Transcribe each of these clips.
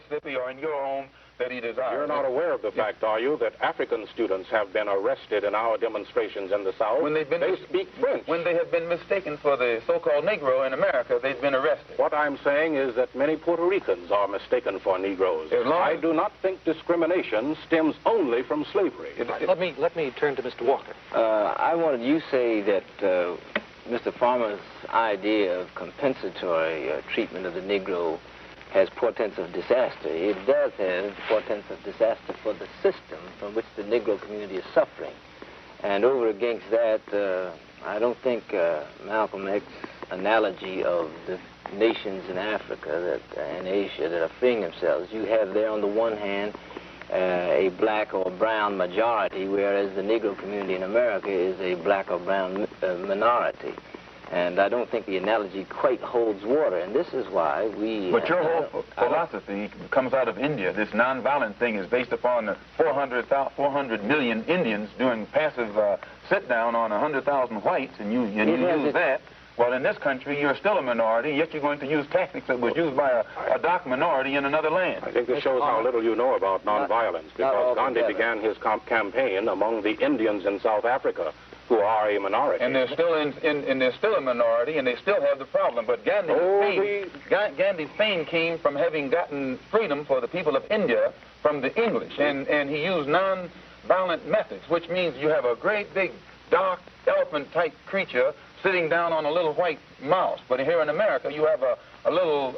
Mississippi or in your home that he desires. You're not aware of the fact, are you, that African students have been arrested in our demonstrations in the South? When they speak French. When they have been mistaken for the so-called Negro in America, they've been arrested. What I'm saying is that many Puerto Ricans are mistaken for Negroes. I do not think discrimination stems only from slavery. Let me turn to Mr. Walker. You say that Mr. Farmer's idea of compensatory treatment of the Negro has portents of disaster. It does have portents of disaster for the system from which the Negro community is suffering. And over against that, I don't think Malcolm X's analogy of the nations in Africa and Asia that are freeing themselves, you have there on the one hand a black or brown majority, whereas the Negro community in America is a black or brown minority. And I don't think the analogy quite holds water, and this is why we... But your whole philosophy comes out of India. This nonviolent thing is based upon the 400 million Indians doing passive sit-down on 100,000 whites, and you use that. Well, in this country, you're still a minority, yet you're going to use tactics that was used by a dark minority in another land. I think this shows how little you know about nonviolence, because Gandhi began his campaign among the Indians in South Africa, who are a minority. And they're still they're still a minority, and they still have the problem. But Gandhi's fame came from having gotten freedom for the people of India from the English, and he used non-violent methods, which means you have a great big dark elephant-type creature sitting down on a little white mouse. But here in America, you have a little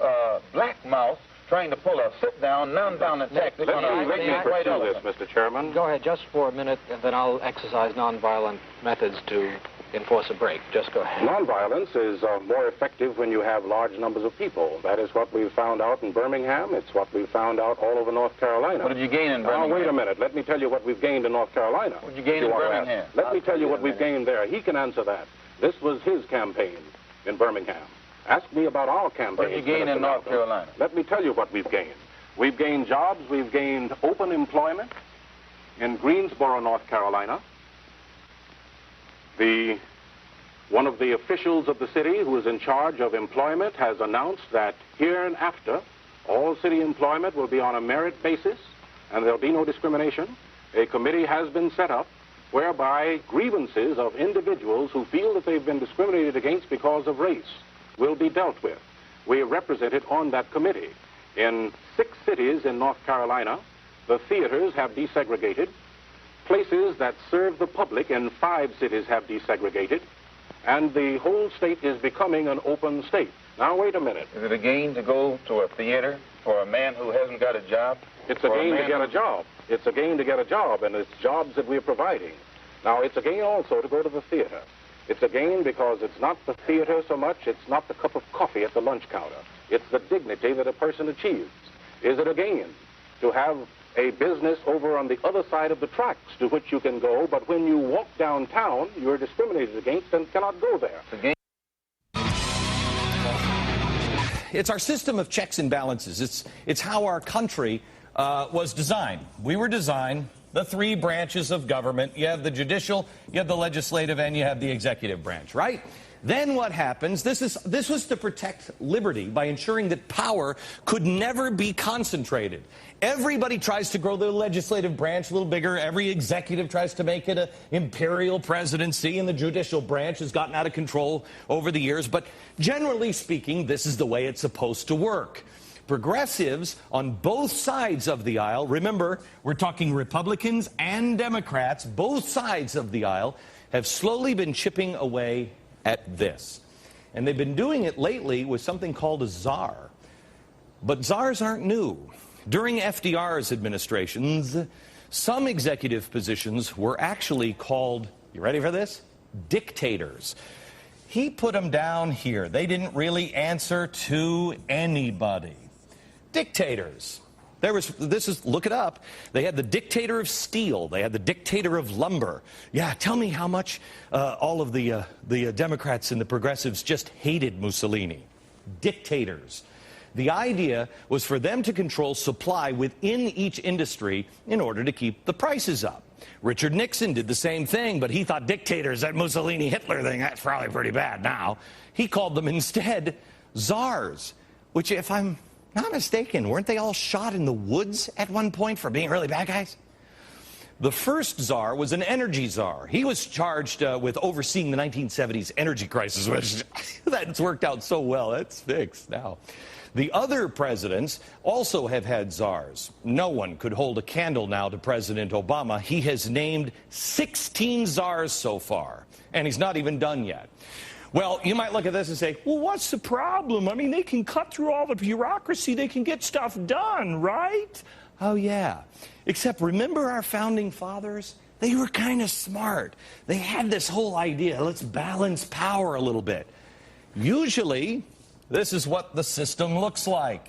black mouse trying to pull a sit-down, non-violent tactic on a white elephant. Mr. Chairman. Go ahead, just for a minute, and then I'll exercise non-violent methods to enforce a break. Just go ahead. Nonviolence is more effective when you have large numbers of people. That is what we've found out in Birmingham. It's what we've found out all over North Carolina. What did you gain in Birmingham? Now, wait a minute. Let me tell you what we've gained in North Carolina. What did you gain in Birmingham? Let me tell you what we've gained there. He can answer that. This was his campaign in Birmingham. Ask me about our campaign. What did you gain in North Carolina? Let me tell you what we've gained. We've gained jobs. We've gained open employment in Greensboro, North Carolina. One of the officials of the city who is in charge of employment has announced that hereinafter all city employment will be on a merit basis and there'll be no discrimination. A committee has been set up whereby grievances of individuals who feel that they've been discriminated against because of race will be dealt with. We are represented on that committee. In 6 cities in North Carolina, the theaters have desegregated. Places that serve the public in 5 cities have desegregated. And the whole state is becoming an open state. Now, wait a minute. Is it a gain to go to a theater for a man who hasn't got a job? It's a gain to get a job. It's a gain to get a job, and it's jobs that we're providing. Now, it's a gain also to go to the theater. It's a gain because it's not the theater so much, it's not the cup of coffee at the lunch counter. It's the dignity that a person achieves. Is it a gain to have a business over on the other side of the tracks to which you can go, but when you walk downtown, you're discriminated against and cannot go there? It's our system of checks and balances. It's how our country was designed. We were designed, the 3 branches of government. You have the judicial, you have the legislative, and you have the executive branch, right? Then what happens, this was to protect liberty by ensuring that power could never be concentrated. Everybody tries to grow the legislative branch a little bigger. Every executive tries to make it an imperial presidency, and the judicial branch has gotten out of control over the years. But generally speaking, this is the way it's supposed to work. Progressives on both sides of the aisle, remember, we're talking Republicans and Democrats, both sides of the aisle, have slowly been chipping away at this. And they've been doing it lately with something called a czar. But czars aren't new. During FDR's administrations, some executive positions were actually called, you ready for this? Dictators. He put them down here. They didn't really answer to anybody. Dictators. Look it up. They had the dictator of steel. They had the dictator of lumber. Yeah, tell me how much all of the Democrats and the progressives just hated Mussolini. Dictators. The idea was for them to control supply within each industry in order to keep the prices up. Richard Nixon did the same thing, but he thought dictators, that Mussolini-Hitler thing, that's probably pretty bad now. He called them instead czars, which, if I'm not mistaken, weren't they all shot in the woods at one point for being really bad guys? The first czar was an energy czar. He was charged with overseeing the 1970s energy crisis, which that's worked out so well. That's fixed now. The other presidents also have had czars. No one could hold a candle now to President Obama. He has named 16 czars so far, and he's not even done yet. Well, you might look at this and say, well, what's the problem? I mean, they can cut through all the bureaucracy. They can get stuff done, right? Oh, yeah. Except remember our founding fathers? They were kind of smart. They had this whole idea, let's balance power a little bit. Usually, this is what the system looks like.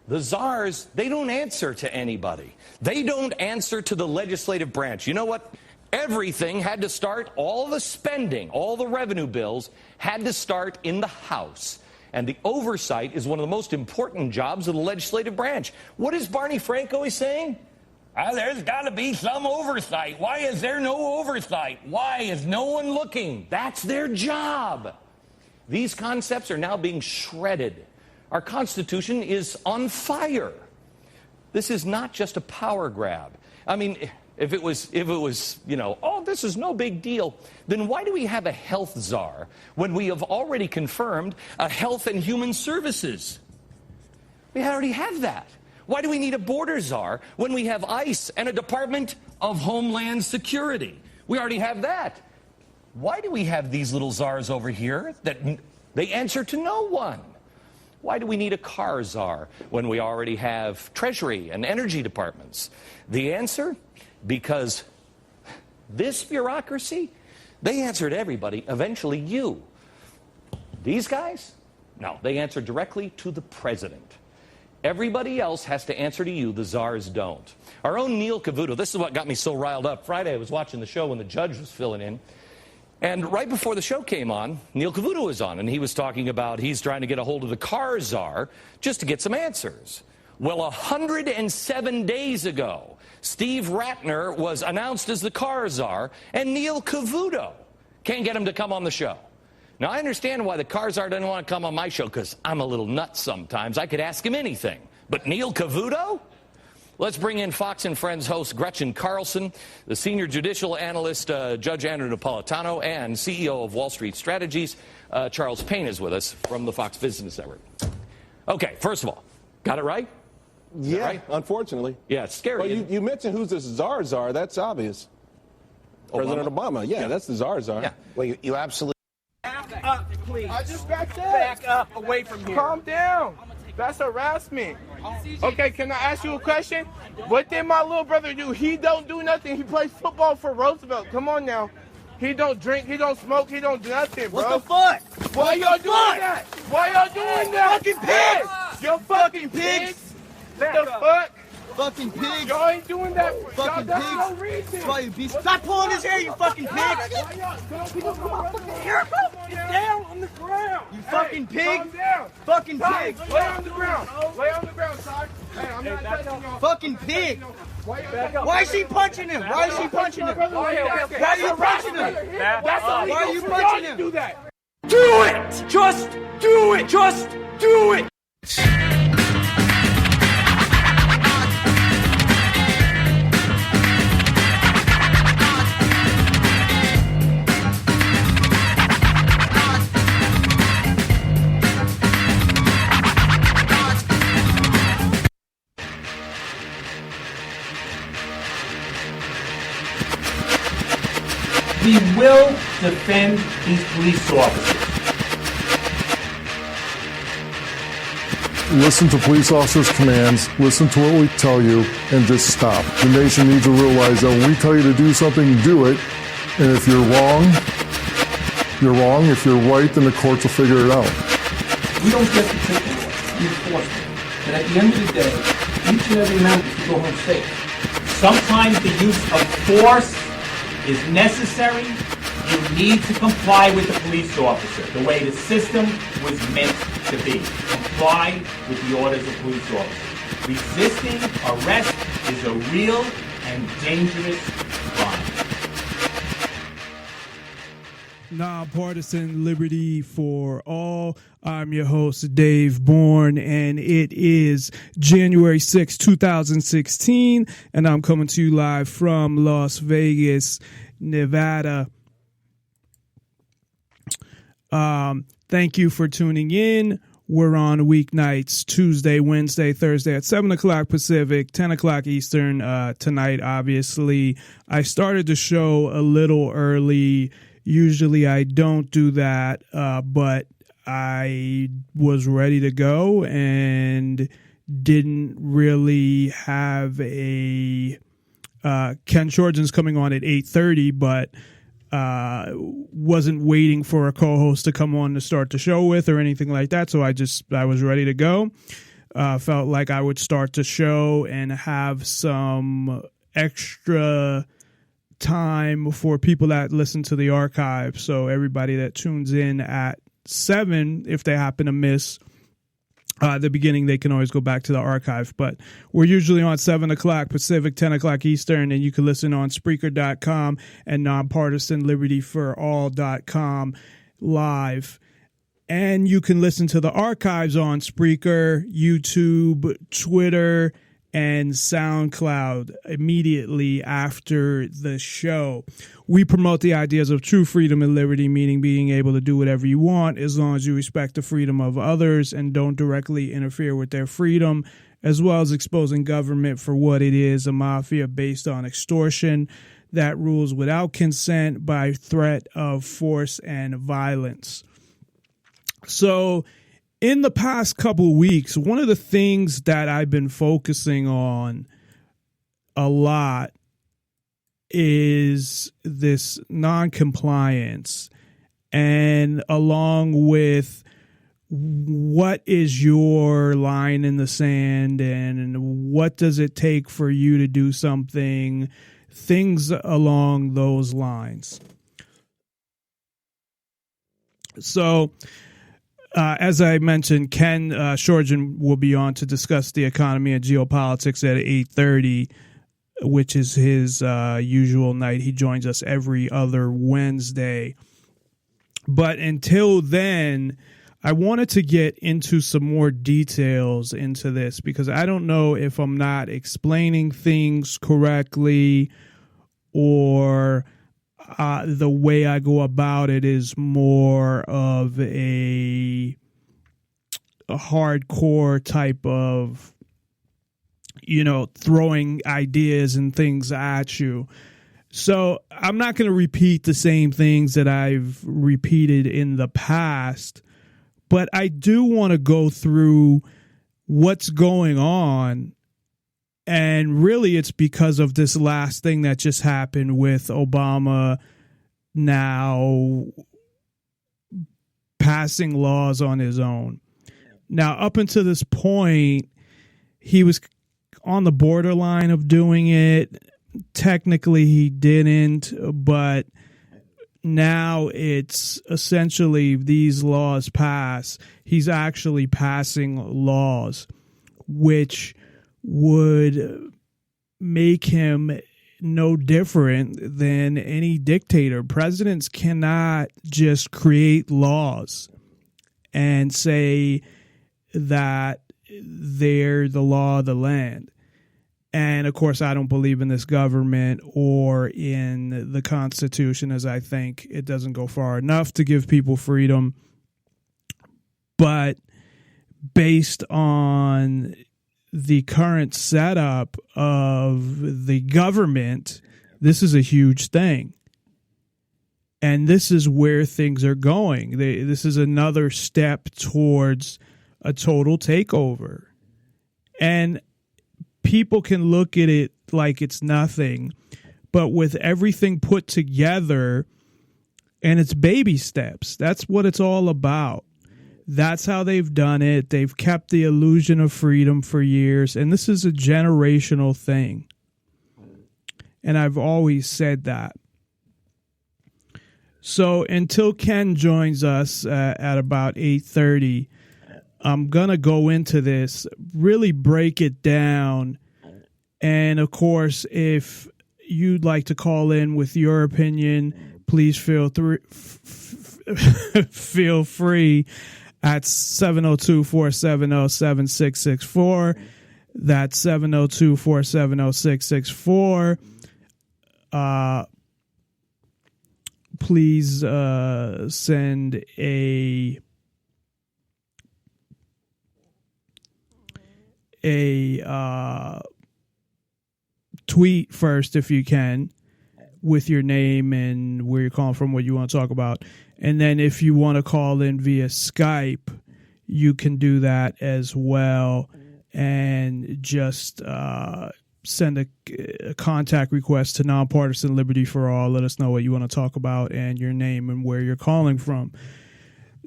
The czars, they don't answer to anybody. They don't answer to the legislative branch. You know what? Everything had to start, all the spending, all the revenue bills had to start in the House. And the oversight is one of the most important jobs of the legislative branch. What is Barney Frank always saying? There's got to be some oversight. Why is there no oversight? Why is no one looking? That's their job. These concepts are now being shredded. Our Constitution is on fire. This is not just a power grab. I mean, if it was, you know, oh, this is no big deal, then why do we have a health czar when we have already confirmed a health and human services? We already have that. Why do we need a border czar when we have ICE and a Department of Homeland Security? We already have that. Why do we have these little czars over here that they answer to no one? Why do we need a car czar when we already have Treasury and energy departments? The answer? Because this bureaucracy, they answer to everybody, eventually you. These guys? No, they answer directly to the president. Everybody else has to answer to you, the czars don't. Our own Neil Cavuto, this is what got me so riled up. Friday I was watching the show when the judge was filling in. And right before the show came on, Neil Cavuto was on, and he was talking about he's trying to get a hold of the car czar just to get some answers. Well, 107 days ago, Steve Ratner was announced as the car czar, and Neil Cavuto can't get him to come on the show. Now, I understand why the car czar doesn't want to come on my show, because I'm a little nuts sometimes. I could ask him anything. But Neil Cavuto? Let's bring in Fox and Friends host Gretchen Carlson, the senior judicial analyst, Judge Andrew Napolitano, and CEO of Wall Street Strategies, Charles Payne, is with us from the Fox Business Network. Okay, first of all, got it right? Yeah, right? Unfortunately. Yeah, it's scary. Well, you mentioned who's the czar. That's obvious. President Obama. Yeah, that's the czar. Yeah. Well, you absolutely. Back up, please. I just backed up. Back up, away from here. Calm down. That's harassment. Okay, can I ask you a question? What did my little brother do? He don't do nothing. He plays football for Roosevelt. Come on now. He don't drink, he don't smoke, he don't do nothing, bro. What the fuck? Why y'all doing that? Wwhy y'all doing that? Fucking pigs! You're fucking pigs! What the fuck? Fucking pigs! Y'all ain't doing that. Fucking that's pigs! no reason. Why you beast? Stop pulling his hair, you fucking pig! Get down on the ground. You fucking pig! Calm down. Fucking Ty, pig! lay on the ground. Lay on the ground, Ty. Hey, I'm not touching y'all. Fucking pig! Why is she punching him? Why is she punching him? Why are you punching him? Why are you punching him? Do that. Do it! Just do it! Just do it! We will defend these police officers. Listen to police officers' commands, listen to what we tell you, and just stop. The nation needs to realize that when we tell you to do something, do it. And if you're wrong, you're wrong. If you're right, then the courts will figure it out. We don't get to take the enforcement. But at the end of the day, each and every member should go home safe. Sometimes the use of force is necessary. You need to comply with the police officer the way the system was meant to be. Comply with the orders of police officers. Resisting arrest is a real and dangerous crime. Nonpartisan Liberty for All. I'm your host, Dave Bourne, and it is January 6, 2016, and I'm coming to you live from Las Vegas, Nevada. Thank you for tuning in. We're on weeknights, Tuesday, Wednesday, Thursday at 7 o'clock Pacific, 10 o'clock Eastern. Tonight, obviously, I started the show a little early. Usually I don't do that, but I was ready to go and didn't really have a Ken Schortgen's coming on at 8:30, but wasn't waiting for a co-host to come on to start the show with or anything like that. So I was ready to go. Felt like I would start the show and have some extra time for people that listen to the archive. So everybody that tunes in at 7, if they happen to miss the beginning, they can always go back to the archive. But we're usually on 7 o'clock Pacific, 10 o'clock Eastern, and you can listen on Spreaker.com and NonPartisanLibertyForall.com live. And you can listen to the archives on Spreaker, YouTube, Twitter, and SoundCloud immediately after the show. We promote the ideas of true freedom and liberty, meaning being able to do whatever you want as long as you respect the freedom of others and don't directly interfere with their freedom, as well as exposing government for what it is, a mafia based on extortion that rules without consent by threat of force and violence. So, in the past couple weeks, one of the things that I've been focusing on a lot is this non-compliance, and along with what is your line in the sand and what does it take for you to do something, things along those lines. So, as I mentioned, Ken Schortgen will be on to discuss the economy and geopolitics at 8:30, which is his usual night. He joins us every other Wednesday. But until then, I wanted to get into some more details into this because I don't know if I'm not explaining things correctly or the way I go about it is more of a hardcore type of, throwing ideas and things at you. So I'm not going to repeat the same things that I've repeated in the past, but I do want to go through what's going on. And really, it's because of this last thing that just happened with Obama now passing laws on his own. Now, up until this point, he was on the borderline of doing it. Technically, he didn't, but now it's essentially these laws pass. He's actually passing laws, which would make him no different than any dictator. Presidents cannot just create laws and say that they're the law of the land. And of course, I don't believe in this government or in the Constitution, as I think it doesn't go far enough to give people freedom. But based on the current setup of the government, this is a huge thing. And this is where things are going. This is another step towards a total takeover. And people can look at it like it's nothing, but with everything put together, and it's baby steps. That's what it's all about. That's how they've done it. They've kept the illusion of freedom for years, and this is a generational thing. And I've always said that. So until Ken joins us at about 8:30, I'm going to go into this, really break it down. And, of course, if you'd like to call in with your opinion, please feel free at 702-470-7664. That's 702-470-7664. Please send a tweet first if you can, with your name and where you're calling from, what you want to talk about. And then if you want to call in via Skype, you can do that as well, and just send a contact request to NonPartisanLIbertyForall. Let us know what you want to talk about and your name and where you're calling from.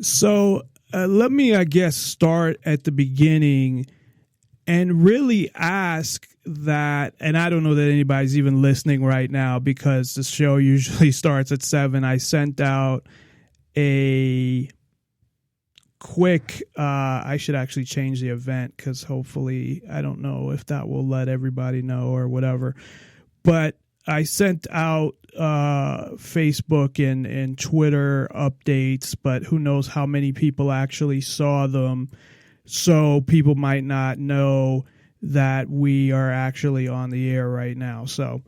So let me, I guess, start at the beginning and really ask that, and I don't know that anybody's even listening right now because the show usually starts at 7. I sent out a quick, I should actually change the event because hopefully, I don't know if that will let everybody know or whatever, but I sent out Facebook and Twitter updates, but who knows how many people actually saw them. So people might not know that we are actually on the air right now. So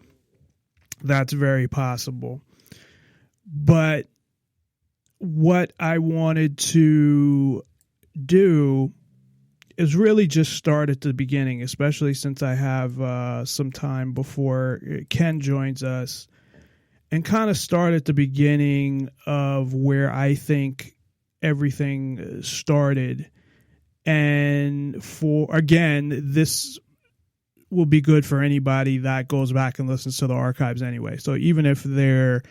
that's very possible. But what I wanted to do is really just start at the beginning, especially since I have some time before Ken joins us, and kind of start at the beginning of where I think everything started. And this will be good for anybody that goes back and listens to the archives anyway. So even if they're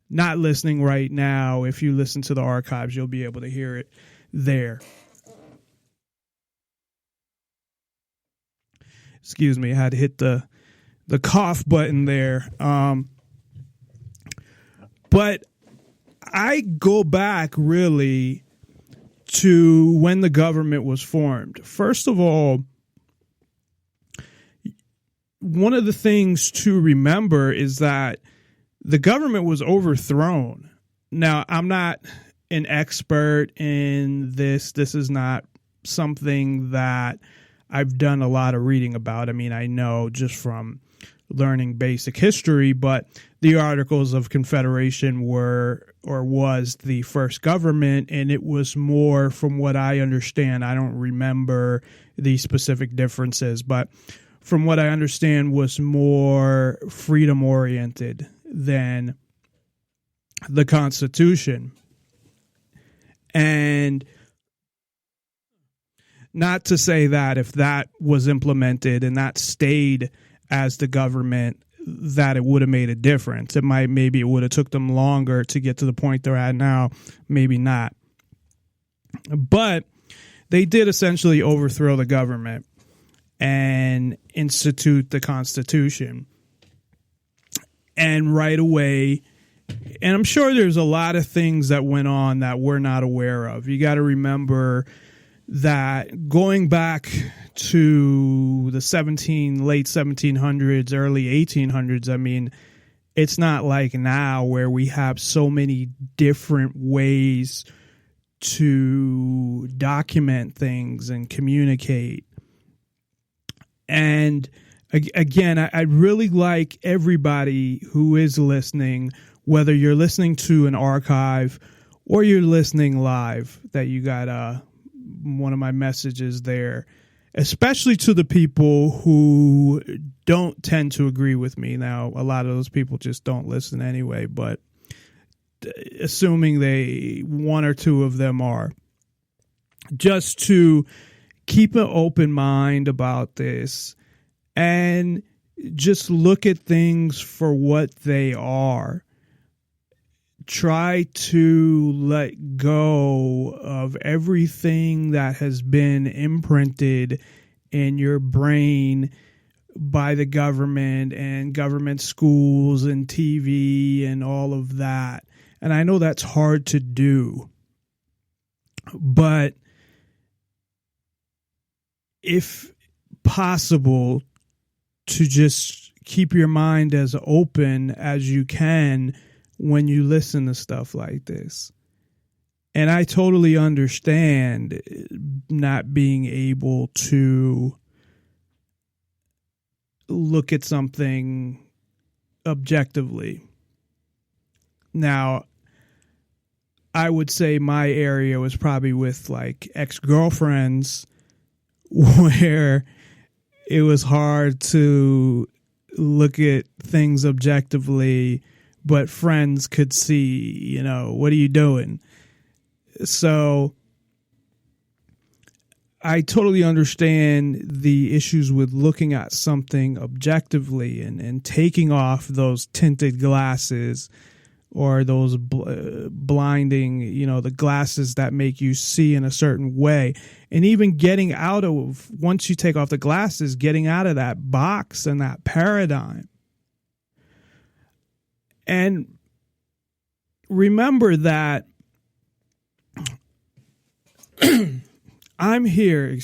not listening right now, if you listen to the archives, you'll be able to hear it there. Excuse me, I had to hit the cough button there. But I go back really to when the government was formed. First of all, one of the things to remember is that the government was overthrown. Now, I'm not an expert in this. This is not something that I've done a lot of reading about. I mean, I know just from learning basic history, but the Articles of Confederation was the first government, and it was more, from what I understand, I don't remember the specific differences, but from what I understand, was more freedom oriented than the Constitution. And not to say that if that was implemented and that stayed as the government, that it would have made a difference. Maybe it would have took them longer to get to the point they're at now. Maybe not. But they did essentially overthrow the government and institute the Constitution. And right away, and I'm sure there's a lot of things that went on that we're not aware of. You got to remember that going back to the late 1700s, early 1800s, I mean, it's not like now where we have so many different ways to document things and communicate. And again, I'd really like everybody who is listening, whether you're listening to an archive or you're listening live, that you got one of my messages there, especially to the people who don't tend to agree with me. Now, a lot of those people just don't listen anyway, but assuming one or two of them are, just to keep an open mind about this and just look at things for what they are. Try to let go of everything that has been imprinted in your brain by the government and government schools and TV and all of that. And I know that's hard to do, but if possible, to just keep your mind as open as you can when you listen to stuff like this. And I totally understand not being able to look at something objectively. Now, I would say my area was probably with like ex-girlfriends where it was hard to look at things objectively, but friends could see, what are you doing? So I totally understand the issues with looking at something objectively and taking off those tinted glasses or those blinding, the glasses that make you see in a certain way. And even getting out of, once you take off the glasses, getting out of that box and that paradigm. And remember that I'm here,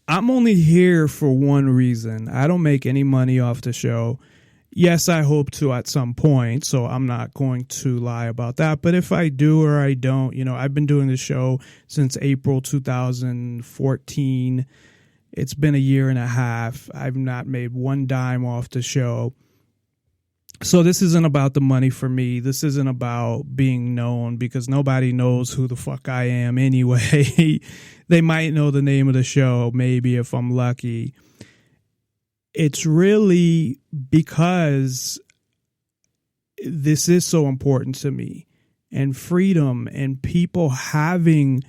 I'm only here for one reason. I don't make any money off the show. Yes, I hope to at some point, so I'm not going to lie about that. But if I do or I don't, I've been doing the show since April 2014. It's been a year and a half. I've not made one dime off the show. So this isn't about the money for me. This isn't about being known because nobody knows who the fuck I am anyway. They might know the name of the show, maybe if I'm lucky. It's really because this is so important to me, and freedom and people having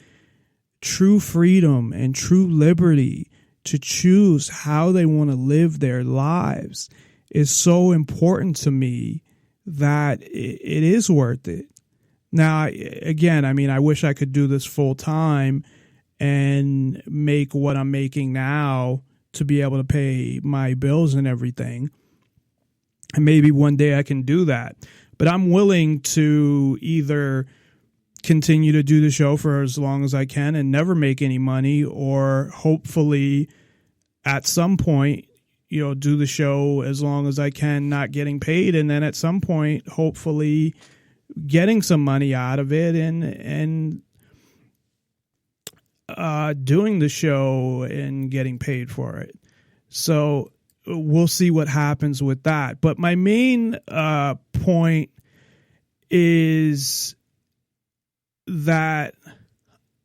true freedom and true liberty to choose how they want to live their lives is so important to me that it is worth it. Now, again, I wish I could do this full time and make what I'm making now to be able to pay my bills and everything. And maybe one day I can do that. But I'm willing to either continue to do the show for as long as I can and never make any money, or hopefully at some point, do the show as long as I can, not getting paid. And then at some point, hopefully getting some money out of it and doing the show and getting paid for it. So we'll see what happens with that. But my main point is that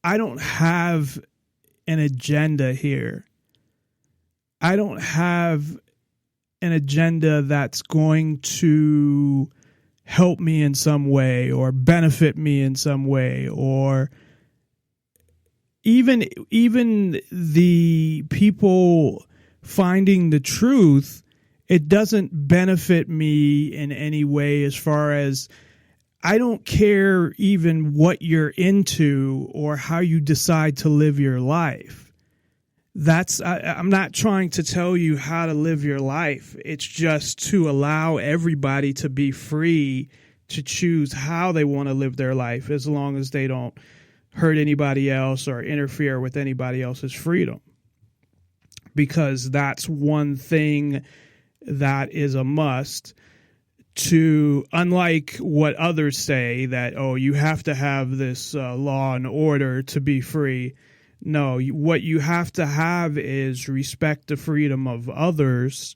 I don't have an agenda here. I don't have an agenda that's going to help me in some way or benefit me in some way, or even the people finding the truth, it doesn't benefit me in any way. As far as, I don't care even what you're into or how you decide to live your life. I'm not trying to tell you how to live your life. It's just to allow everybody to be free to choose how they want to live their life, as long as they don't hurt anybody else or interfere with anybody else's freedom. Because that's one thing that is a must, to, unlike what others say that, you have to have this law and order to be free. No, what you have to have is respect the freedom of others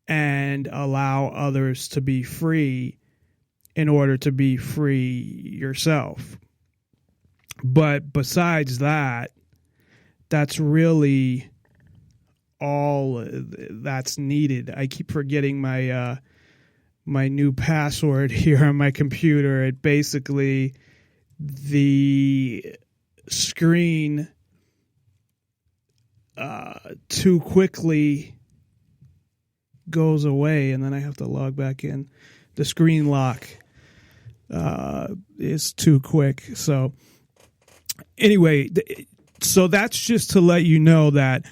and allow others to be free in order to be free yourself. But besides that, that's really all that's needed. I keep forgetting my my new password here on my computer. It basically, the screen too quickly goes away, and then I have to log back in. The screen lock is too quick. So anyway, so that's just to let you know that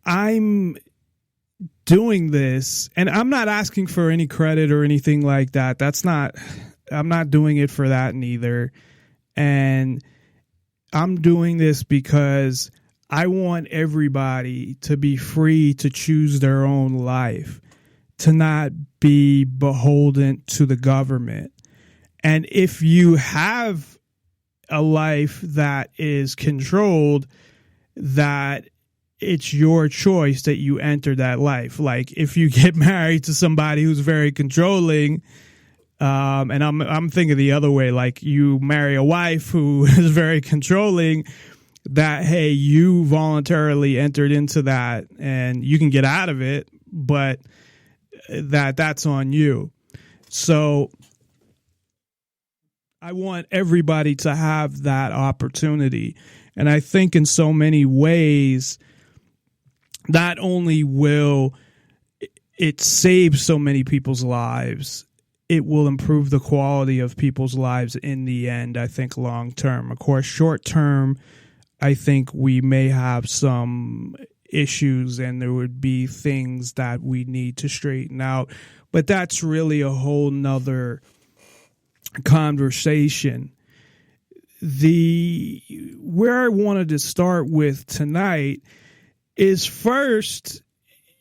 I'm doing this, and I'm not asking for any credit or anything like that. I'm not doing it for that neither. And I'm doing this because I want everybody to be free to choose their own life, to not be beholden to the government. And if you have a life that is controlled, that it's your choice that you enter that life. Like if you get married to somebody who's very controlling, and I'm thinking the other way, like you marry a wife who is very controlling, that, hey, you voluntarily entered into that and you can get out of it, but that's on you. So I want everybody to have that opportunity. And I think in so many ways, not only will it save so many people's lives, it will improve the quality of people's lives in the end, I think, long term. Of course, short term, I think we may have some issues and there would be things that we need to straighten out. But that's really a whole nother conversation. Where I wanted to start with tonight is first,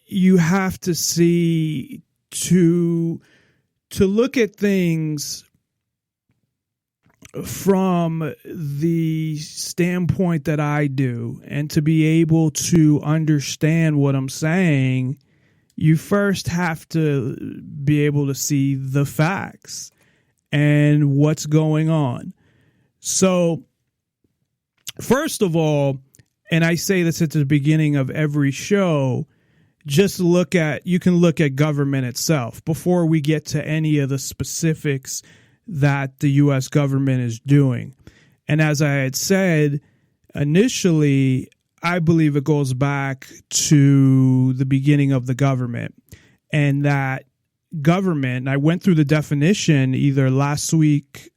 you have to see to look at things from the standpoint that I do, and to be able to understand what I'm saying, you first have to be able to see the facts and what's going on. So, first of all, and I say this at the beginning of every show, you can look at government itself before we get to any of the specifics that the U.S. government is doing. And as I had said initially, I believe it goes back to the beginning of the government, and that government, I went through the definition either last week,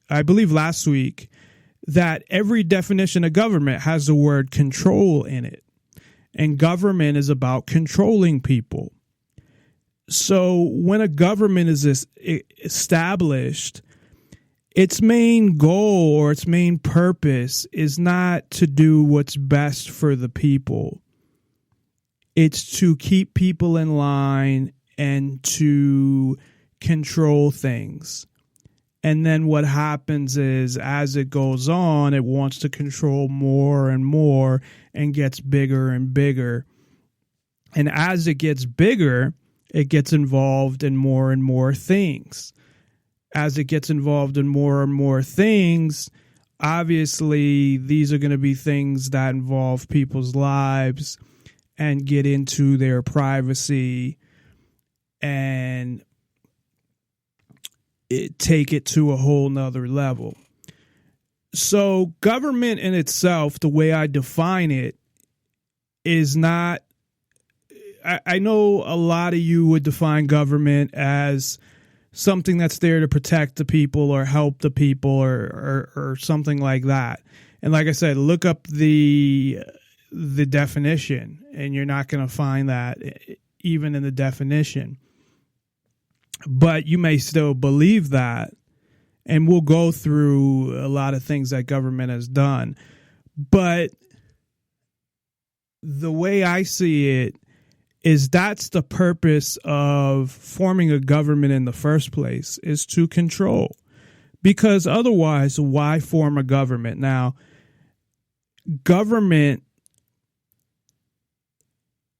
that every definition of government has the word control in it. And government is about controlling people. So when a government is established, its main goal or its main purpose is not to do what's best for the people. It's to keep people in line and to control things. And then what happens is, as it goes on, it wants to control more and more and gets bigger and bigger. And as it gets bigger, it gets involved in more and more things. As it gets involved in more and more things, obviously these are going to be things that involve people's lives and get into their privacy and take it to a whole nother level. So government in itself, the way I define it, is not, I know a lot of you would define government as something that's there to protect the people or help the people or something like that. And like I said, look up the definition, and you're not going to find that even in the definition. But you may still believe that, and we'll go through a lot of things that government has done. But the way I see it is that's the purpose of forming a government in the first place, is to control. Because otherwise, why form a government? Now, government,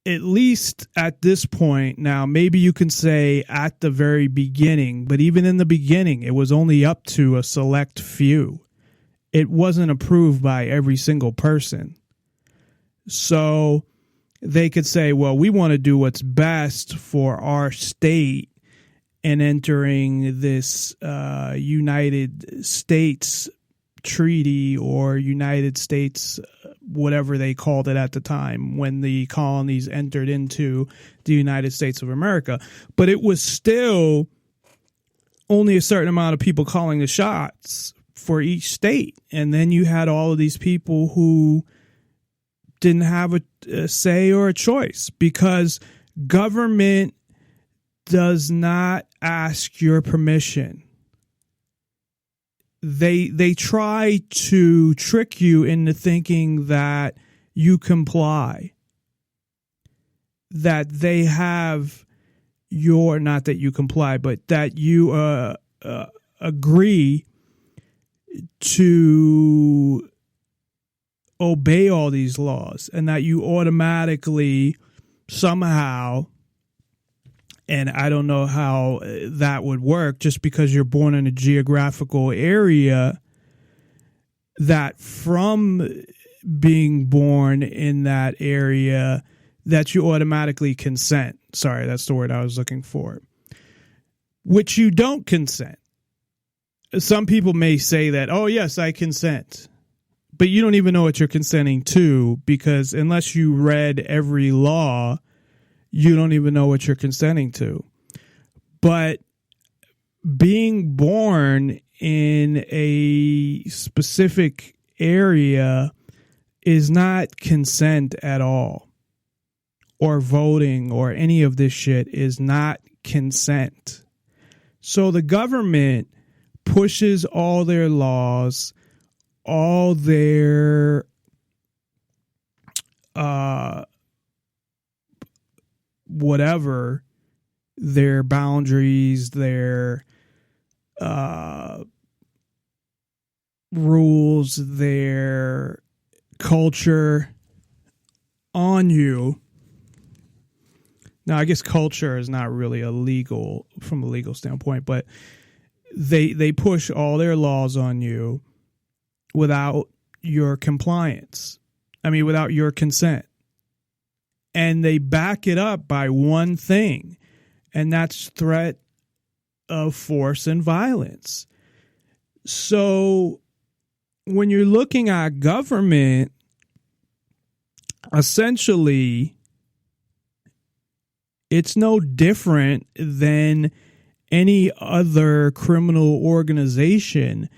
at least at this point, now maybe you can say at the very beginning, but even in the beginning, it was only up to a select few. It wasn't approved by every single person. So they could say, well, we want to do what's best for our state in entering this United States Treaty or United States, whatever they called it at the time when the colonies entered into the United States of America. But it was still only a certain amount of people calling the shots for each state. And then you had all of these people who didn't have a say or a choice, because government does not ask your permission. They try to trick you into thinking that you comply, that they have you're not that you comply, but that you agree to obey all these laws, and that you automatically somehow, and I don't know how that would work, just because you're born in a geographical area, that from being born in that area, that you automatically consent. Sorry, that's the word I was looking for. Which you don't consent. Some people may say that, oh, yes, I consent. But you don't even know what you're consenting to, because unless you read every law, you don't even know what you're consenting to. But being born in a specific area is not consent at all. Or voting or any of this shit is not consent. So the government pushes all their laws, all their whatever, their boundaries, their rules, their culture on you. Now, I guess culture is not really illegal from a legal standpoint, but they push all their laws on you without your compliance. I mean, without your consent. And they back it up by one thing, and that's threat of force and violence. So when you're looking at government, essentially, it's no different than any other criminal organization.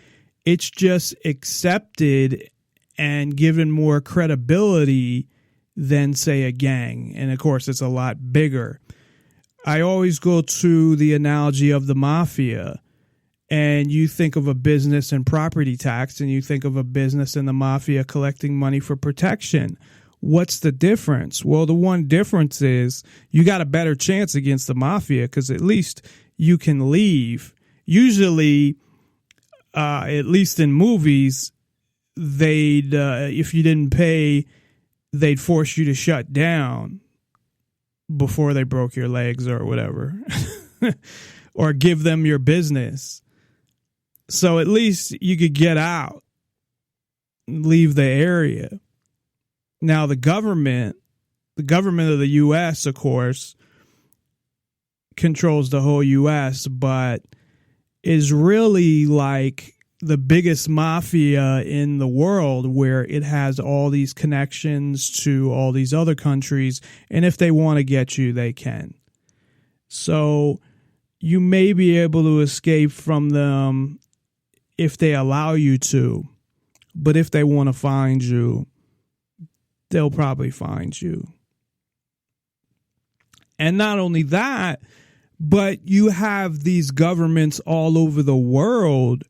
It's just accepted and given more credibility than, say, a gang. And, of course, it's a lot bigger. I always go to the analogy of the mafia. And you think of a business and property tax, and you think of a business and the mafia collecting money for protection. What's the difference? Well, the one difference is you got a better chance against the mafia because at least you can leave. Usually, at least in movies, they'd if you didn't pay, they'd force you to shut down before they broke your legs or whatever, or give them your business. So at least you could get out, leave the area. Now, the government of the U.S., of course, controls the whole U.S., but is really like the biggest mafia in the world, where it has all these connections to all these other countries, and if they want to get you, they can. So you may be able to escape from them if they allow you to, but if they want to find you, they'll probably find you. And not only that, but you have these governments all over the world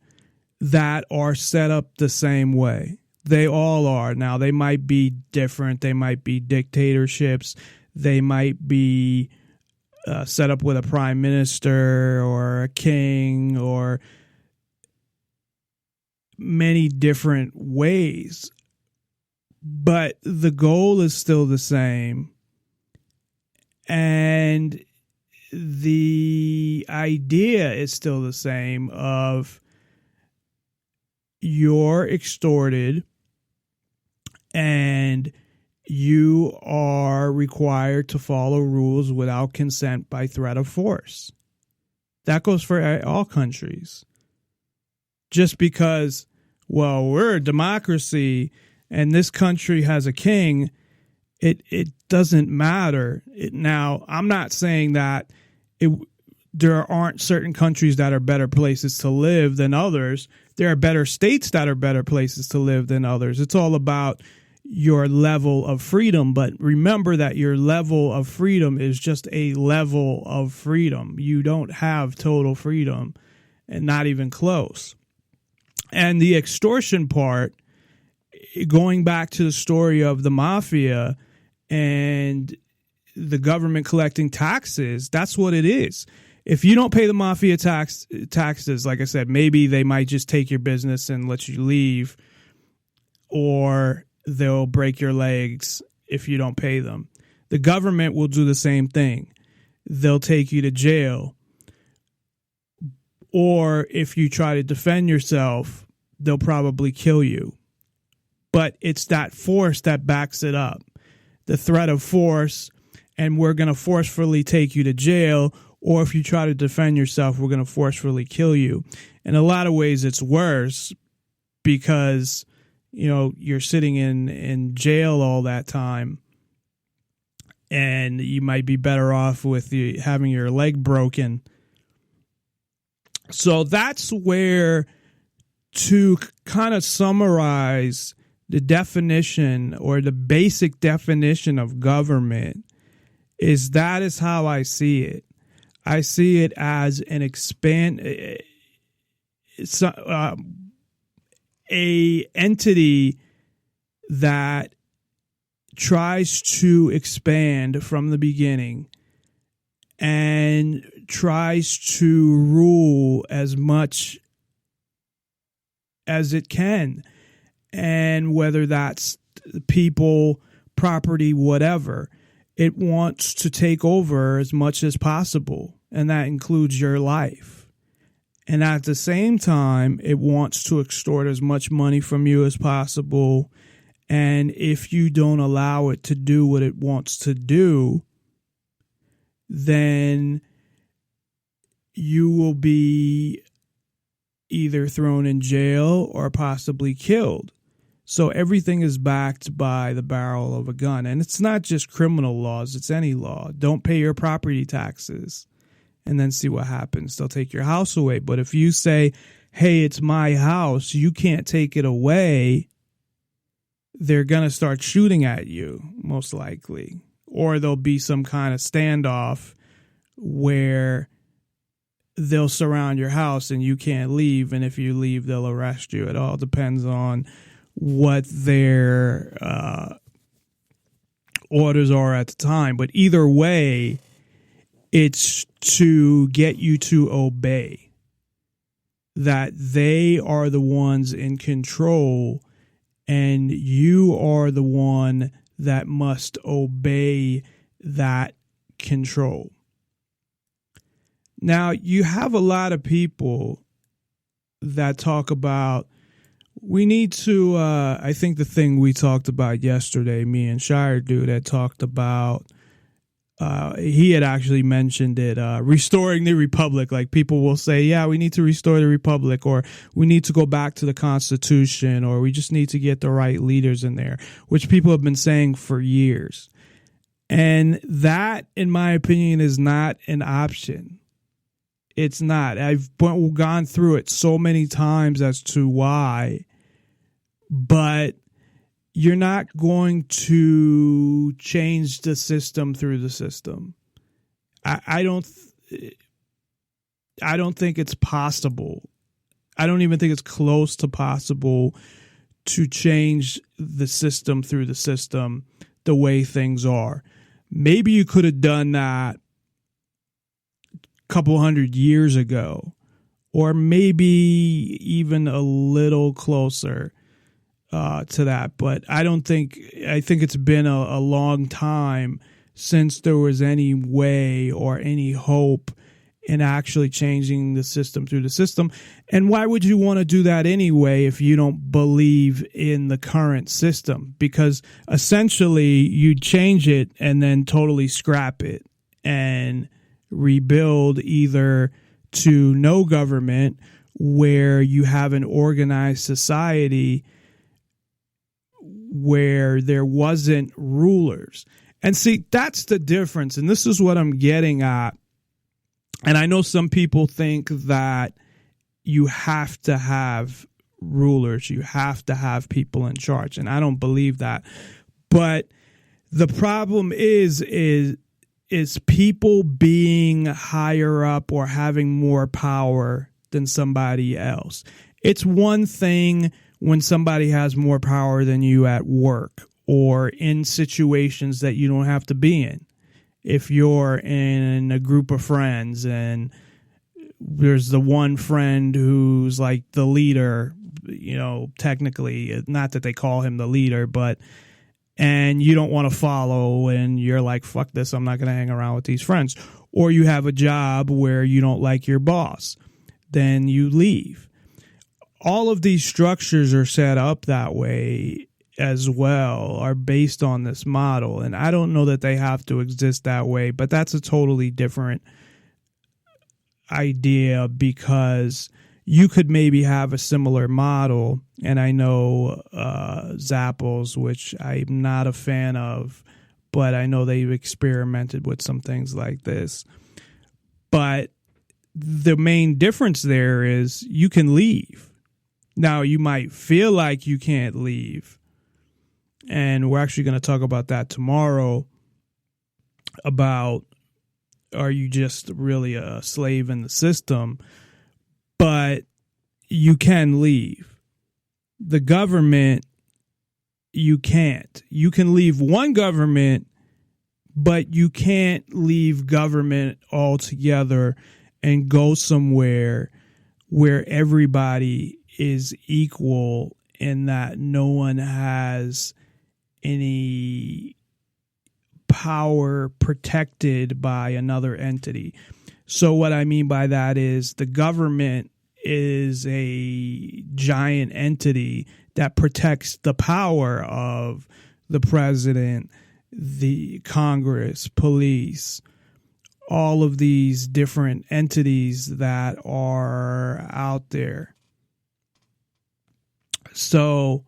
that are set up the same way. They all are. Now, they might be different. They might be dictatorships. They might be set up with a prime minister or a king or many different ways. But the goal is still the same. And the idea is still the same of you're extorted and you are required to follow rules without consent by threat of force. That goes for all countries. Just because, well, we're a democracy and this country has a king, it doesn't matter. Now, I'm not saying that there aren't certain countries that are better places to live than others. There are better states that are better places to live than others. It's all about your level of freedom. But remember that your level of freedom is just a level of freedom. You don't have total freedom, and not even close. And the extortion part, going back to the story of the mafia and the government collecting taxes, that's what it is. If you don't pay the mafia taxes, like I said, maybe they might just take your business and let you leave, or they'll break your legs if you don't pay them. The government will do the same thing. They'll take you to jail. Or if you try to defend yourself, they'll probably kill you. But it's that force that backs it up. The threat of force, and we're going to forcefully take you to jail, or if you try to defend yourself, we're going to forcefully kill you. In a lot of ways, it's worse because, you know, you're sitting in jail all that time, and you might be better off with having your leg broken. So that's where, to kind of summarize the definition or the basic definition of government, that is how I see it. I see it as an a entity that tries to expand from the beginning and tries to rule as much as it can, and whether that's people, property, whatever, it wants to take over as much as possible. And that includes your life. And at the same time, it wants to extort as much money from you as possible. And if you don't allow it to do what it wants to do, then you will be either thrown in jail or possibly killed. So everything is backed by the barrel of a gun. And it's not just criminal laws, it's any law. Don't pay your property taxes and then see what happens. They'll take your house away. But if you say, hey, it's my house, you can't take it away, they're going to start shooting at you, most likely. Or there'll be some kind of standoff where they'll surround your house and you can't leave. And if you leave, they'll arrest you. It all depends on what their orders are at the time. But either way, it's to get you to obey, that they are the ones in control and you are the one that must obey that control. Now, you have a lot of people that talk about, we need to, I think the thing we talked about yesterday, me and Shire Dude had talked about, he had actually mentioned it, restoring the republic. Like, people will say, yeah, we need to restore the republic, or we need to go back to the Constitution, or we just need to get the right leaders in there, which people have been saying for years. And that, in my opinion, is not an option. It's not. I've gone through it so many times as to why, but you're not going to change the system through the system. I don't think it's possible. I don't even think it's close to possible to change the system through the system the way things are. Maybe you could have done that couple hundred years ago, or maybe even a little closer to that. But I think it's been a long time since there was any way or any hope in actually changing the system through the system. And why would you want to do that anyway if you don't believe in the current system? Because essentially you'd change it and then totally scrap it and rebuild either to no government, where you have an organized society where there wasn't rulers. And see, that's the difference. And this is what I'm getting at. And I know some people think that you have to have rulers, you have to have people in charge. And I don't believe that. But the problem is people being higher up or having more power than somebody else. It's one thing when somebody has more power than you at work or in situations that you don't have to be in. if you're in a group of friends and there's the one friend who's like the leader, technically, not that they call him the leader, but, and you don't want to follow and you're like, fuck this, I'm not going to hang around with these friends. Or you have a job where you don't like your boss, then you leave. All of these structures are set up that way as well, are based on this model. And I don't know that they have to exist that way, but that's a totally different idea, because you could maybe have a similar model. And I know Zappos, which I'm not a fan of, but I know they've experimented with some things like this. But the main difference there is you can leave. Now, you might feel like you can't leave. And we're actually going to talk about that tomorrow, about, are you just really a slave in the system? But you can leave. The government, you can't. You can leave one government, but you can't leave government altogether and go somewhere where everybody is equal and that no one has any power protected by another entity. So what I mean by that is the government is a giant entity that protects the power of the president, the Congress, police, all of these different entities that are out there. So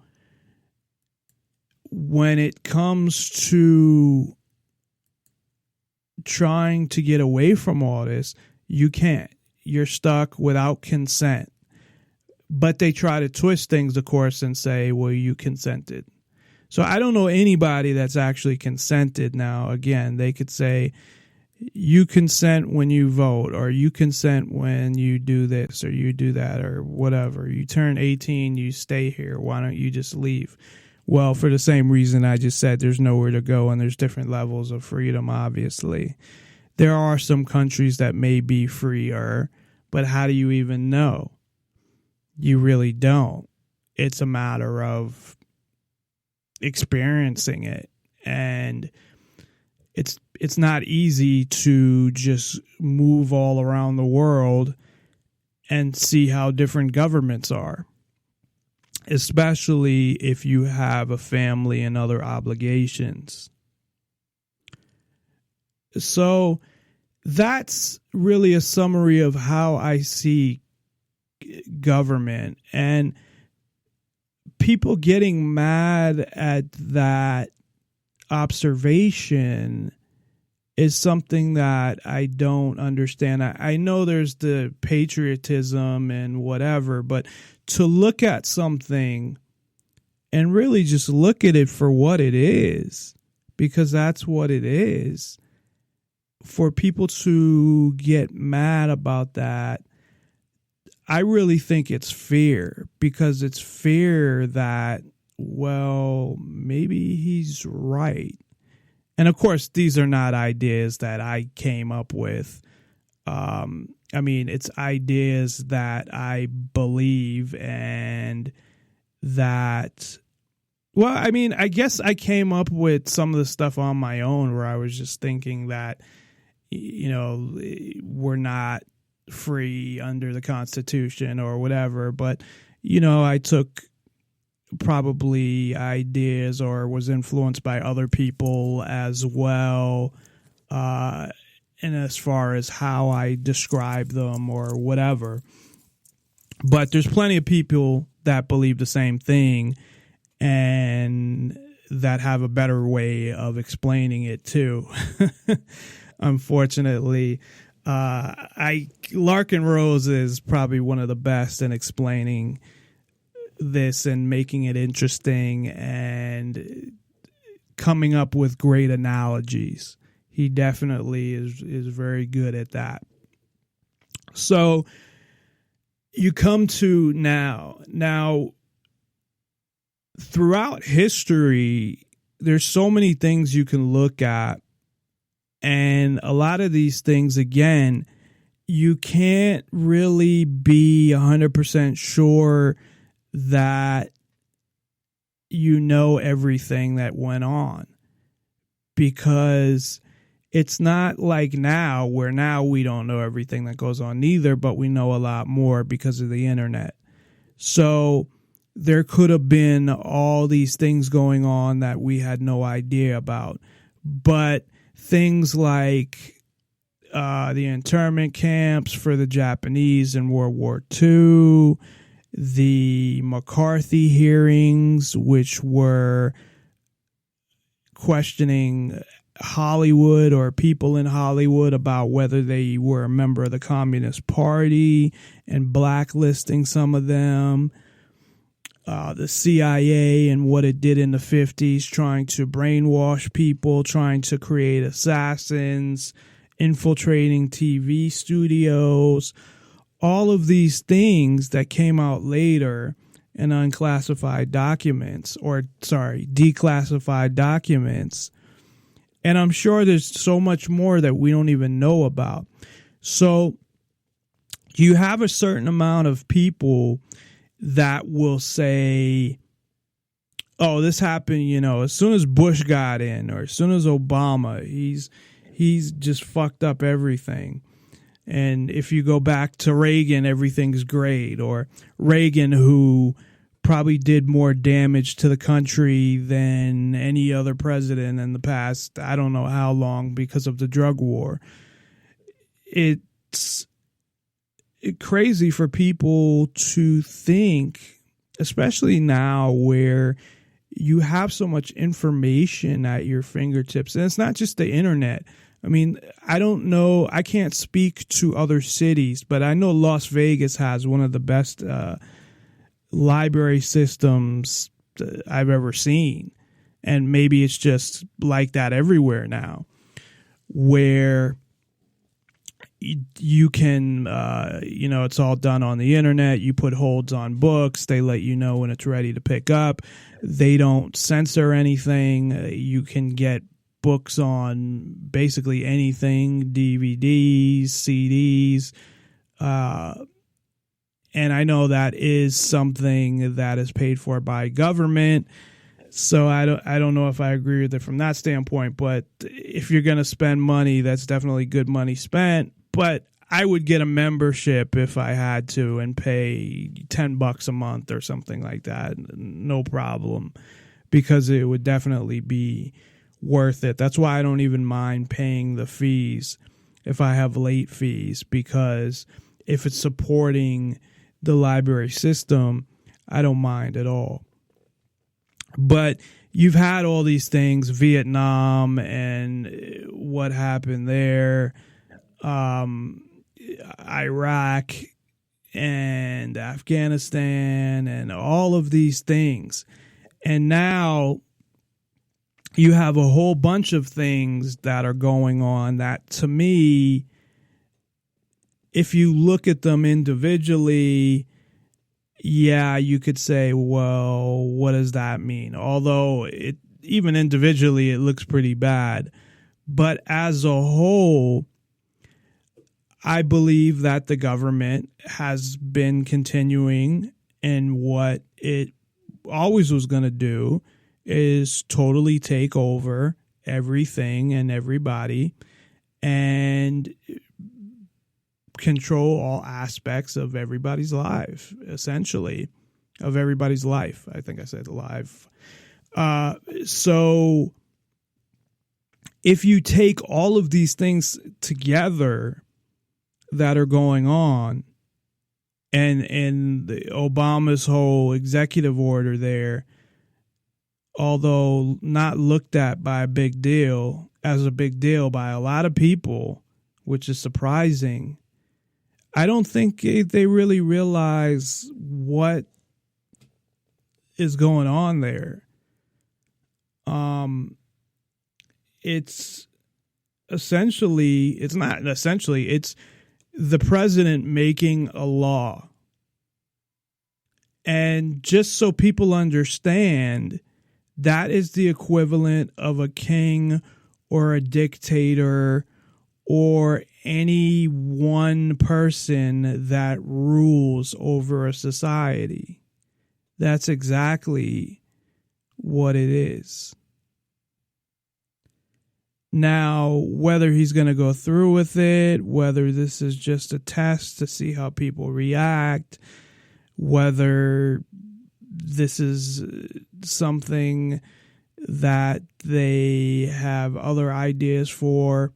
when it comes to trying to get away from all this, you can't. You're stuck without consent. But they try to twist things, of course, and say, well, you consented. So I don't know anybody that's actually consented now. Again, they could say, you consent when you vote, or you consent when you do this, or you do that, or whatever. You turn 18, you stay here. Why don't you just leave? Well, for the same reason I just said, there's nowhere to go, and there's different levels of freedom, obviously. There are some countries that may be freer, but how do you even know? You really don't. It's a matter of experiencing it, and it's not easy to just move all around the world and see how different governments are, especially if you have a family and other obligations. So that's really a summary of how I see government, and people getting mad at that observation is something that I don't understand. I know there's the patriotism and whatever, but to look at something and really just look at it for what it is, because that's what it is, for people to get mad about that, I really think it's fear, because it's fear that, well, maybe he's right. And of course, these are not ideas that I came up with. It's ideas that I believe, and that, well, I guess I came up with some of the stuff on my own, where I was just thinking that, we're not free under the Constitution or whatever. But, I took probably ideas or was influenced by other people as well, and as far as how I describe them or whatever. But there's plenty of people that believe the same thing and that have a better way of explaining it too. Unfortunately, Larkin Rose is probably one of the best in explaining this and making it interesting and coming up with great analogies. He definitely is very good at that. So you come to now. Now, throughout history, there's so many things you can look at And a lot of these things, again, you can't really be 100% sure that you know everything that went on, because it's not like now, where now we don't know everything that goes on either, but we know a lot more because of the internet. So there could have been all these things going on that we had no idea about. But things like the internment camps for the Japanese in World War II, the McCarthy hearings, which were questioning Hollywood or people in Hollywood about whether they were a member of the Communist Party and blacklisting some of them. The CIA and what it did in the 50s, trying to brainwash people, trying to create assassins, infiltrating TV studios, all of these things that came out later in declassified documents. And I'm sure there's so much more that we don't even know about. So you have a certain amount of people that will say, oh, this happened, as soon as Bush got in, or as soon as Obama, he's just fucked up everything. And if you go back to Reagan, everything's great. Or Reagan, who probably did more damage to the country than any other president in the past, I don't know how long, because of the drug war. It's crazy for people to think, especially now where you have so much information at your fingertips. And it's not just the internet. I mean, I don't know. I can't speak to other cities, but I know Las Vegas has one of the best library systems I've ever seen. And maybe it's just like that everywhere now, where you can, it's all done on the internet. You put holds on books. They let you know when it's ready to pick up. They don't censor anything. You can get books on basically anything, DVDs, CDs. And I know that is something that is paid for by government. So I don't know if I agree with it from that standpoint, but if you're going to spend money, that's definitely good money spent. But I would get a membership if I had to and pay $10 a month or something like that. No problem, because it would definitely be worth it. That's why I don't even mind paying the fees if I have late fees, because if it's supporting the library system, I don't mind at all. But you've had all these things, Vietnam and what happened there, Iraq and Afghanistan and all of these things. And now you have a whole bunch of things that are going on that, to me, if you look at them individually, yeah, you could say, well, what does that mean? Although even individually, it looks pretty bad. But as a whole, I believe that the government has been continuing, and what it always was going to do is totally take over everything and everybody and control all aspects of everybody's life, essentially, of everybody's life. I think I said life. So if you take all of these things together that are going on, and Obama's whole executive order there, although not looked at by a big deal by a lot of people, which is surprising, I don't think they really realize what is going on there. It's the president making a law. And just so people understand, that is the equivalent of a king or a dictator or any one person that rules over a society. That's exactly what it is. Now, whether he's going to go through with it, whether this is just a test to see how people react, whether this is something that they have other ideas for,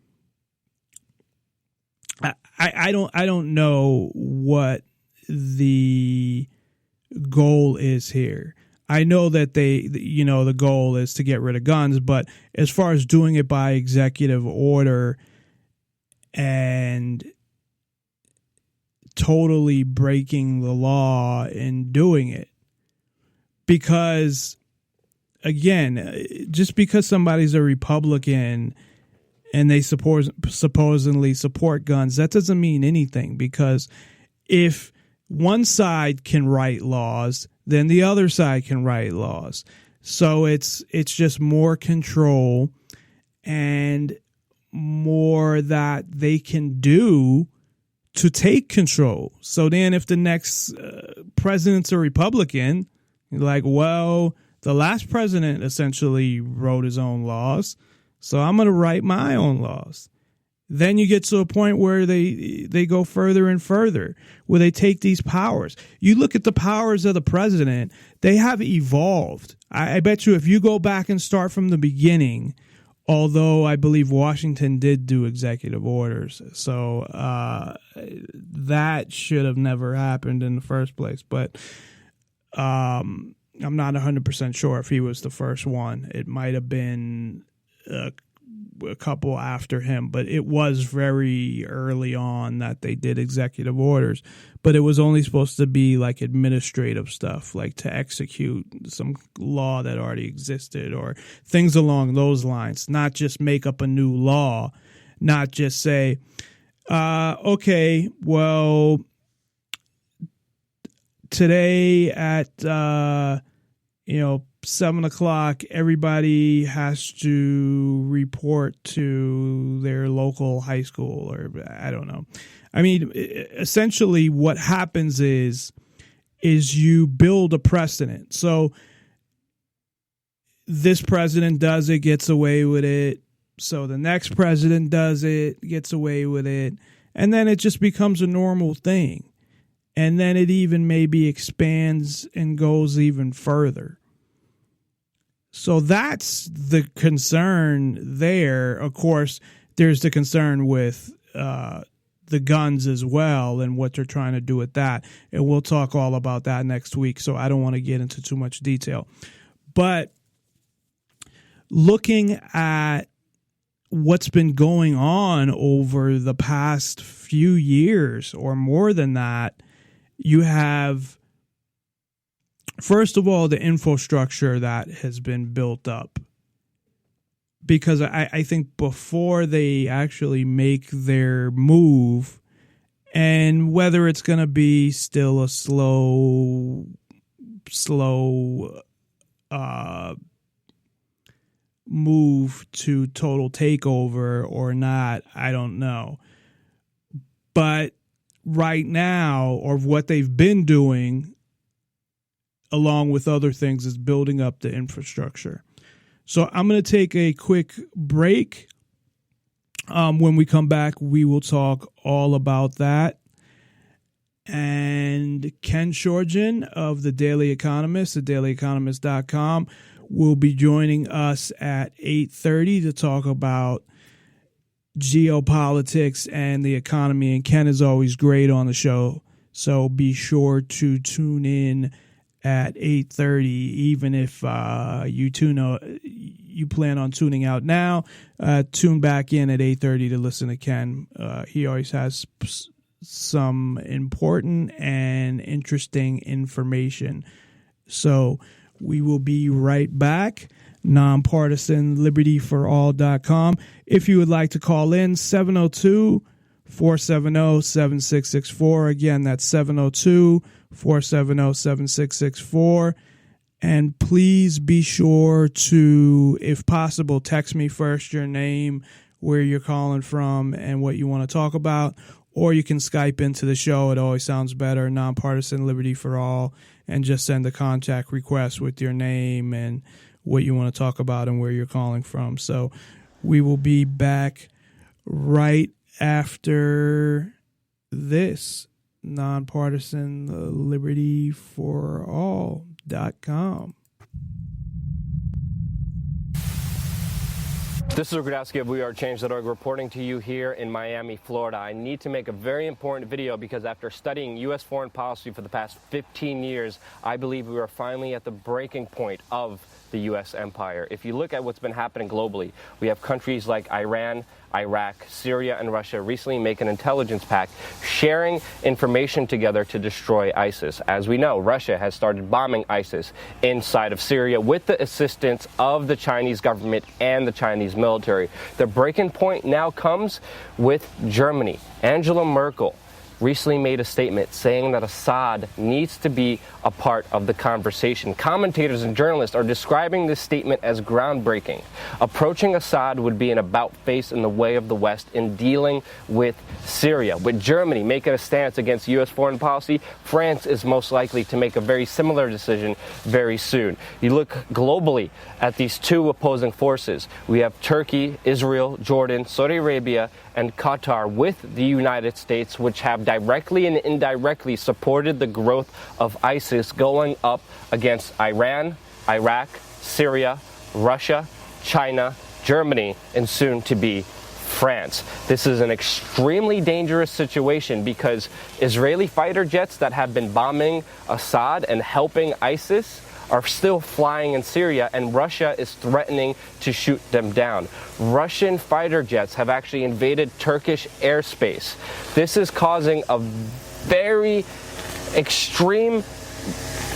I don't know what the goal is here. I know that the goal is to get rid of guns, but as far as doing it by executive order and totally breaking the law in doing it, because again, just because somebody's a Republican and they supposedly support guns, that doesn't mean anything, because if one side can write laws, then the other side can write laws. So it's just more control and more that they can do to take control. So then if the next president's a Republican, you're like, well, the last president essentially wrote his own laws, so I'm going to write my own laws. Then you get to a point where they go further and further, where they take these powers. You look at the powers of the president, they have evolved. I bet you if you go back and start from the beginning, although I believe Washington did do executive orders, so that should have never happened in the first place. But I'm not 100% sure if he was the first one. It might have been a couple after him, but it was very early on that they did executive orders. But it was only supposed to be like administrative stuff, like to execute some law that already existed or things along those lines, not just make up a new law, not just say, okay, well, today at 7:00, everybody has to report to their local high school, or I don't know. I mean, essentially what happens is you build a precedent. So this president does it, gets away with it. So the next president does it, gets away with it. And then it just becomes a normal thing. And then it even maybe expands and goes even further. So that's the concern there. Of course, there's the concern with the guns as well and what they're trying to do with that. And we'll talk all about that next week, so I don't want to get into too much detail. But looking at what's been going on over the past few years or more than that, you have, first of all, the infrastructure that has been built up. Because I think before they actually make their move, and whether it's going to be still a slow move to total takeover or not, I don't know. But right now, or what they've been doing, along with other things, is building up the infrastructure. So I'm going to take a quick break. When we come back, we will talk all about that. And Ken Schortgen of The Daily Economist, thedailyeconomist.com, will be joining us at 8:30 to talk about geopolitics and the economy. And Ken is always great on the show, so be sure to tune in at 8:30, even if you plan on tuning out now. Tune back in at 8:30 to listen to Ken. He always has some important and interesting information. So we will be right back. NonPartisanLibertyForall.com. If you would like to call in, 702-470-7664. Again, that's 702-470-7664. And please be sure to, if possible, text me first your name, where you're calling from, and what you want to talk about. Or you can Skype into the show. It always sounds better, Nonpartisan Liberty for All, and just send a contact request with your name and what you want to talk about and where you're calling from. So we will be back right after this. NonPartisanLibertyForall.com. This is Gradowski of WeAreChange.org reporting to you here in Miami, Florida. I need to make a very important video because after studying U.S. foreign policy for the past 15 years, I believe we are finally at the breaking point of the U.S. empire. If you look at what's been happening globally, we have countries like Iran, Iraq, Syria, and Russia recently make an intelligence pact, sharing information together to destroy ISIS. As we know, Russia has started bombing ISIS inside of Syria with the assistance of the Chinese government and the Chinese military. The breaking point now comes with Germany. Angela Merkel recently made a statement saying that Assad needs to be a part of the conversation. Commentators and journalists are describing this statement as groundbreaking. Approaching Assad would be an about-face in the way of the West in dealing with Syria. With Germany making a stance against U.S. foreign policy, France is most likely to make a very similar decision very soon. You look globally at these two opposing forces. We have Turkey, Israel, Jordan, Saudi Arabia, and Qatar with the United States, which have directly and indirectly supported the growth of ISIS going up against Iran, Iraq, Syria, Russia, China, Germany, and soon to be France. This is an extremely dangerous situation because Israeli fighter jets that have been bombing Assad and helping ISIS are still flying in Syria, and Russia is threatening to shoot them down. Russian fighter jets have actually invaded Turkish airspace. This is causing a very extreme,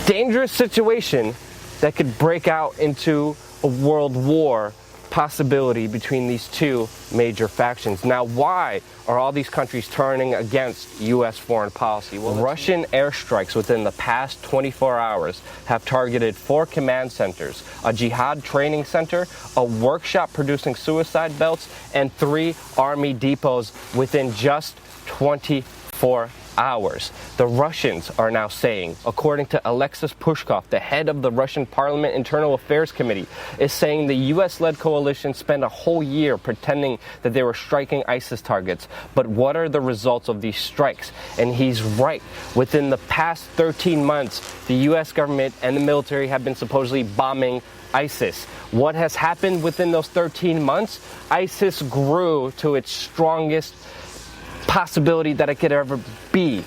dangerous situation that could break out into a world war possibility between these two major factions. Now, why are all these countries turning against U.S. foreign policy? Well, Russian airstrikes within the past 24 hours have targeted 4 command centers, a jihad training center, a workshop producing suicide belts, and 3 army depots within just 24 hours. The Russians are now saying, according to Alexis Pushkov, the head of the Russian Parliament Internal Affairs Committee, is saying the U.S.-led coalition spent a whole year pretending that they were striking ISIS targets. But what are the results of these strikes? And he's right. Within the past 13 months, the U.S. government and the military have been supposedly bombing ISIS. What has happened within those 13 months? ISIS grew to its strongest possibility that it could ever be,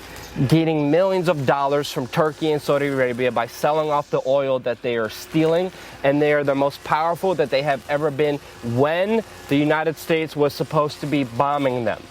gaining millions of dollars from Turkey and Saudi Arabia by selling off the oil that they are stealing, and they are the most powerful that they have ever been when the United States was supposed to be bombing them.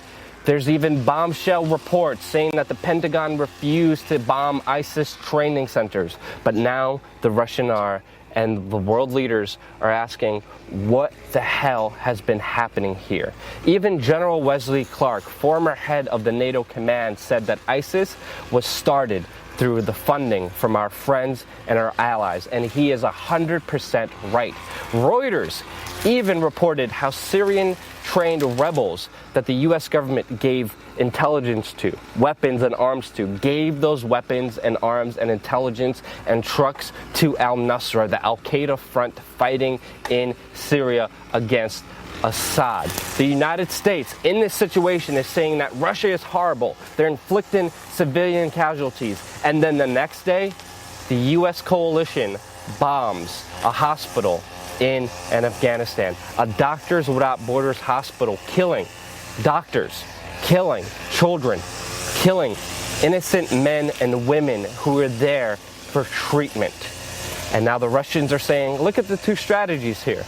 There's even bombshell reports saying that the Pentagon refused to bomb ISIS training centers, but now the Russian are, and the world leaders are asking, what the hell has been happening here? Even General Wesley Clark, former head of the NATO command, said that ISIS was started through the funding from our friends and our allies, and he is 100% right. Reuters even reported how Syrian-trained rebels that the U.S. government gave intelligence to, weapons and arms to, gave those weapons and arms and intelligence and trucks to al-Nusra, the al-Qaeda front fighting in Syria against Assad. The United States in this situation is saying that Russia is horrible. They're inflicting civilian casualties. And then the next day, the U.S. coalition bombs a hospital in Afghanistan. A Doctors Without Borders hospital, killing doctors, killing children, killing innocent men and women who are there for treatment. And now the Russians are saying, look at the two strategies here.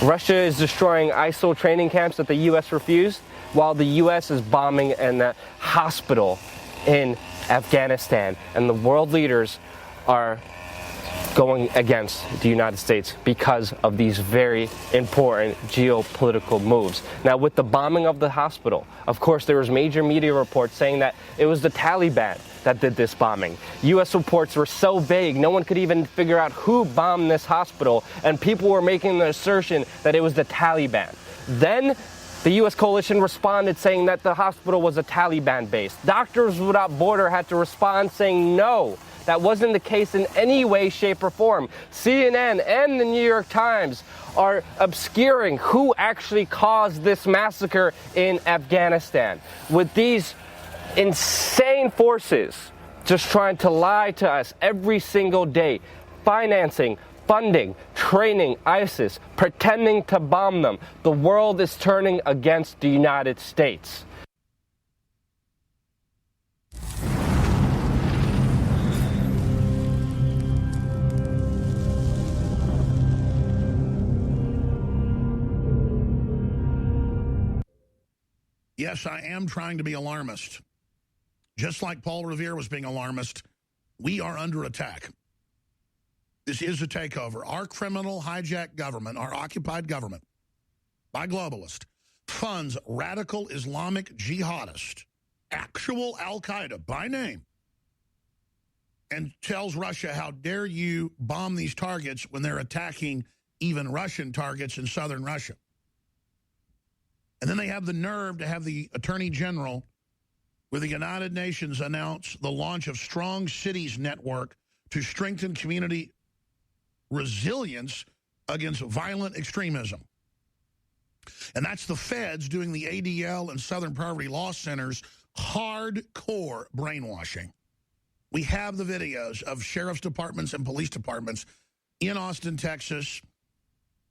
Russia is destroying ISIL training camps that the U.S. refused, while the U.S. is bombing a hospital in Afghanistan. And the world leaders are going against the United States because of these very important geopolitical moves. Now, with the bombing of the hospital, of course, there was major media reports saying that it was the Taliban that did this bombing. U.S. reports were so vague, no one could even figure out who bombed this hospital, and people were making the assertion that it was the Taliban. Then the U.S. coalition responded saying that the hospital was a Taliban base. Doctors Without Borders had to respond saying no, that wasn't the case in any way, shape, or form. CNN and the New York Times are obscuring who actually caused this massacre in Afghanistan, with these insane forces just trying to lie to us every single day, financing, funding, training ISIS, pretending to bomb them. The world is turning against the United States. Yes, I am trying to be alarmist. Just like Paul Revere was being alarmist, we are under attack. This is a takeover. Our criminal hijacked government, our occupied government, by globalists, funds radical Islamic jihadists, actual al-Qaeda by name, and tells Russia, how dare you bomb these targets when they're attacking even Russian targets in southern Russia. And then they have the nerve to have the Attorney General with the United Nations announce the launch of Strong Cities Network to strengthen community resilience against violent extremism. And that's the feds doing the ADL and Southern Poverty Law Center's hardcore brainwashing. We have the videos of sheriff's departments and police departments in Austin, Texas,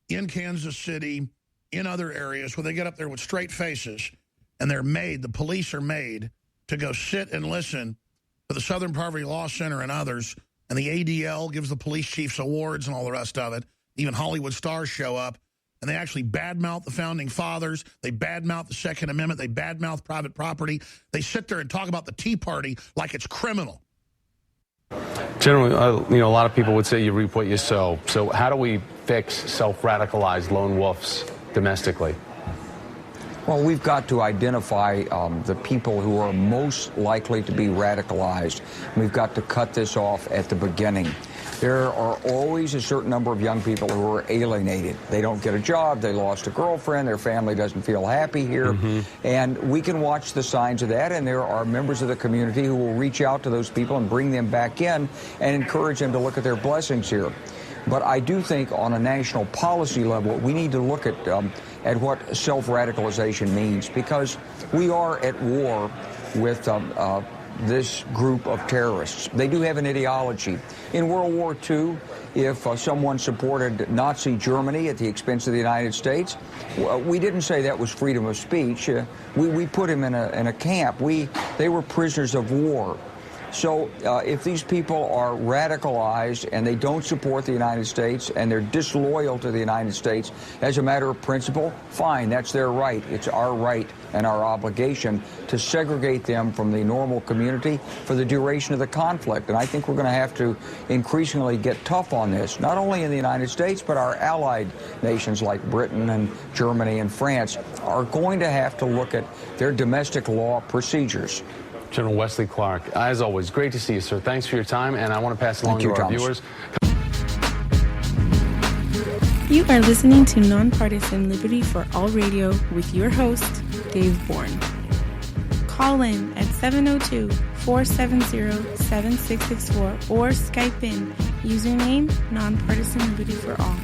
in Kansas City, in other areas where they get up there with straight faces and they're made, the police are made to go sit and listen to the Southern Poverty Law Center and others, and the ADL gives the police chiefs awards and all the rest of it. Even Hollywood stars show up, and they actually badmouth the Founding Fathers. They badmouth the Second Amendment. They badmouth private property. They sit there and talk about the Tea Party like it's criminal. Generally, a lot of people would say you reap what you sow. So how do we fix self-radicalized lone wolves domestically? Well, we've got to identify the people who are most likely to be radicalized. We've got to cut this off at the beginning. There are always a certain number of young people who are alienated. They don't get a job, they lost a girlfriend, their family doesn't feel happy here. And we can watch the signs of that, and there are members of the community who will reach out to those people and bring them back in and encourage them to look at their blessings here. But I do think on a national policy level, we need to look at what self-radicalization means, because we are at war with this group of terrorists. They do have an ideology. In World War II, if someone supported Nazi Germany at the expense of the United States, we didn't say that was freedom of speech. We put him in a camp. They were prisoners of war. So if these people are radicalized and they don't support the United States and they're disloyal to the United States as a matter of principle, fine, that's their right. It's our right and our obligation to segregate them from the normal community for the duration of the conflict. And I think we're going to have to increasingly get tough on this, not only in the United States, but our allied nations like Britain and Germany and France are going to have to look at their domestic law procedures. General Wesley Clark, as always, great to see you, sir. Thanks for your time, and I want to pass along to our viewers. You are listening to Nonpartisan Liberty for All Radio with your host, Dave Bourne. Call in at 702-470-7664 or Skype in, username Nonpartisan Liberty for All.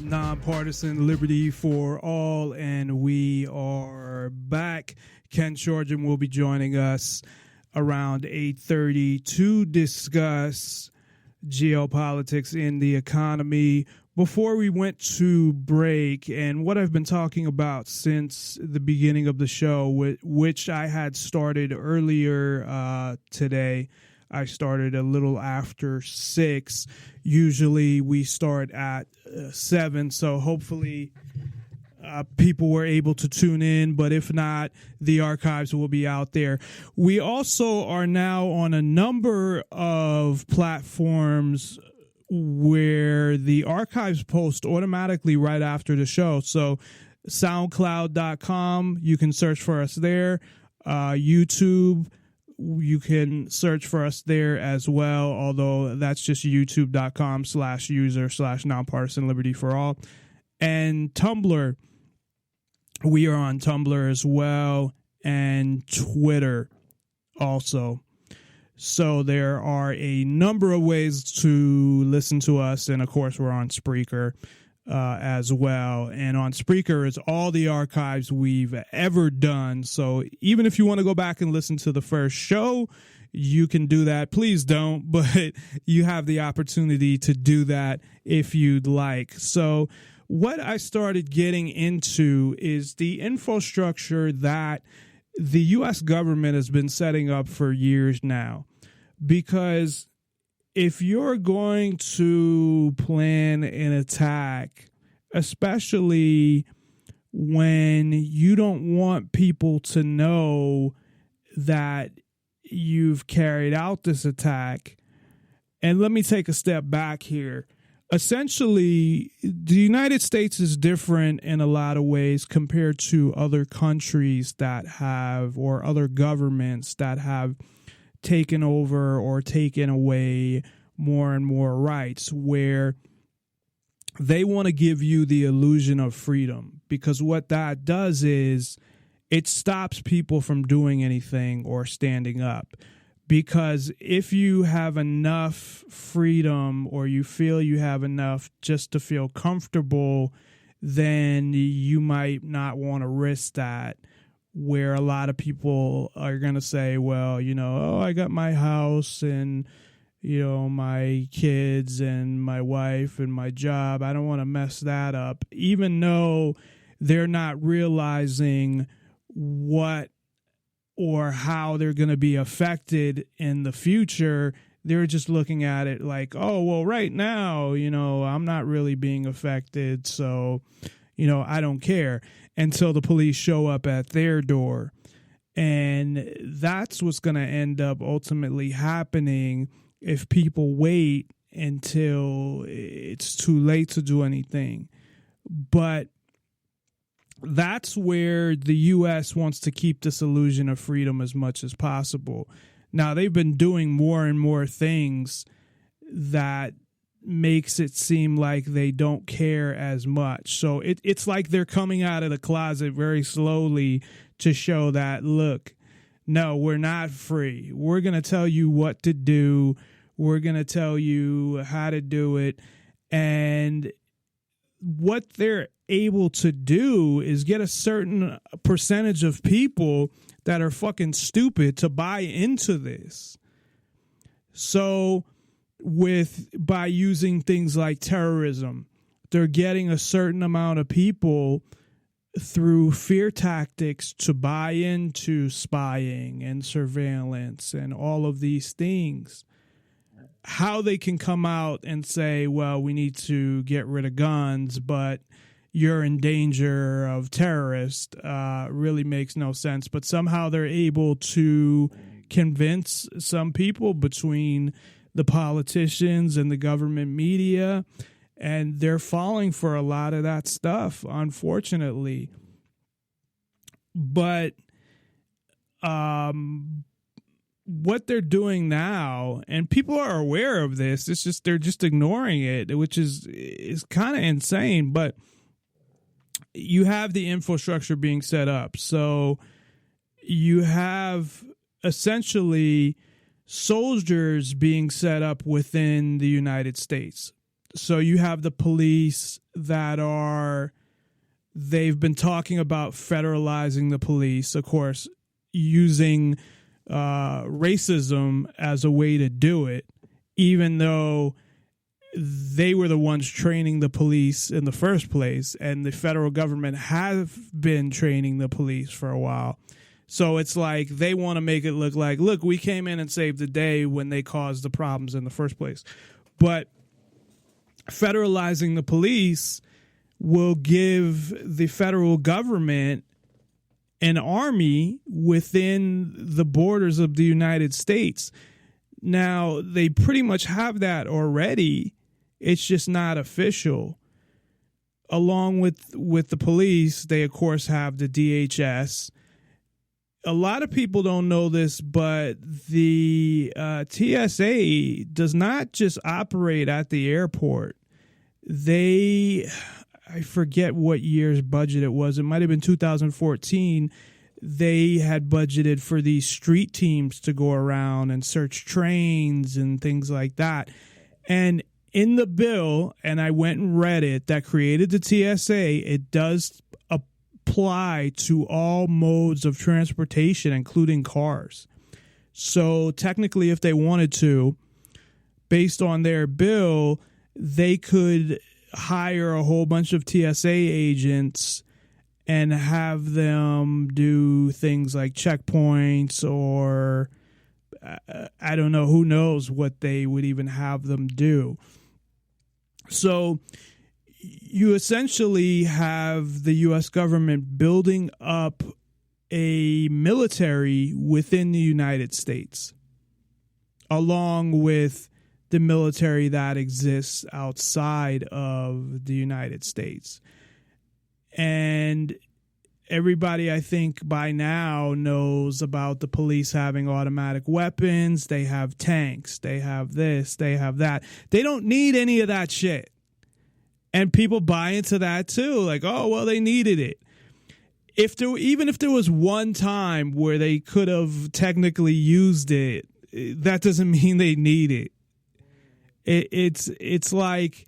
Nonpartisan Liberty for All, and we are back. Ken Schortgen will be joining us around 8:30 to discuss geopolitics in the economy. Before we went to break, and what I've been talking about since the beginning of the show, which I had started earlier today. I started a little after 6. Usually we start at 7, so hopefully people were able to tune in, but if not, the archives will be out there. We also are now on a number of platforms where the archives post automatically right after the show. So SoundCloud.com, you can search for us there. YouTube, you can search for us there as well, although that's just youtube.com/user/NonPartisanLibertyForall. And Tumblr, we are on Tumblr as well, and Twitter also. So there are a number of ways to listen to us, and of course we're on Spreaker as well. And on Spreaker is all the archives we've ever done. So even if you want to go back and listen to the first show, you can do that. Please don't, but you have the opportunity to do that if you'd like. So what I started getting into is the infrastructure that the U.S. government has been setting up for years now. Because if you're going to plan an attack, especially when you don't want people to know that you've carried out this attack, and let me take a step back here. Essentially, the United States is different in a lot of ways compared to other countries that have, or other governments that have taken over or taken away more and more rights, where they want to give you the illusion of freedom, because what that does is it stops people from doing anything or standing up. Because if you have enough freedom, or you feel you have enough just to feel comfortable, then you might not want to risk that. Where a lot of people are going to say, well, you know, oh, I got my house and, you know, my kids and my wife and my job. I don't want to mess that up, even though they're not realizing what or how they're going to be affected in the future. They're just looking at it like, oh, well, right now, you know, I'm not really being affected, so, you know, I don't care, until the police show up at their door. And that's what's going to end up ultimately happening if people wait until it's too late to do anything. But that's where the U.S. wants to keep this illusion of freedom as much as possible. Now, they've been doing more and more things that makes it seem like they don't care as much. So it's like they're coming out of the closet very slowly to show that, look, no, we're not free. We're going to tell you what to do. We're going to tell you how to do it. And what they're able to do is get a certain percentage of people that are fucking stupid to buy into this. So by using things like terrorism, they're getting a certain amount of people through fear tactics to buy into spying and surveillance and all of these things. How they can come out and say, well, we need to get rid of guns, but you're in danger of terrorists, really makes no sense. But somehow they're able to convince some people between the politicians and the government media, and they're falling for a lot of that stuff, unfortunately. But what they're doing now, and people are aware of this, it's just they're just ignoring it, which is kind of insane. But you have the infrastructure being set up. So you have essentially soldiers being set up within the United States. So you have the police they've been talking about federalizing the police, of course, using racism as a way to do it, even though they were the ones training the police in the first place, and the federal government have been training the police for a while. So it's like they want to make it look like, look, we came in and saved the day when they caused the problems in the first place. But federalizing the police will give the federal government an army within the borders of the United States. Now, they pretty much have that already. It's just not official. Along with the police, they, of course, have the DHS. A lot of people don't know this, but the TSA does not just operate at the airport. I forget what year's budget it was. It might have been 2014. They had budgeted for these street teams to go around and search trains and things like that. And in the bill, and I went and read it, that created the TSA, it does apply to all modes of transportation, including cars. So technically, if they wanted to, based on their bill, they could hire a whole bunch of TSA agents and have them do things like checkpoints, or I don't know, who knows what they would even have them do. So you essentially have the U.S. government building up a military within the United States, along with the military that exists outside of the United States. And everybody, I think, by now knows about the police having automatic weapons. They have tanks. They have this. They have that. They don't need any of that shit. And people buy into that too. Like, oh, well, they needed it. Even if there was one time where they could have technically used it, that doesn't mean they need it. It's like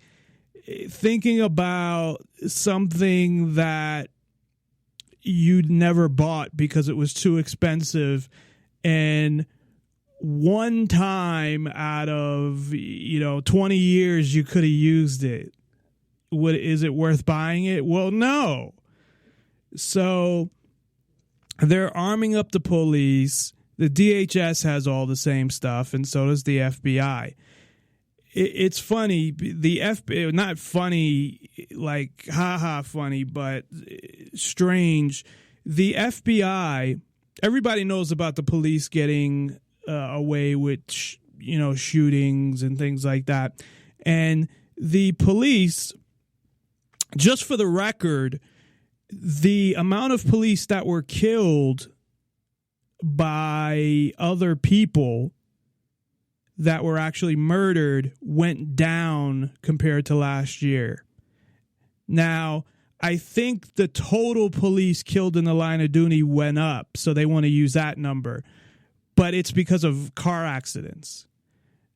thinking about something that you'd never bought because it was too expensive, and one time out of 20 years you could have used it. Is it worth buying it? Well, no. So they're arming up the police. The DHS has all the same stuff, and so does the FBI. It's funny. The FBI, not funny like haha funny, but strange. The FBI, everybody knows about the police getting away with shootings and things like that. And the police, just for the record, the amount of police that were killed by other people that were actually murdered went down compared to last year. Now, I think the total police killed in the line of duty went up, so they want to use that number. But it's because of car accidents.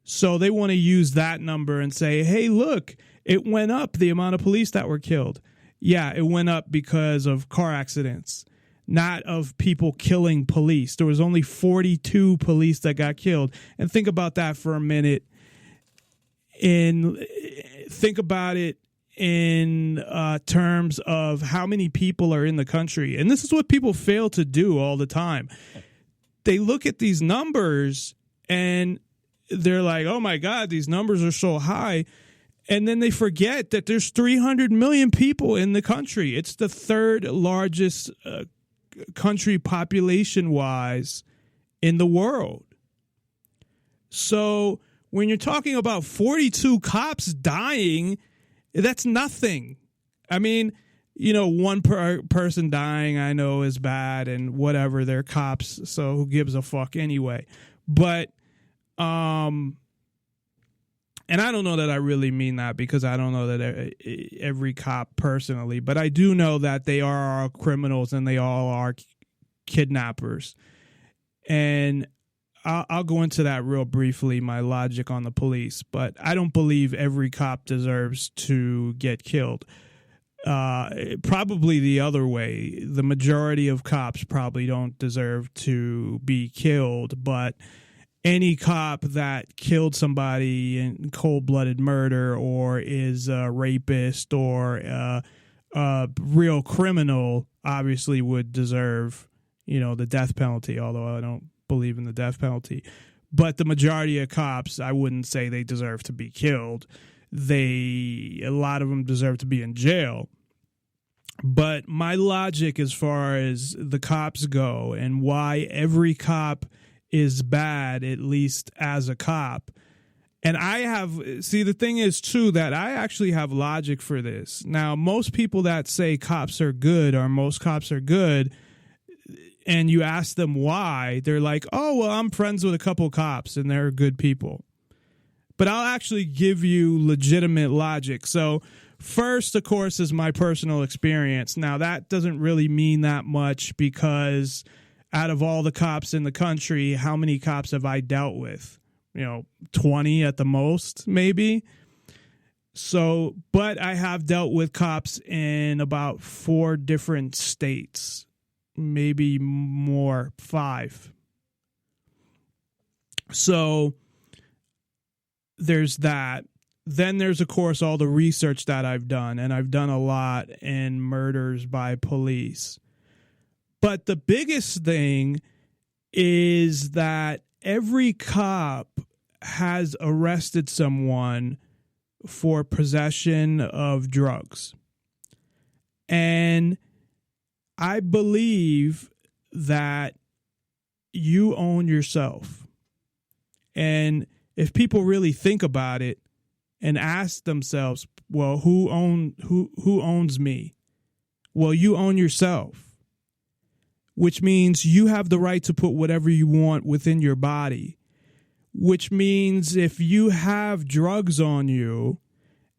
So they want to use that number and say, hey, look, it went up, the amount of police that were killed. Yeah, it went up because of car accidents, not of people killing police. There was only 42 police that got killed. And think about that for a minute. Think about it in terms of how many people are in the country. And this is what people fail to do all the time. They look at these numbers and they're like, oh my God, these numbers are so high. And then they forget that there's 300 million people in the country. It's the third largest country population-wise in the world. So when you're talking about 42 cops dying, that's nothing. I mean, one person dying I know is bad and whatever, they're cops, so who gives a fuck anyway. But, and I don't know that I really mean that, because I don't know that every cop personally, but I do know that they are all criminals and they all are kidnappers. And I'll go into that real briefly, my logic on the police, but I don't believe every cop deserves to get killed. Probably the other way. The majority of cops probably don't deserve to be killed, but any cop that killed somebody in cold-blooded murder or is a rapist or a real criminal obviously would deserve, the death penalty, although I don't believe in the death penalty. But the majority of cops, I wouldn't say they deserve to be killed. A lot of them deserve to be in jail. But my logic as far as the cops go and why every cop is bad, at least as a cop. And the thing is, too, that I actually have logic for this. Now, most people that say cops are good or most cops are good, and you ask them why, they're like, oh, well, I'm friends with a couple cops and they're good people. But I'll actually give you legitimate logic. So first, of course, is my personal experience. Now, that doesn't really mean that much because out of all the cops in the country, how many cops have I dealt with? 20 at the most, maybe. So, but I have dealt with cops in about 4 different states, maybe more, 5. So there's that. Then there's, of course, all the research that I've done, and I've done a lot in murders by police. But the biggest thing is that every cop has arrested someone for possession of drugs. And I believe that you own yourself. And if people really think about it and ask themselves, well, who owns me? Well, you own yourself, which means you have the right to put whatever you want within your body, which means if you have drugs on you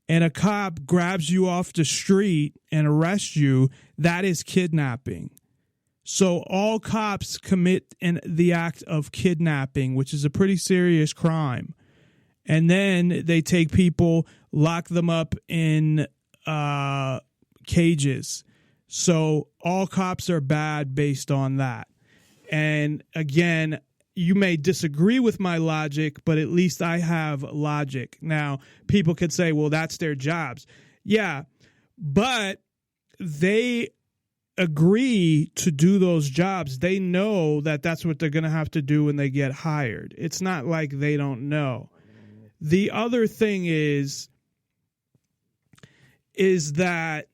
and a cop grabs you off the street and arrests you, that is kidnapping. So all cops commit the act of kidnapping, which is a pretty serious crime. And then they take people, lock them up in cages. So all cops are bad based on that. And again, you may disagree with my logic, but at least I have logic. Now, people could say, well, that's their jobs. Yeah, but they agree to do those jobs. They know that that's what they're going to have to do when they get hired. It's not like they don't know. The other thing is that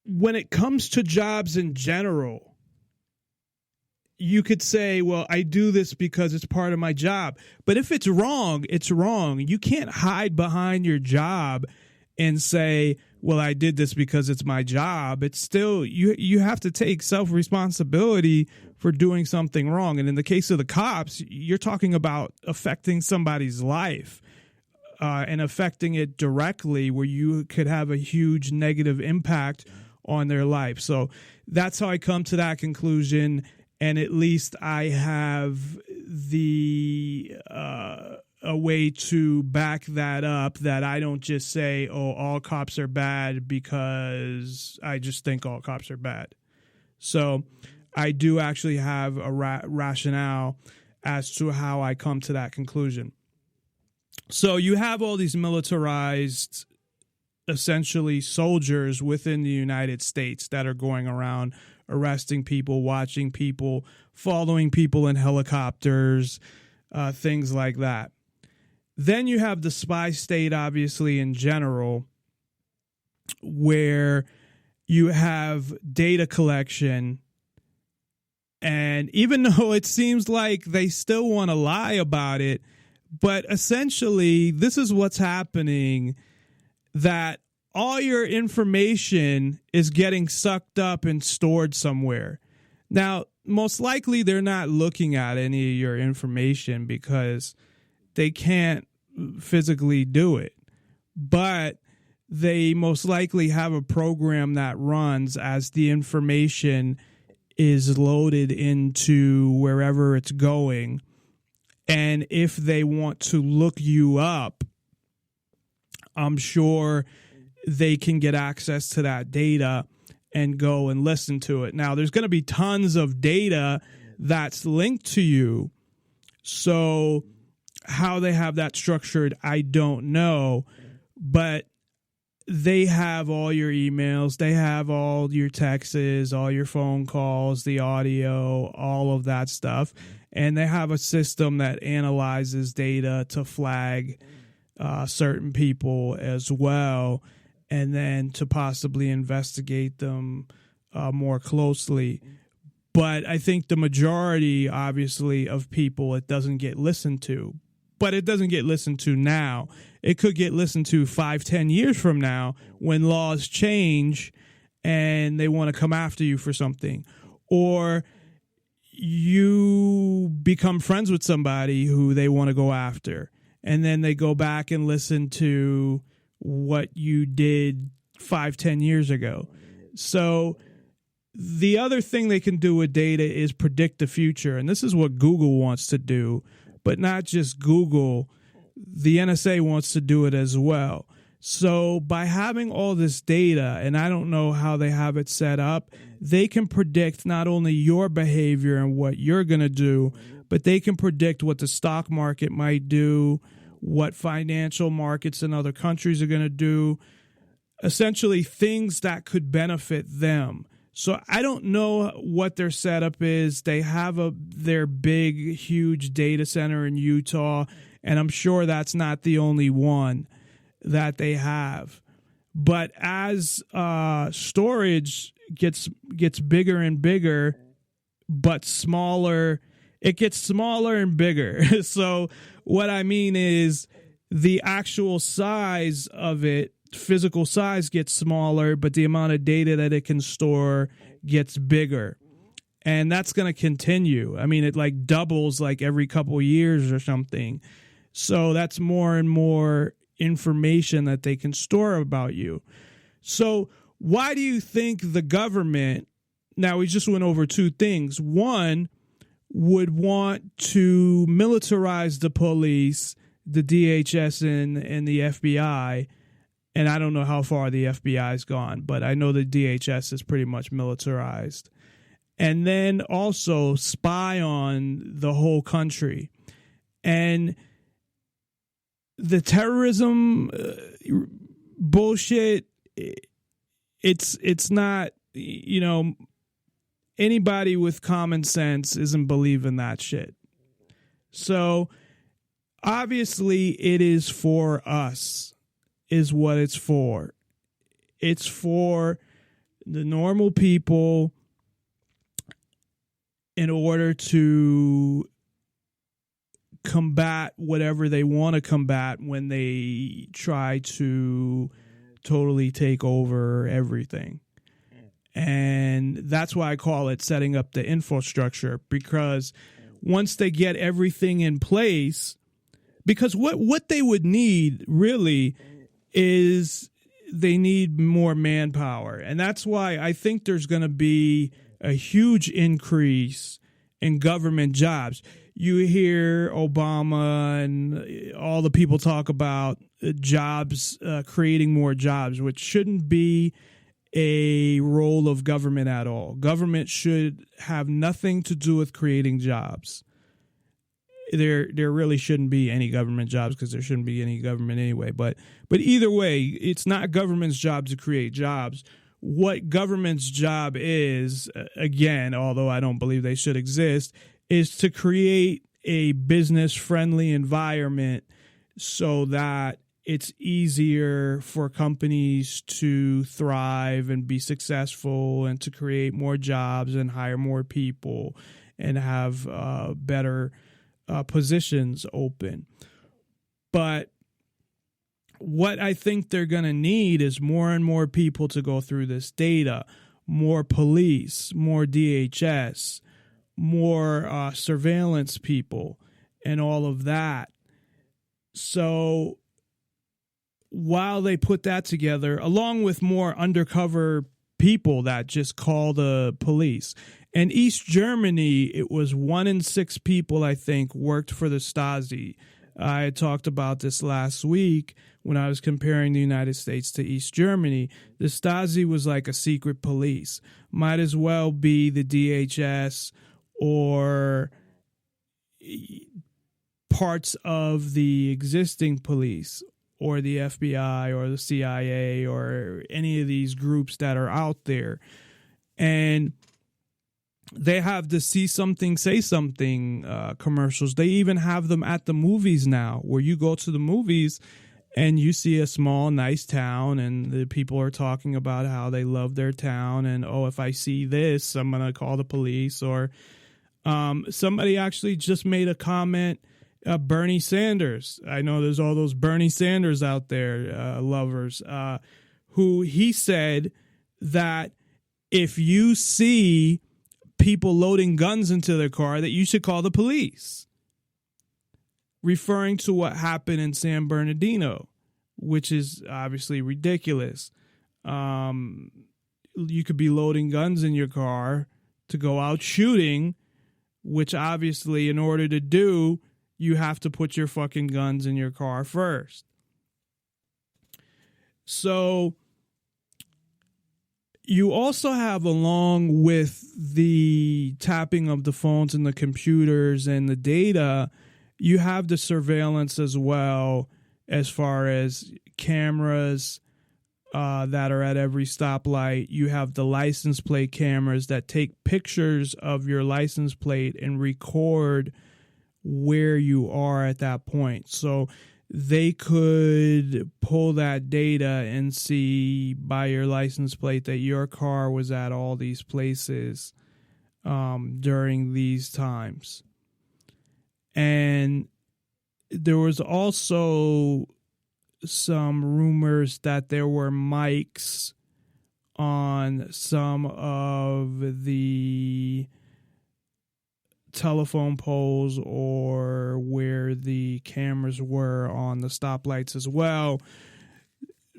when it comes to jobs in general, you could say, well, I do this because it's part of my job. But if it's wrong, it's wrong. You can't hide behind your job and say, well, I did this because it's my job. It's still, you have to take self-responsibility for doing something wrong. And in the case of the cops, you're talking about affecting somebody's life and affecting it directly where you could have a huge negative impact on their life. So that's how I come to that conclusion. And at least I have a way to back that up, that I don't just say, oh, all cops are bad because I just think all cops are bad. So I do actually have a rationale as to how I come to that conclusion. So you have all these militarized, essentially soldiers within the United States that are going around arresting people, watching people, following people in helicopters, things like that. Then you have the spy state, obviously, in general, where you have data collection. And even though it seems like they still want to lie about it, but essentially this is what's happening, that all your information is getting sucked up and stored somewhere. Now, most likely they're not looking at any of your information because they can't physically do it. But they most likely have a program that runs as the information is loaded into wherever it's going. And if they want to look you up, I'm sure they can get access to that data and go and listen to it. Now, there's going to be tons of data that's linked to you. So how they have that structured, I don't know. But they have all your emails. They have all your texts, all your phone calls, the audio, all of that stuff. And they have a system that analyzes data to flag certain people as well. and then to possibly investigate them more closely. But I think the majority, obviously, of people, it doesn't get listened to. But it doesn't get listened to now. It could get listened to 5-10 years from now when laws change and they want to come after you for something. Or you become friends with somebody who they want to go after, and then they go back and listen to what you did 5-10 years ago. So the other thing they can do with data is predict the future, and this is what Google wants to do, but not just Google. The NSA wants to do it as well. So by having all this data, and I don't know how they have it set up, they can predict not only your behavior and what you're going to do, but they can predict what the stock market might do, what financial markets in other countries are going to do, essentially things that could benefit them. So I don't know what their setup is. They have their big, huge data center in Utah, and I'm sure that's not the only one that they have. But as storage gets bigger and bigger, but smaller, it gets smaller and bigger. So what I mean is the actual size of it, physical size, gets smaller, but the amount of data that it can store gets bigger. And that's going to continue. I mean, it like doubles like every couple of years or something. So that's more and more information that they can store about you. So why do you think the government, now we just went over two things. One, would want to militarize the police, the DHS and the FBI. And I don't know how far the FBI's gone, but I know the DHS is pretty much militarized. And then also spy on the whole country. And the terrorism bullshit, it's not, you know, anybody with common sense isn't believing that shit. So obviously it is for us, is what it's for. It's for the normal people in order to combat whatever they want to combat when they try to totally take over everything. And that's why I call it setting up the infrastructure, because once they get everything in place, because what they would need really is they need more manpower. And that's why I think there's going to be a huge increase in government jobs. You hear Obama and all the people talk about jobs, creating more jobs, which shouldn't be a role of government at all. Government should have nothing to do with creating jobs. There really shouldn't be any government jobs, because there shouldn't be any government anyway. But either way, it's not government's job to create jobs. What government's job is, again, although I don't believe they should exist, is to create a business-friendly environment so that it's easier for companies to thrive and be successful and to create more jobs and hire more people and have better positions open. But what I think they're going to need is more and more people to go through this data, more police, more DHS, more surveillance people, and all of that. So while they put that together, along with more undercover people that just call the police. In East Germany, it was 1 in 6 people, I think, worked for the Stasi. I talked about this last week when I was comparing the United States to East Germany. The Stasi was like a secret police. Might as well be the DHS or parts of the existing police, or the FBI or the CIA or any of these groups that are out there. And they have the see something, say something commercials. They even have them at the movies now, where you go to the movies and you see a small, nice town, and the people are talking about how they love their town, and, oh, if I see this, I'm going to call the police. Or somebody actually just made a comment, Bernie Sanders. I know there's all those Bernie Sanders out there, lovers, who he said that if you see people loading guns into their car, that you should call the police, referring to what happened in San Bernardino, which is obviously ridiculous. You could be loading guns in your car to go out shooting, which obviously in order to do, you have to put your fucking guns in your car first. So you also have, along with the tapping of the phones and the computers and the data, you have the surveillance as well, as far as cameras that are at every stoplight. You have the license plate cameras that take pictures of your license plate and record where you are at that point. So they could pull that data and see by your license plate that your car was at all these places during these times. And there was also some rumors that there were mics on some of the telephone poles or where the cameras were on the stoplights as well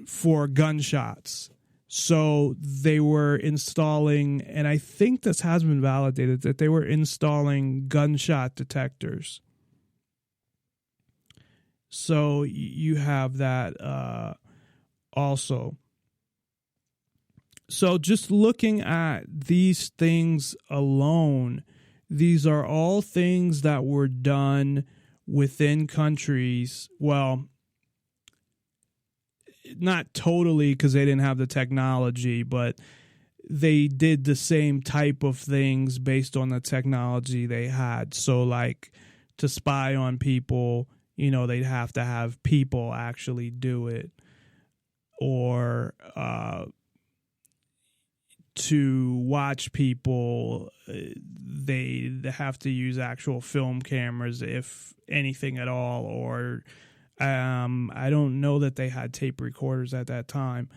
for gunshots. So they were installing, and I think this has been validated, that they were installing gunshot detectors. So you have that also. So just looking at these things alone, these are all things that were done within countries. Well, not totally, because they didn't have the technology, but they did the same type of things based on the technology they had. So like to spy on people, you know, they'd have to have people actually do it, or to watch people, they have to use actual film cameras, if anything at all, or I don't know that they had tape recorders at that time.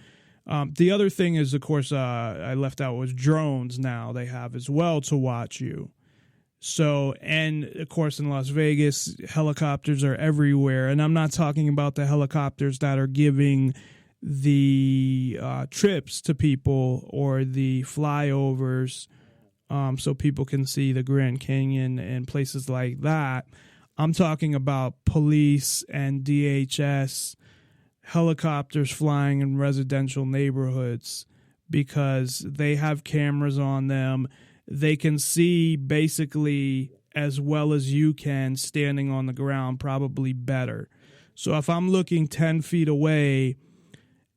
The other thing is, of course, I left out was drones now they have as well to watch you. So, and of course in Las Vegas, helicopters are everywhere. And I'm not talking about the helicopters that are giving the trips to people or the flyovers so people can see the Grand Canyon and places like that. I'm talking about police and DHS helicopters flying in residential neighborhoods, because they have cameras on them. They can see basically as well as you can standing on the ground, probably better. So if I'm looking 10 feet away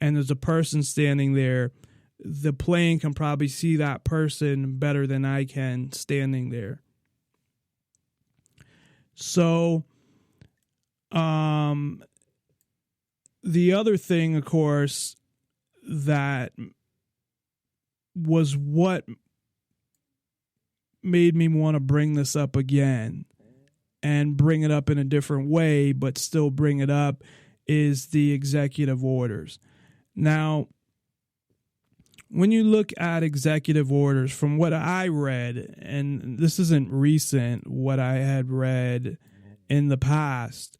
and there's a person standing there, the plane can probably see that person better than I can standing there. So the other thing, of course, that was what made me want to bring this up again and bring it up in a different way, but still bring it up, is the executive orders. Now, when you look at executive orders, from what I read, and this isn't recent, what I had read in the past,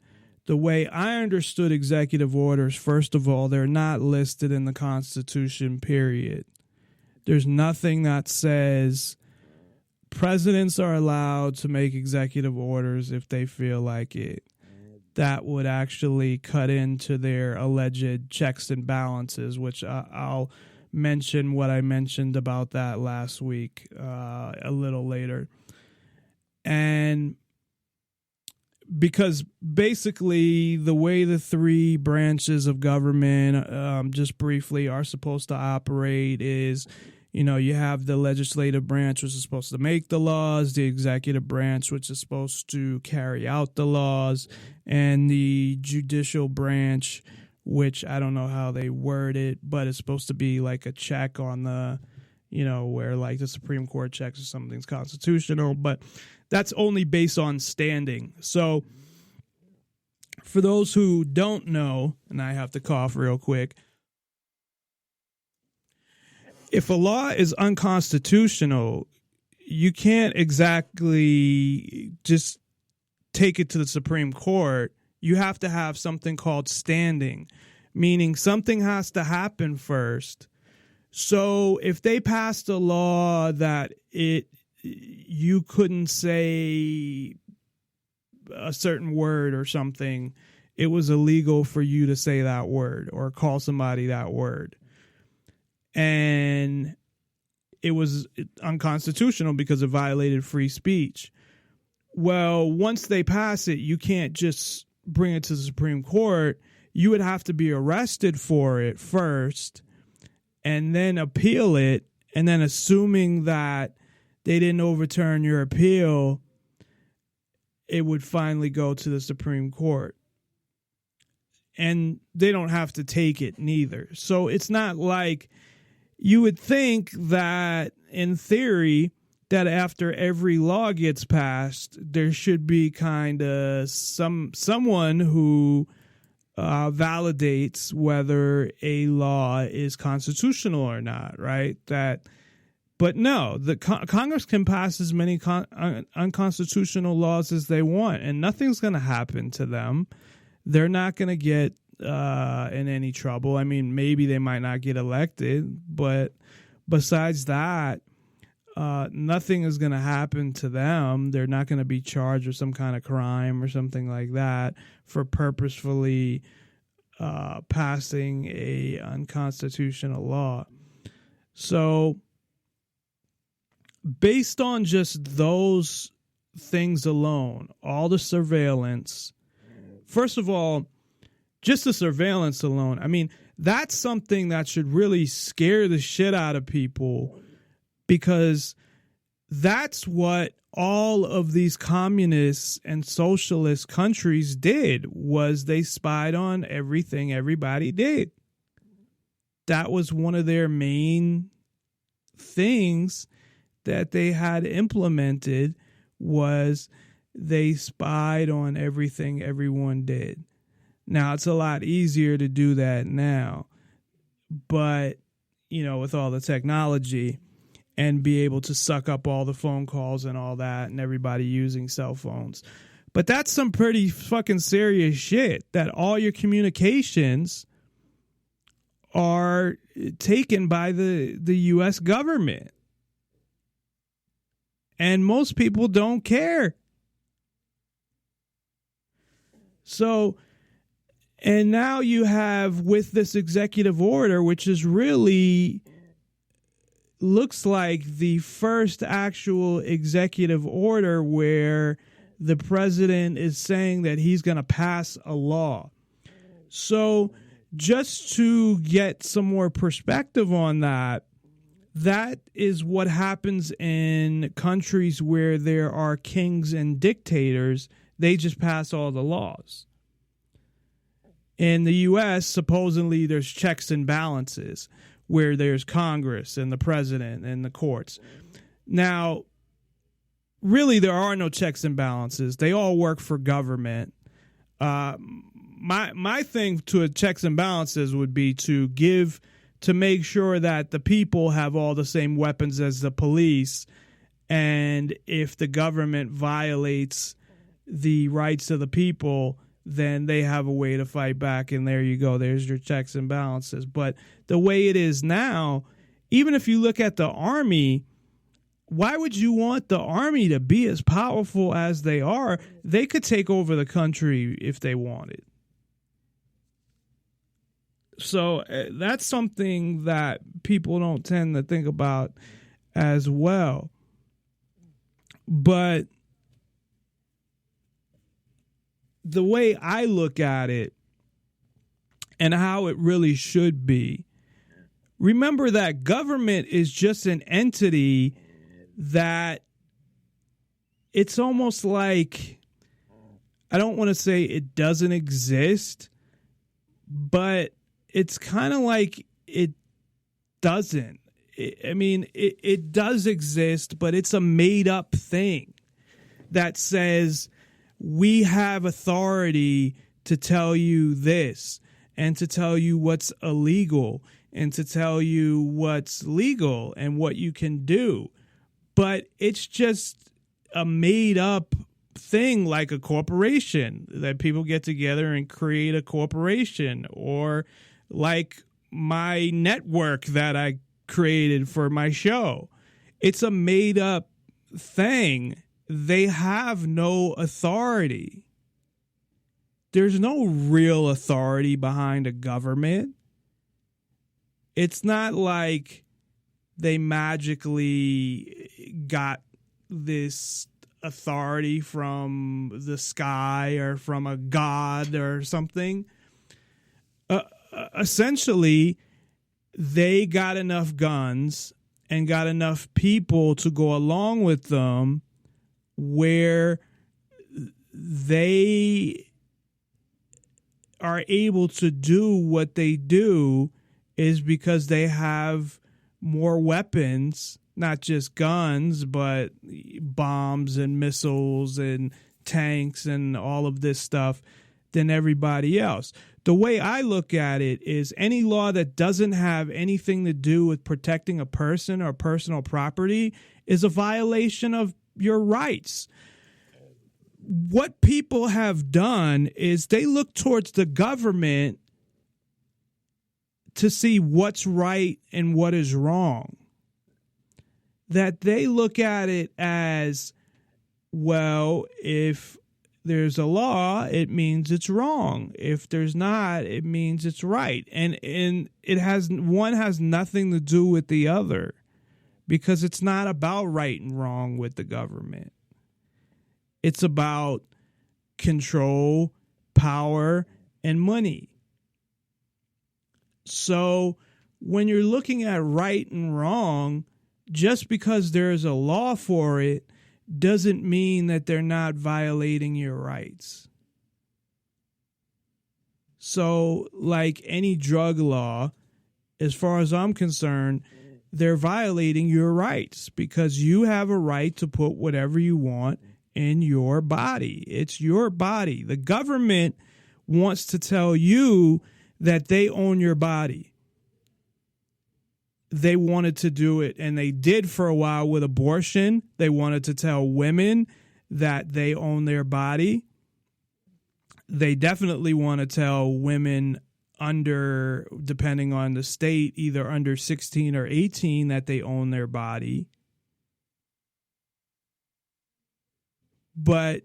the way I understood executive orders, first of all, they're not listed in the Constitution, period. There's nothing that says presidents are allowed to make executive orders if they feel like it. That would actually cut into their alleged checks and balances, which I'll mention what I mentioned about that last week a little later. And because basically the way the three branches of government, just briefly, are supposed to operate is, you know, you have the legislative branch, which is supposed to make the laws, the executive branch, which is supposed to carry out the laws, and the judicial branch, which I don't know how they word it, but it's supposed to be like a check on the, where like the Supreme Court checks if something's constitutional, but that's only based on standing. So for those who don't know, and I have to cough real quick, if a law is unconstitutional, you can't exactly just take it to the Supreme Court. You have to have something called standing, meaning something has to happen first. So if they passed a law that you couldn't say a certain word or something, it was illegal for you to say that word or call somebody that word. And it was unconstitutional because it violated free speech. Well, once they pass it, you can't just bring it to the Supreme Court. You would have to be arrested for it first and then appeal it. And then assuming that they didn't overturn your appeal, it would finally go to the Supreme Court. And they don't have to take it neither. So it's not like you would think that in theory that after every law gets passed, there should be kind of someone who validates whether a law is constitutional or not, right? But no, the Congress can pass as many unconstitutional laws as they want, and nothing's going to happen to them. They're not going to get in any trouble. I mean, maybe they might not get elected, but besides that, nothing is going to happen to them. They're not going to be charged with some kind of crime or something like that for purposefully passing a unconstitutional law. So based on just those things alone, all the surveillance, first of all, just the surveillance alone, I mean, that's something that should really scare the shit out of people, because that's what all of these communist and socialist countries did, was they spied on everything everybody did. That was one of their main things that they had implemented, was they spied on everything everyone did. Now, it's a lot easier to do that now, but, with all the technology, and be able to suck up all the phone calls and all that, and everybody using cell phones. But that's some pretty fucking serious shit, that all your communications are taken by the U.S. government. And most people don't care. So, and now you have, with this executive order, which is really looks like the first actual executive order where the president is saying that he's going to pass a law. So just to get some more perspective on that, that is what happens in countries where there are kings and dictators. They just pass all the laws. In the U.S., supposedly there's checks and balances, where there's Congress and the president and the courts. Now, really, there are no checks and balances. They all work for government. My thing to a checks and balances would be to make sure that the people have all the same weapons as the police, and if the government violates the rights of the people, then they have a way to fight back, and there you go. There's your checks and balances. But the way it is now, even if you look at the Army, why would you want the Army to be as powerful as they are? They could take over the country if they wanted. So that's something that people don't tend to think about as well. But the way I look at it and how it really should be, remember that government is just an entity that it's almost like, I don't want to say it doesn't exist, but it's kind of like it doesn't. It does exist, but it's a made-up thing that says we have authority to tell you this and to tell you what's illegal and to tell you what's legal and what you can do. But it's just a made-up thing, like a corporation, that people get together and create a corporation, or like my network that I created for my show. It's a made-up thing. They have no authority. There's no real authority behind a government. It's not like they magically got this authority from the sky or from a god or something. Essentially, they got enough guns and got enough people to go along with them where they are able to do what they do is because they have more weapons, not just guns, but bombs and missiles and tanks and all of this stuff than everybody else. The way I look at it is any law that doesn't have anything to do with protecting a person or personal property is a violation of your rights. What people have done is they look towards the government to see what's right and what is wrong. That they look at it as, well, if there's a law, it means it's wrong. If there's not, it means it's right. And it has one has nothing to do with the other, because it's not about right and wrong with the government. It's about control, power, and money. So when you're looking at right and wrong, just because there's a law for it doesn't mean that they're not violating your rights. So, like any drug law, as far as I'm concerned, they're violating your rights because you have a right to put whatever you want in your body. It's your body. The government wants to tell you that they own your body. They wanted to do it, and they did for a while with abortion. They wanted to tell women that they own their body. They definitely want to tell women under, depending on the state, either under 16 or 18, that they own their body. But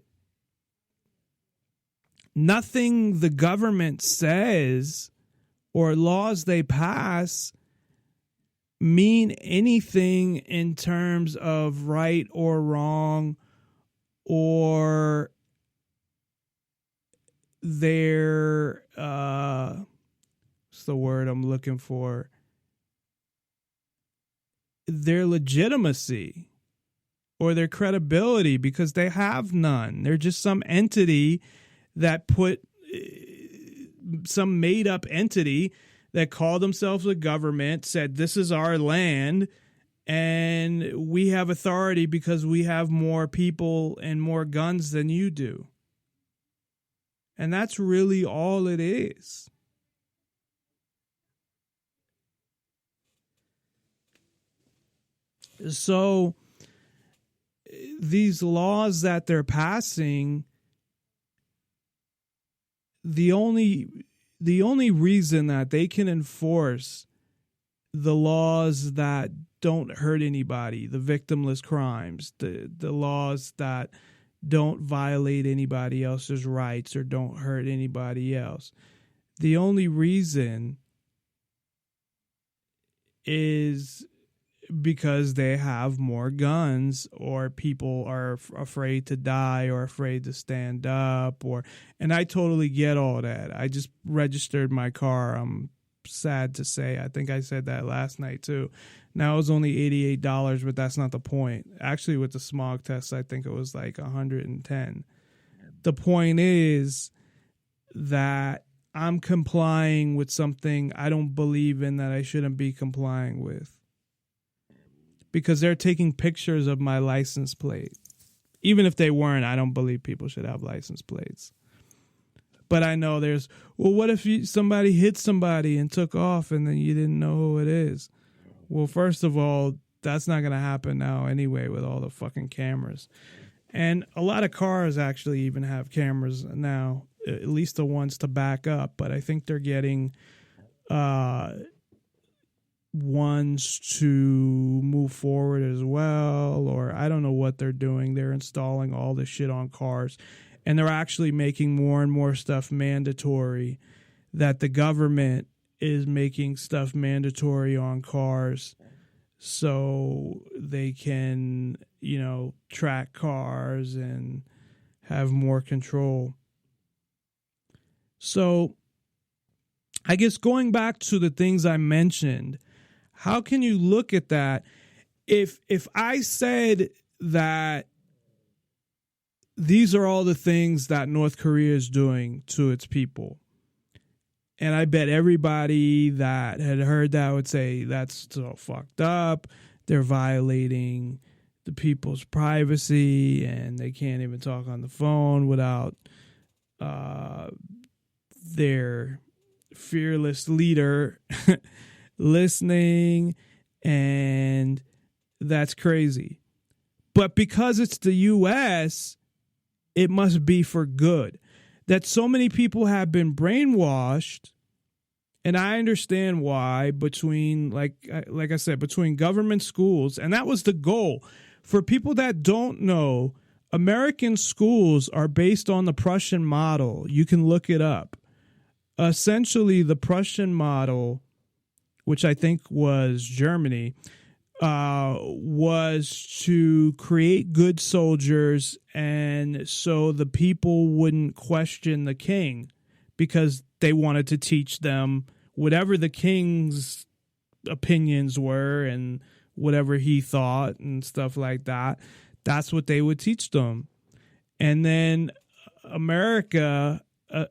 nothing the government says or laws they pass mean anything in terms of right or wrong or their what's the word I'm looking for? Their legitimacy or their credibility, because they have none. They're just some entity that put some made up entity that called themselves a government, said this is our land and we have authority because we have more people and more guns than you do. And that's really all it is. So these laws that they're passing, the only reason that they can enforce the laws that don't hurt anybody, the victimless crimes, the laws that don't violate anybody else's rights or don't hurt anybody else, the only reason is because they have more guns, or people are afraid to die or afraid to stand up, and I totally get all that. I just registered my car. I'm sad to say. I think I said that last night too. Now it was only $88, but that's not the point. Actually, with the smog test, I think it was like $110. The point is that I'm complying with something I don't believe in that I shouldn't be complying with. Because they're taking pictures of my license plate. Even if they weren't, I don't believe people should have license plates. But I know there's, well, what if somebody hit somebody and took off and then you didn't know who it is? Well, first of all, that's not going to happen now anyway with all the fucking cameras. And a lot of cars actually even have cameras now, at least the ones to back up. But I think they're getting ones to move forward as well, or I don't know what they're doing. They're installing all this shit on cars, and they're actually making more and more stuff mandatory, that the government is making stuff mandatory on cars so they can, you know, track cars and have more control. So I guess going back to the things I mentioned, how can you look at that? If I said that these are all the things that North Korea is doing to its people, and I bet everybody that had heard that would say that's so fucked up, they're violating the people's privacy, and they can't even talk on the phone without their fearless leader listening, and that's crazy. But because it's the U.S., it must be for good. That so many people have been brainwashed, and I understand why, between, like I said, between government schools, and that was the goal. For people that don't know, American schools are based on the Prussian model. You can look it up. Essentially, the Prussian model, which I think was Germany, was to create good soldiers, and so the people wouldn't question the king because they wanted to teach them whatever the king's opinions were and whatever he thought and stuff like that. That's what they would teach them. And then America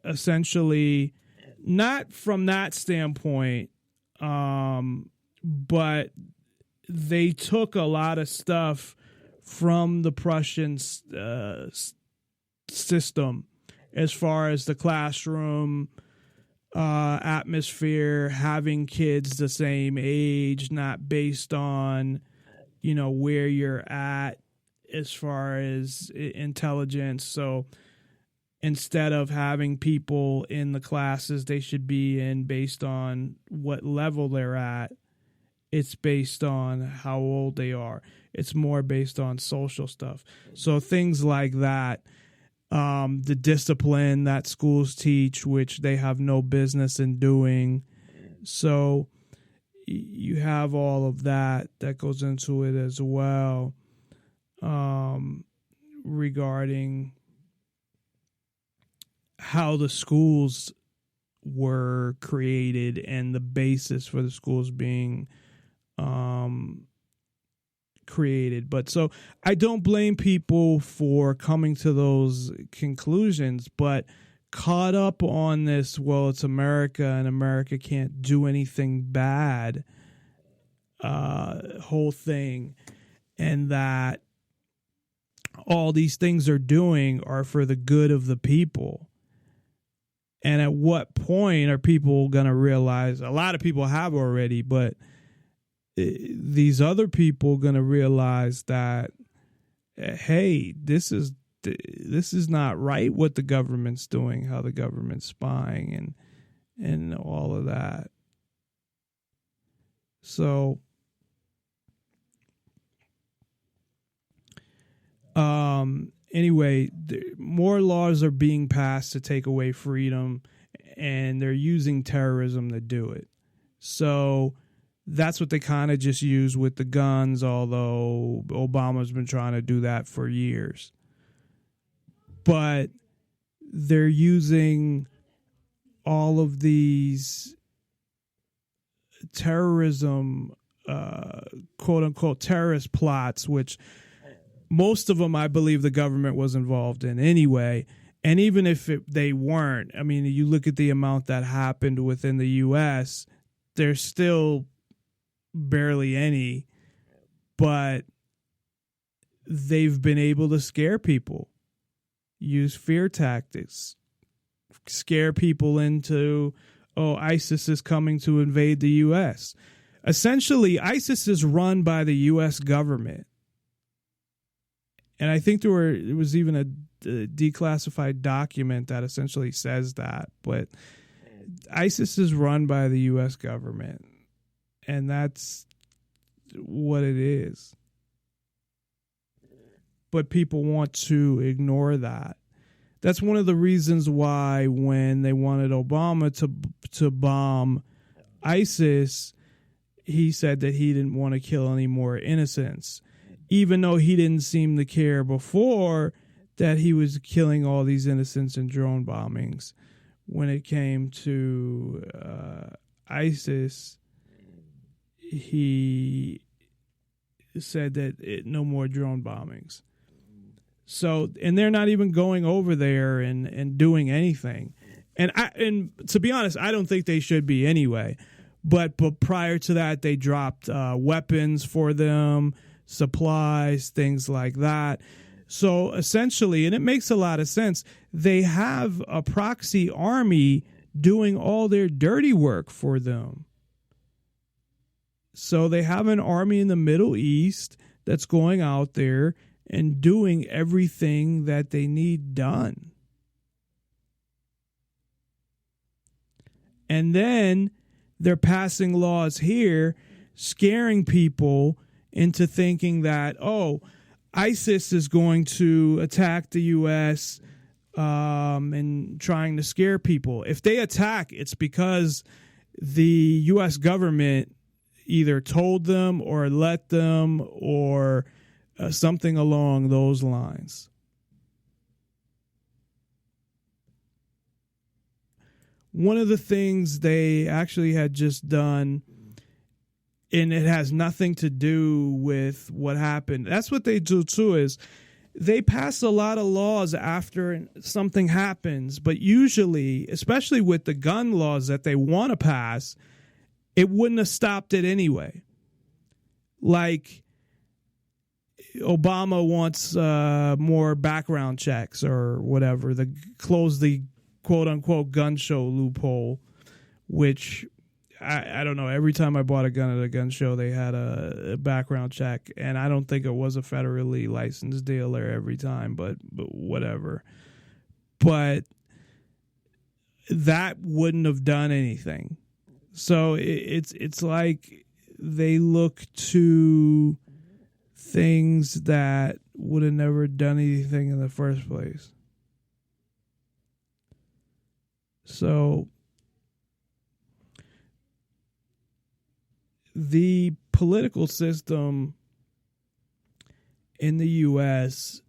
essentially, not from that standpoint, but they took a lot of stuff from the Prussian system as far as the classroom atmosphere, having kids the same age, not based on, you know, where you're at as far as intelligence. So instead of having people in the classes they should be in based on what level they're at, it's based on how old they are. It's more based on social stuff. So things like that, the discipline that schools teach, which they have no business in doing. So you have all of that goes into it as well, regarding how the schools were created and the basis for the schools being created. But so I don't blame people for coming to those conclusions, but caught up on this, well, it's America and America can't do anything bad, whole thing, and that all these things they're doing are for the good of the people. And at what point are people going to realize, a lot of people have already, but these other people going to realize that, hey, this is not right what the government's doing, how the government's spying and all of that. So anyway, more laws are being passed to take away freedom, and they're using terrorism to do it. So that's what they kind of just use with the guns, although Obama's been trying to do that for years. But they're using all of these terrorism, quote-unquote terrorist plots, which most of them I believe the government was involved in anyway, And even if they weren't, I mean, you look at the amount that happened within the U.S., there's still barely any, but they've been able to scare people, use fear tactics, scare people into, oh, ISIS is coming to invade the U.S. Essentially, ISIS is run by the U.S. government. And I think there was even a declassified document that essentially says that. But ISIS is run by the U.S. government. And that's what it is. But people want to ignore that. That's one of the reasons why when they wanted Obama to bomb ISIS, he said that he didn't want to kill any more innocents, even though he didn't seem to care before that he was killing all these innocents in drone bombings. When it came to ISIS, he said that no more drone bombings. So, and they're not even going over there and doing anything. And to be honest, I don't think they should be anyway. But prior to that, they dropped weapons for them, supplies, things like that. So essentially, and it makes a lot of sense, they have a proxy army doing all their dirty work for them. So they have an army in the Middle East that's going out there and doing everything that they need done. And then they're passing laws here, scaring people into thinking that, oh, ISIS is going to attack the U.S. And trying to scare people. If they attack, it's because the U.S. government either told them or let them or something along those lines. One of the things they actually had just done, and it has nothing to do with what happened. That's what they do too, is they pass a lot of laws after something happens, but usually, especially with the gun laws that they want to pass, it wouldn't have stopped it anyway. Like Obama wants more background checks or whatever, close the quote-unquote gun show loophole, which I don't know. Every time I bought a gun at a gun show, they had a background check, and I don't think it was a federally licensed dealer every time, but whatever. But that wouldn't have done anything. So it's like they look to things that would have never done anything in the first place. So the political system in the U.S.,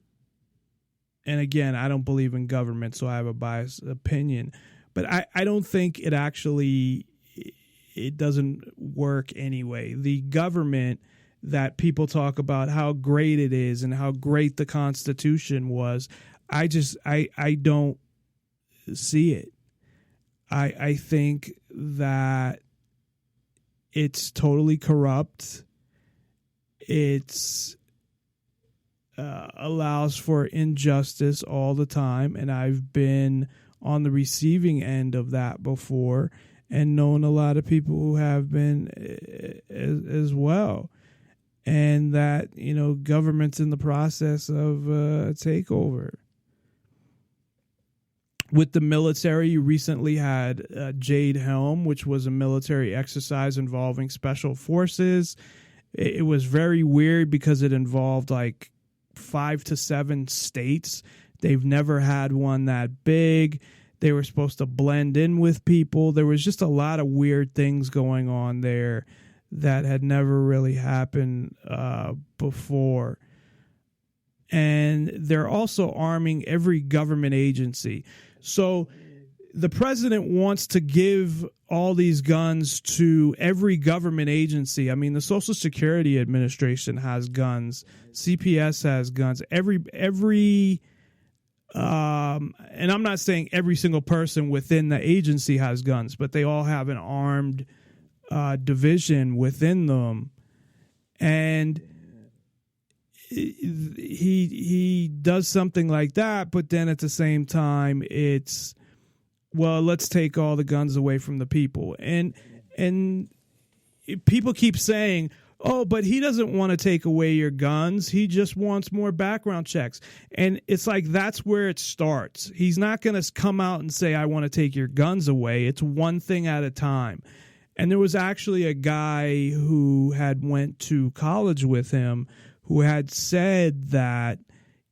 and again, I don't believe in government, so I have a biased opinion, but I don't think it actually, it doesn't work anyway. The government that people talk about how great it is and how great the Constitution was, I don't see it. I think that it's totally corrupt. It's allows for injustice all the time, and I've been on the receiving end of that before and known a lot of people who have been as well. And that, government's in the process of a takeover. With the military, you recently had Jade Helm, which was a military exercise involving special forces. It was very weird because it involved like 5 to 7 states. They've never had one that big. They were supposed to blend in with people. There was just a lot of weird things going on there that had never really happened before. And they're also arming every government agency. So the president wants to give all these guns to every government agency. I mean, the Social Security Administration has guns. CPS has guns. Every and I'm not saying every single person within the agency has guns, but they all have an armed division within them. And he does something like that, but then at the same time, it's, well, let's take all the guns away from the people. And people keep saying, oh, but he doesn't want to take away your guns. He just wants more background checks. And it's like, that's where it starts. He's not going to come out and say, I want to take your guns away. It's one thing at a time. And there was actually a guy who had went to college with him who had said that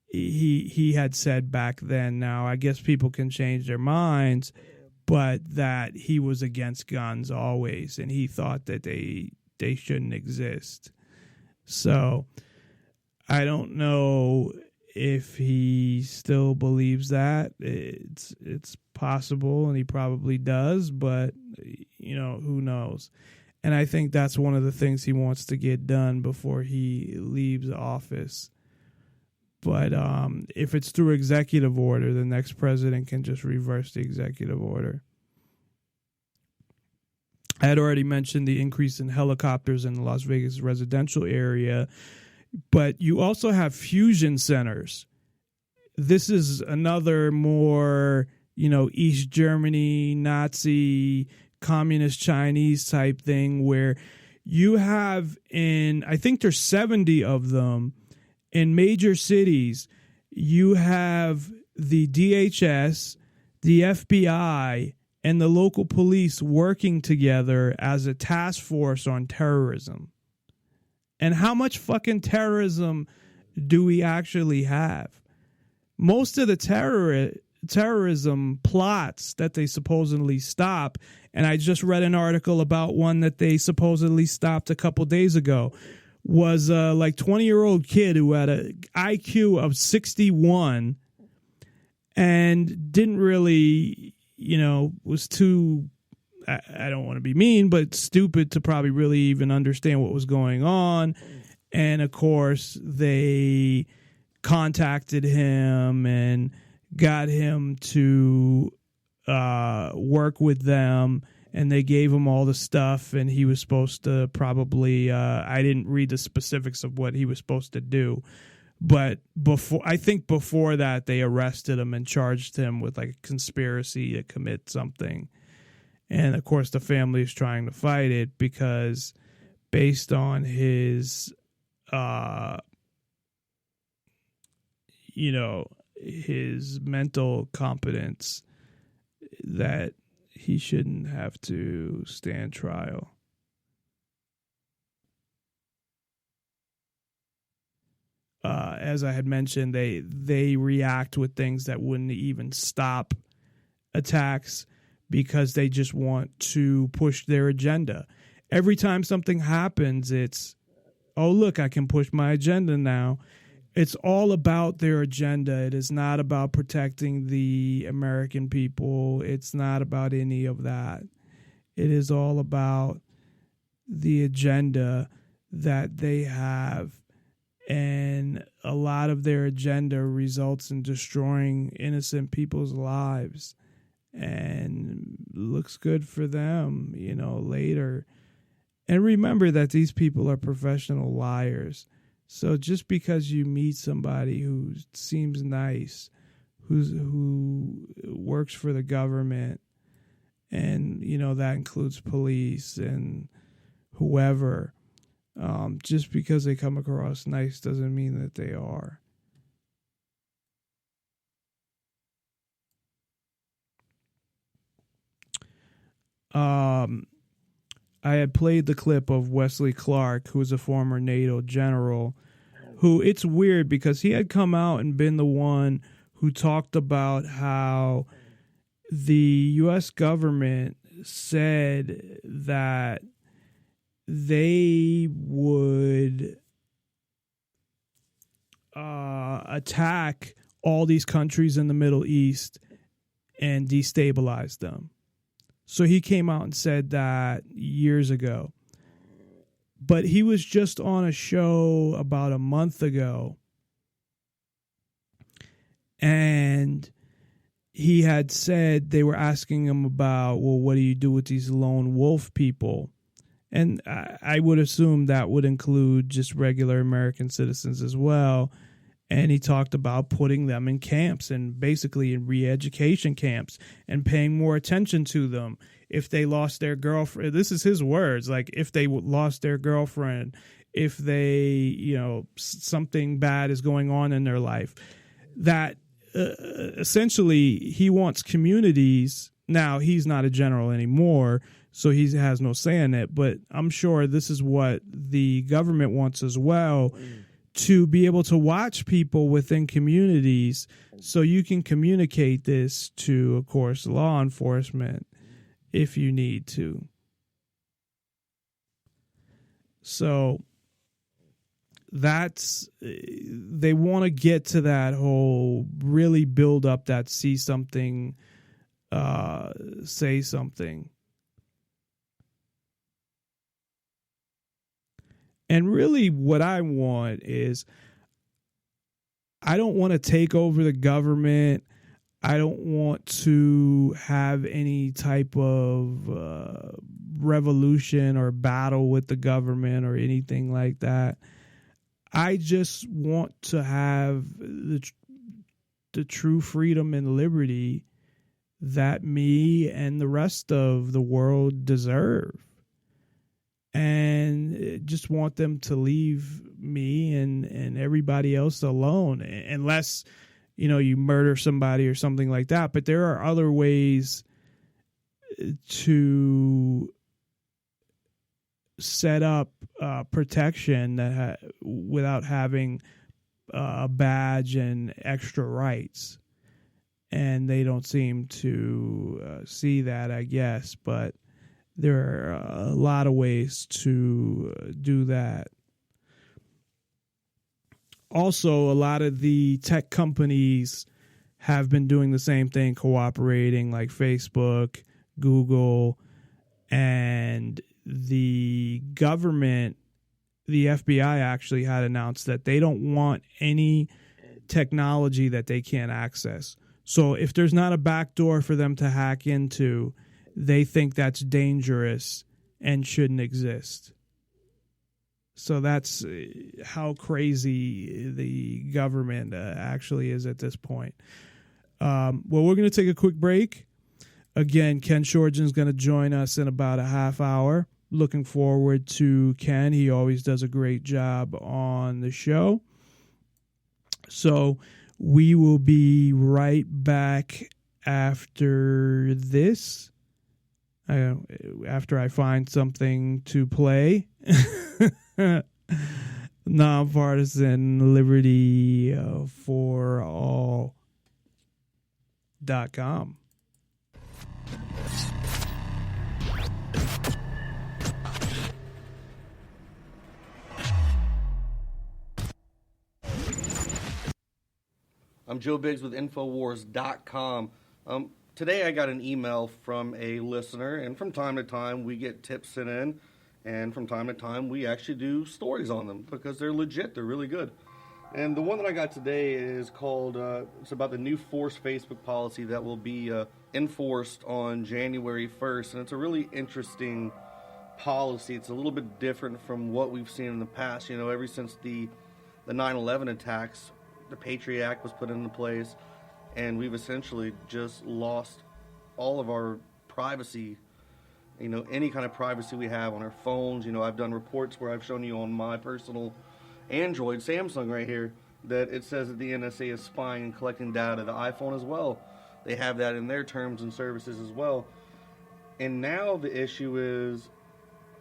he had said back then, now I guess people can change their minds, but that he was against guns always, and he thought that they shouldn't exist. So I don't know if he still believes that. It's possible, and he probably does, but who knows? And I think that's one of the things he wants to get done before he leaves office. But if it's through executive order, the next president can just reverse the executive order. I had already mentioned the increase in helicopters in the Las Vegas residential area, but you also have fusion centers. This is another more, East Germany, Nazi, communist Chinese type thing where you have I think there's 70 of them in major cities. You have the DHS, the FBI, and the local police working together as a task force on terrorism. And how much fucking terrorism do we actually have? Most of the terrorism plots that they supposedly stop, and I just read an article about one that they supposedly stopped a couple days ago, was a 20-year-old kid who had an IQ of 61 and didn't really, was too, I don't want to be mean, but stupid to probably really even understand what was going on. And of course, they contacted him and got him to work with them, and they gave him all the stuff, and he was supposed to probably, I didn't read the specifics of what he was supposed to do, but before that, they arrested him and charged him with a conspiracy to commit something. And of course, the family is trying to fight it because based on his, his mental competence, that he shouldn't have to stand trial. As I had mentioned, they react with things that wouldn't even stop attacks because they just want to push their agenda. Every time something happens, it's, oh, look, I can push my agenda now. It's all about their agenda. It is not about protecting the American people. It's not about any of that. It is all about the agenda that they have. And a lot of their agenda results in destroying innocent people's lives. And looks good for them, later. And remember that these people are professional liars. So just because you meet somebody who seems nice, who works for the government, and, that includes police and whoever, just because they come across nice doesn't mean that they are. I had played the clip of Wesley Clark, who was a former NATO general, who, it's weird because he had come out and been the one who talked about how the U.S. government said that they would attack all these countries in the Middle East and destabilize them. So he came out and said that years ago. But he was just on a show about a month ago. And he had said, they were asking him about, well, what do you do with these lone wolf people? And I would assume that would include just regular American citizens as well. And he talked about putting them in camps and basically in re-education camps and paying more attention to them. If they lost their girlfriend, this is his words, like if they lost their girlfriend, if they, something bad is going on in their life, that essentially he wants communities. Now, he's not a general anymore, so he has no say in it, but I'm sure this is what the government wants as well, to be able to watch people within communities so you can communicate this to, of course, law enforcement if you need to. So they want to get to that whole really build up that see something, say something. And really what I want is, I don't want to take over the government. I don't want to have any type of revolution or battle with the government or anything like that. I just want to have the true freedom and liberty that me and the rest of the world deserve. And just want them to leave me and everybody else alone, unless, you murder somebody or something like that. But there are other ways to set up protection that without having a badge and extra rights. And they don't seem to see that, I guess. But there are a lot of ways to do that. Also, a lot of the tech companies have been doing the same thing, cooperating, like Facebook, Google, and the government, the FBI actually had announced that they don't want any technology that they can't access. So if there's not a backdoor for them to hack into, they think that's dangerous and shouldn't exist. So that's how crazy the government actually is at this point. Well, we're going to take a quick break. Again, Ken Schortgen is going to join us in about a half hour. Looking forward to Ken. He always does a great job on the show. So we will be right back after this. After I find something to play. Nonpartisan Liberty for all.com. I'm Joe Biggs with Infowars.com. Today I got an email from a listener, and from time to time we get tips sent in, and from time to time we actually do stories on them because they're legit, they're really good. And the one that I got today is called, it's about the new forced Facebook policy that will be enforced on January 1st, and it's a really interesting policy. It's a little bit different from what we've seen in the past. Ever since the 9/11 attacks, the Patriot Act was put into place, and we've essentially just lost all of our privacy, any kind of privacy we have on our phones. I've done reports where I've shown you on my personal Android, Samsung right here, that it says that the NSA is spying and collecting data. The iPhone as well. They have that in their terms and services as well. And now the issue is,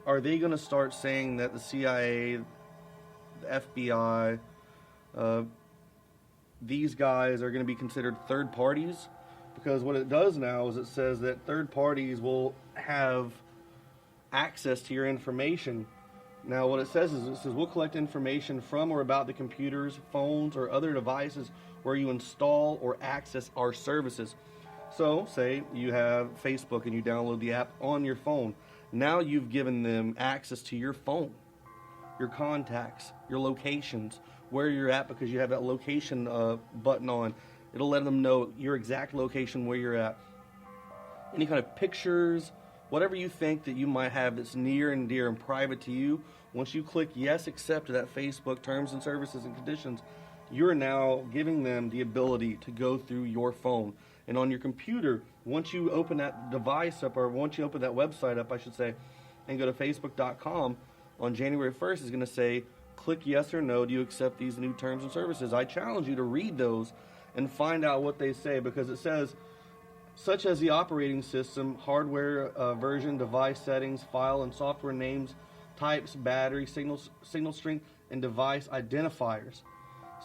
are they going to start saying that the CIA, the FBI, these guys are going to be considered third parties? Because what it does now is it says that third parties will have access to your information. Now what it says is, we'll collect information from or about the computers, phones, or other devices where you install or access our services. So say you have Facebook and you download the app on your phone. Now you've given them access to your phone, your contacts, your locations, where you're at, because you have that location button on. It'll let them know your exact location where you're at. Any kind of pictures, whatever you think that you might have that's near and dear and private to you, once you click yes, accept to that Facebook terms and services and conditions, you're now giving them the ability to go through your phone. And on your computer, once you open that device up, or once you open that website up, I should say, and go to Facebook.com, on January 1st, it's going to say, click yes or no, do you accept these new terms and services? I challenge you to read those and find out what they say, because it says, such as the operating system, hardware version, device settings, file and software names, types, battery, signal strength, and device identifiers.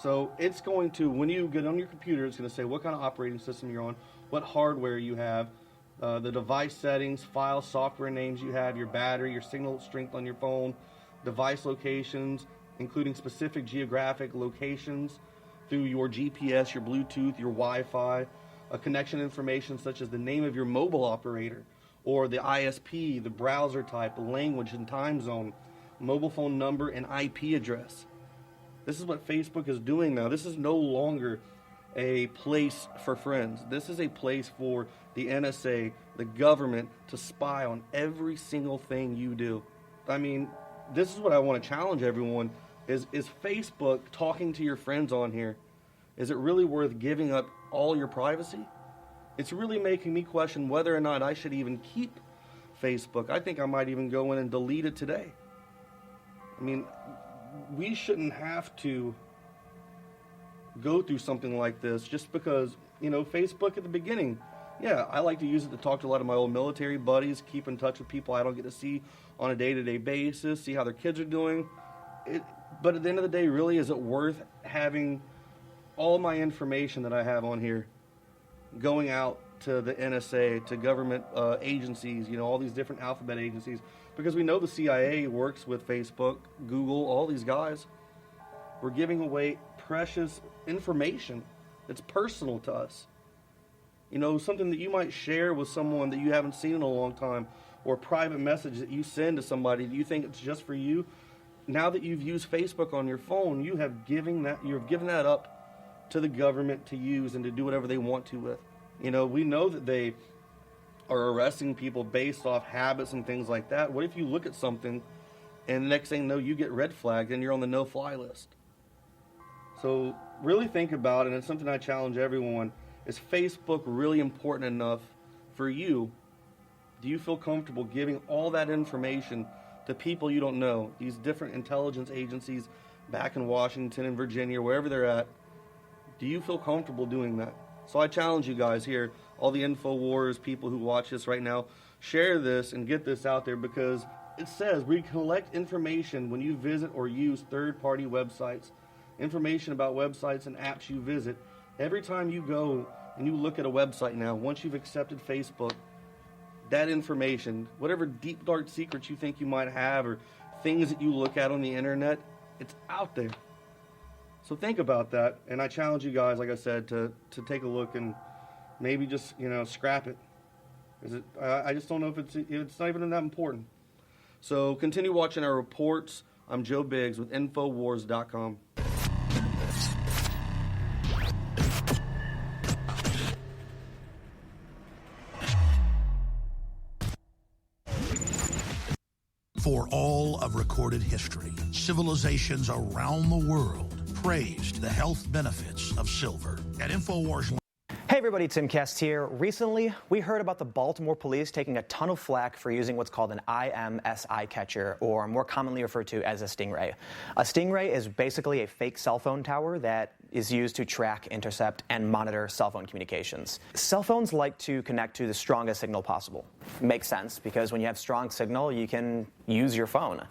So it's going to, when you get on your computer, it's going to say what kind of operating system you're on, what hardware you have, the device settings, file, software names you have, your battery, your signal strength on your phone, device locations, including specific geographic locations through your GPS, your Bluetooth, your Wi-Fi, connection information such as the name of your mobile operator, or the ISP, the browser type, the language and time zone, mobile phone number, and IP address. This is what Facebook is doing now. This is no longer a place for friends. This is a place for the NSA, the government, to spy on every single thing you do. I mean, this is what I want to challenge everyone, is Facebook talking to your friends on here, is it really worth giving up all your privacy? It's really making me question whether or not I should even keep Facebook. I think I might even go in and delete it today. I mean, we shouldn't have to go through something like this just because, you know, Facebook at the beginning, yeah, I like to use it to talk to a lot of my old military buddies, keep in touch with people I don't get to see on a day-to-day basis, see how their kids are doing. But at the end of the day, really, is it worth having all my information that I have on here going out to the NSA, to government agencies, you know, all these different alphabet agencies? Because we know the CIA works with Facebook, Google, all these guys. We're giving away precious information that's personal to us. You know, something that you might share with someone that you haven't seen in a long time, or a private message that you send to somebody that you think it's just for you. Now that you've used Facebook on your phone, you've given that up to the government to use and to do whatever they want to with. You know, we know that they are arresting people based off habits and things like that. What if you look at something and the next thing you know, you get red flagged and you're on the no-fly list? So really think about it, and it's something I challenge everyone. Is Facebook really important enough for you? Do you feel comfortable giving all that information to people you don't know, these different intelligence agencies back in Washington and Virginia, wherever they're at? Do you feel comfortable doing that? So I challenge you guys here, all the InfoWars people who watch this right now, share this and get this out there, because it says we collect information when you visit or use third-party websites, information about websites and apps you visit. Every time you go and you look at a website now, once you've accepted Facebook, that information, whatever deep, dark secrets you think you might have or things that you look at on the internet, it's out there. So think about that, and I challenge you guys, like I said, to take a look and maybe just, you know, scrap it. I just don't know if it's not even that important. So continue watching our reports. I'm Joe Biggs with Infowars.com. For all of recorded history, civilizations around the world praised the health benefits of silver. At InfoWars. Hey everybody, Tim Kest here. Recently, we heard about the Baltimore police taking a ton of flack for using what's called an IMSI catcher, or more commonly referred to as a stingray. A stingray is basically a fake cell phone tower that is used to track, intercept, and monitor cell phone communications. Cell phones like to connect to the strongest signal possible. Makes sense, because when you have strong signal, you can use your phone.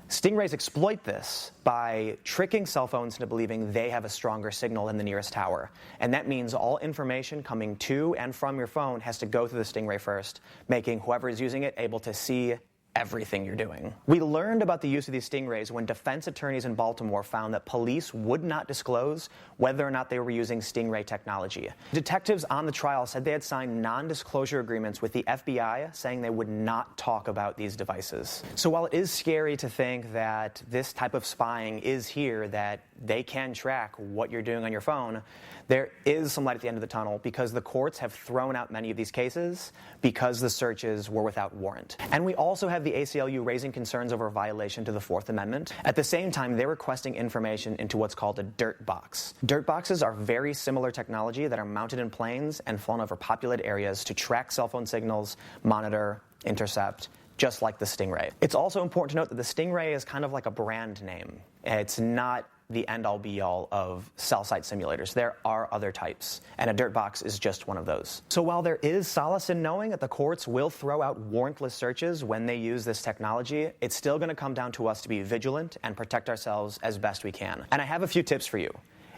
Stingrays exploit this by tricking cell phones into believing they have a stronger signal than the nearest tower. And that means all information coming to and from your phone has to go through the stingray first, making whoever is using it able to see everything you're doing. We learned about the use of these stingrays when defense attorneys in Baltimore found that police would not disclose whether or not they were using stingray technology. Detectives on the trial said they had signed non-disclosure agreements with the FBI saying they would not talk about these devices. So while it is scary to think that this type of spying is here, that they can track what you're doing on your phone, there is some light at the end of the tunnel because the courts have thrown out many of these cases because the searches were without warrant. And we also have the ACLU raising concerns over violation to the Fourth Amendment. At the same time, they're requesting information into what's called a dirt box. Dirt boxes are very similar technology that are mounted in planes and flown over populated areas to track cell phone signals, monitor, intercept, just like the Stingray. It's also important to note that the Stingray is kind of like a brand name. It's not the end-all be-all of cell site simulators. There are other types, and a dirt box is just one of those. So while there is solace in knowing that the courts will throw out warrantless searches when they use this technology, it's still going to come down to us to be vigilant and protect ourselves as best we can. And I have a few tips for you.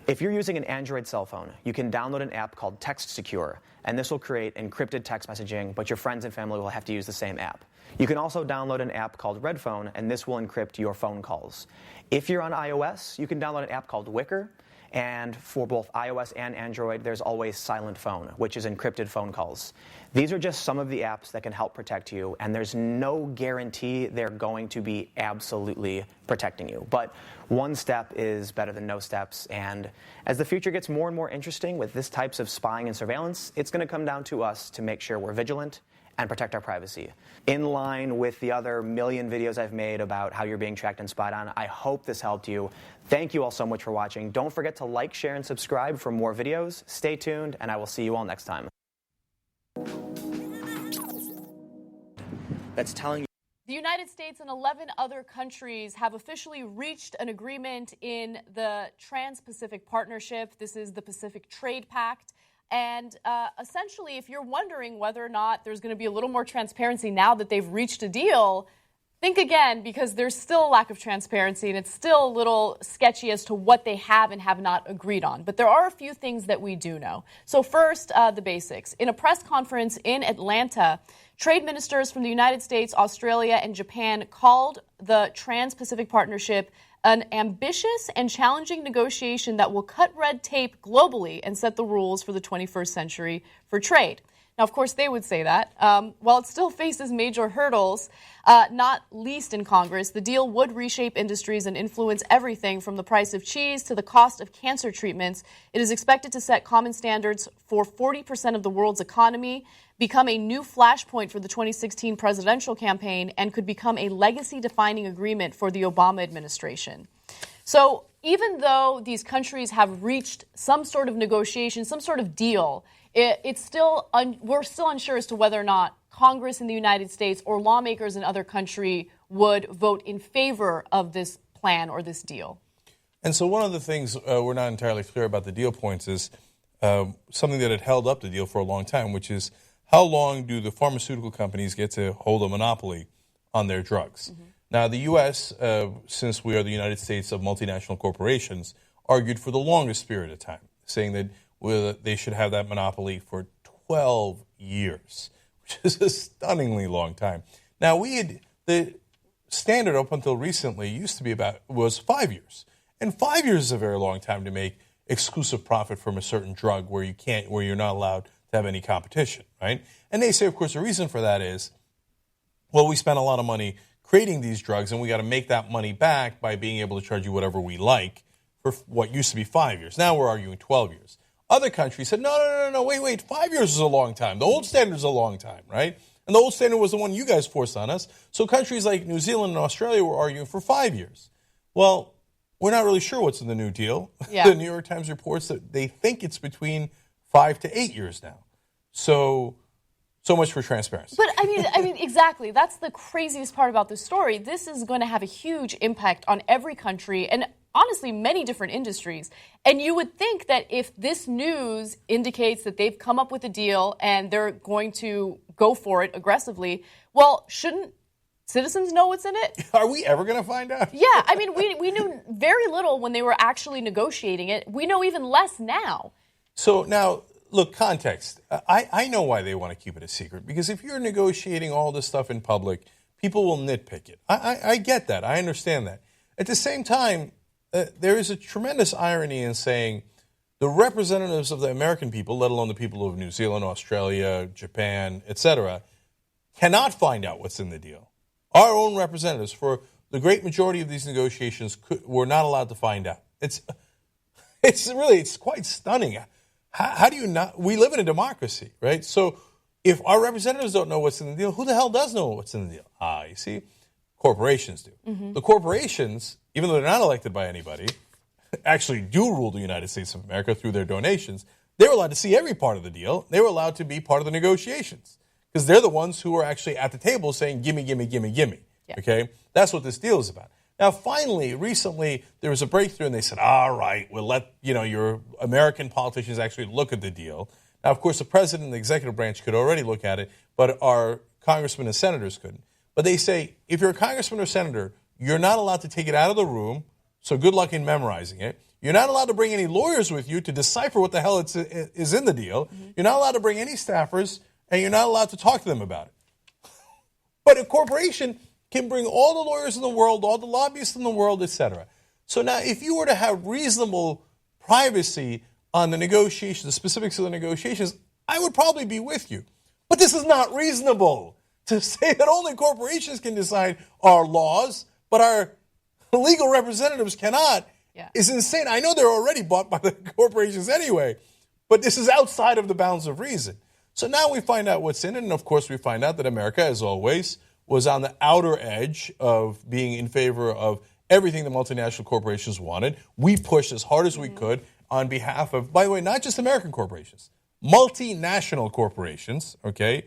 If you're using an Android cell phone, you can download an app called Text Secure, and this will create encrypted text messaging, but your friends and family will have to use the same app. You can also download an app called Red Phone, and this will encrypt your phone calls. If you're on iOS, you can download an app called Wicker, and for both iOS and Android, there's always Silent Phone, which is encrypted phone calls. These are just some of the apps that can help protect you, and there's no guarantee they're going to be absolutely protecting you. But one step is better than no steps, and as the future gets more and more interesting with this types of spying and surveillance, it's going to come down to us to make sure we're vigilant and protect our privacy. In line with the other million videos I've made about how you're being tracked and spied on, I hope this helped you. Thank you all so much for watching. Don't forget to like, share, and subscribe for more videos. Stay tuned, and I will see you all next time. That's telling you. The United States and 11 other countries have officially reached an agreement in the Trans-Pacific Partnership. This is the Pacific Trade Pact. And essentially, if you're wondering whether or not there's going to be a little more transparency now that they've reached a deal, think again, because there's still a lack of transparency and it's still a little sketchy as to what they have and have not agreed on. But there are a few things that we do know. So first, the basics. In a press conference in Atlanta, trade ministers from the United States, Australia, and Japan called the Trans-Pacific Partnership an ambitious and challenging negotiation that will cut red tape globally and set the rules for the 21st century for trade. Now, of course, they would say that. While it still faces major hurdles, not least in Congress, the deal would reshape industries and influence everything from the price of cheese to the cost of cancer treatments. It is expected to set common standards for 40% of the world's economy, become a new flashpoint for the 2016 presidential campaign, and could become a legacy-defining agreement for the Obama administration. So even though these countries have reached some sort of negotiation, some sort of deal, it's still we're still unsure as to whether or not Congress in the United States or lawmakers in other countries would vote in favor of this plan or this deal. And so one of the things we're not entirely clear about the deal points is something that had held up the deal for a long time, which is how long do the pharmaceutical companies get to hold a monopoly on their drugs? Mm-hmm. Now, the U.S., since we are the United States of multinational corporations, argued for the longest period of time, saying that they should have that monopoly for 12 years, which is a stunningly long time. Now, the standard up until recently was 5 years. And 5 years is a very long time to make exclusive profit from a certain drug where you're not allowed to have any competition, right? And they say, of course, the reason for that is, well, we spent a lot of money creating these drugs, and we got to make that money back by being able to charge you whatever we like for what used to be 5 years. Now we're arguing 12 years. Other countries said, no, wait, 5 years is a long time. The old standard is a long time, right? And the old standard was the one you guys forced on us. So countries like New Zealand and Australia were arguing for 5 years. Well, we're not really sure what's in the new deal. Yeah. The New York Times reports that they think it's between 5 to 8 years now. So much for transparency. But I mean, exactly. That's the craziest part about this story. This is going to have a huge impact on every country and honestly many different industries. And you would think that if this news indicates that they've come up with a deal and they're going to go for it aggressively, well, shouldn't citizens know what's in it? Are we ever going to find out? Yeah, I mean, we knew very little when they were actually negotiating it. We know even less now. So now, look, context. I know why they want to keep it a secret, because if you're negotiating all this stuff in public, people will nitpick it. I get that. I understand that. At the same time, there is a tremendous irony in saying the representatives of the American people, let alone the people of New Zealand, Australia, Japan, etc., cannot find out what's in the deal. Our own representatives, for the great majority of these negotiations, were not allowed to find out. It's quite stunning. How do you not? We live in a democracy, right? So if our representatives don't know what's in the deal, who the hell does know what's in the deal? You see, corporations do. Mm-hmm. The corporations, even though they're not elected by anybody, actually do rule the United States of America through their donations. They were allowed to see every part of the deal. They were allowed to be part of the negotiations because they're the ones who are actually at the table saying, gimme, gimme, gimme, gimme. Yeah. Okay? That's what this deal is about. Now, finally, recently, there was a breakthrough, and they said, all right, we'll let your American politicians actually look at the deal. Now, of course, the president and the executive branch could already look at it, but our congressmen and senators couldn't. But they say, if you're a congressman or senator, you're not allowed to take it out of the room, so good luck in memorizing it. You're not allowed to bring any lawyers with you to decipher what the hell is in the deal. Mm-hmm. You're not allowed to bring any staffers, and you're not allowed to talk to them about it. But a corporation can bring all the lawyers in the world, all the lobbyists in the world, etc. So now if you were to have reasonable privacy on the negotiations, the specifics of the negotiations, I would probably be with you. But this is not reasonable to say that only corporations can decide our laws, but our legal representatives cannot. Yeah. Is insane. I know they're already bought by the corporations anyway, but this is outside of the bounds of reason. So now we find out what's in it, and of course we find out that America, as always, was on the outer edge of being in favor of everything the multinational corporations wanted. We pushed as hard as we could on behalf of, by the way, not just American corporations, multinational corporations, okay?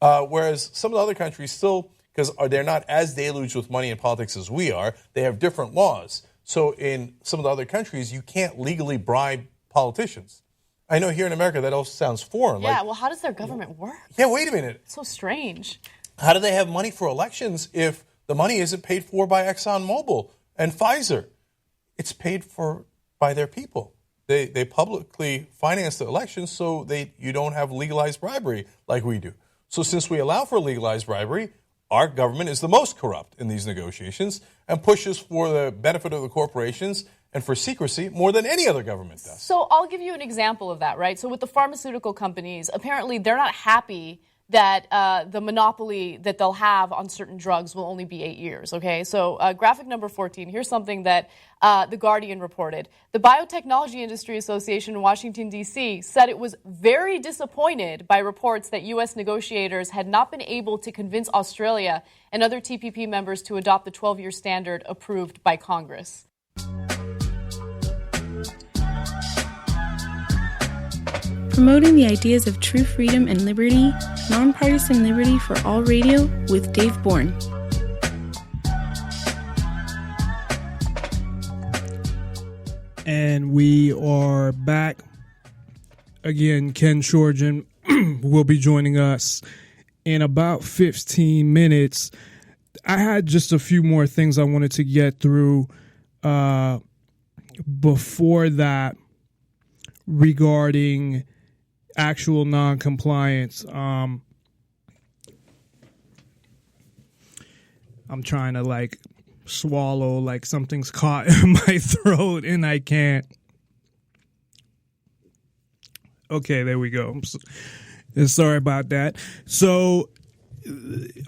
Whereas some of the other countries still, because they're not as deluged with money in politics as we are, they have different laws. So in some of the other countries, you can't legally bribe politicians. I know here in America that also sounds foreign. Yeah, well, how does their government work? Yeah, wait a minute. It's so strange. How do they have money for elections if the money isn't paid for by ExxonMobil and Pfizer? It's paid for by their people. They publicly finance the elections so you don't have legalized bribery like we do. So since we allow for legalized bribery, our government is the most corrupt in these negotiations and pushes for the benefit of the corporations and for secrecy more than any other government does. So I'll give you an example of that, right? So with the pharmaceutical companies, apparently they're not happy that the monopoly that they'll have on certain drugs will only be 8 years, okay? So graphic number 14, here's something that The Guardian reported. The Biotechnology Industry Association in Washington, D.C. said it was very disappointed by reports that U.S. negotiators had not been able to convince Australia and other TPP members to adopt the 12-year standard approved by Congress. Promoting the ideas of true freedom and liberty, Nonpartisan Liberty for All Radio with Dave Bourne. And we are back. Again, Ken Schortgen will be joining us in about 15 minutes. I had just a few more things I wanted to get through before that regarding actual non-compliance. I'm trying to swallow like something's caught in my throat and I can't. Okay, there we go. Sorry about that. So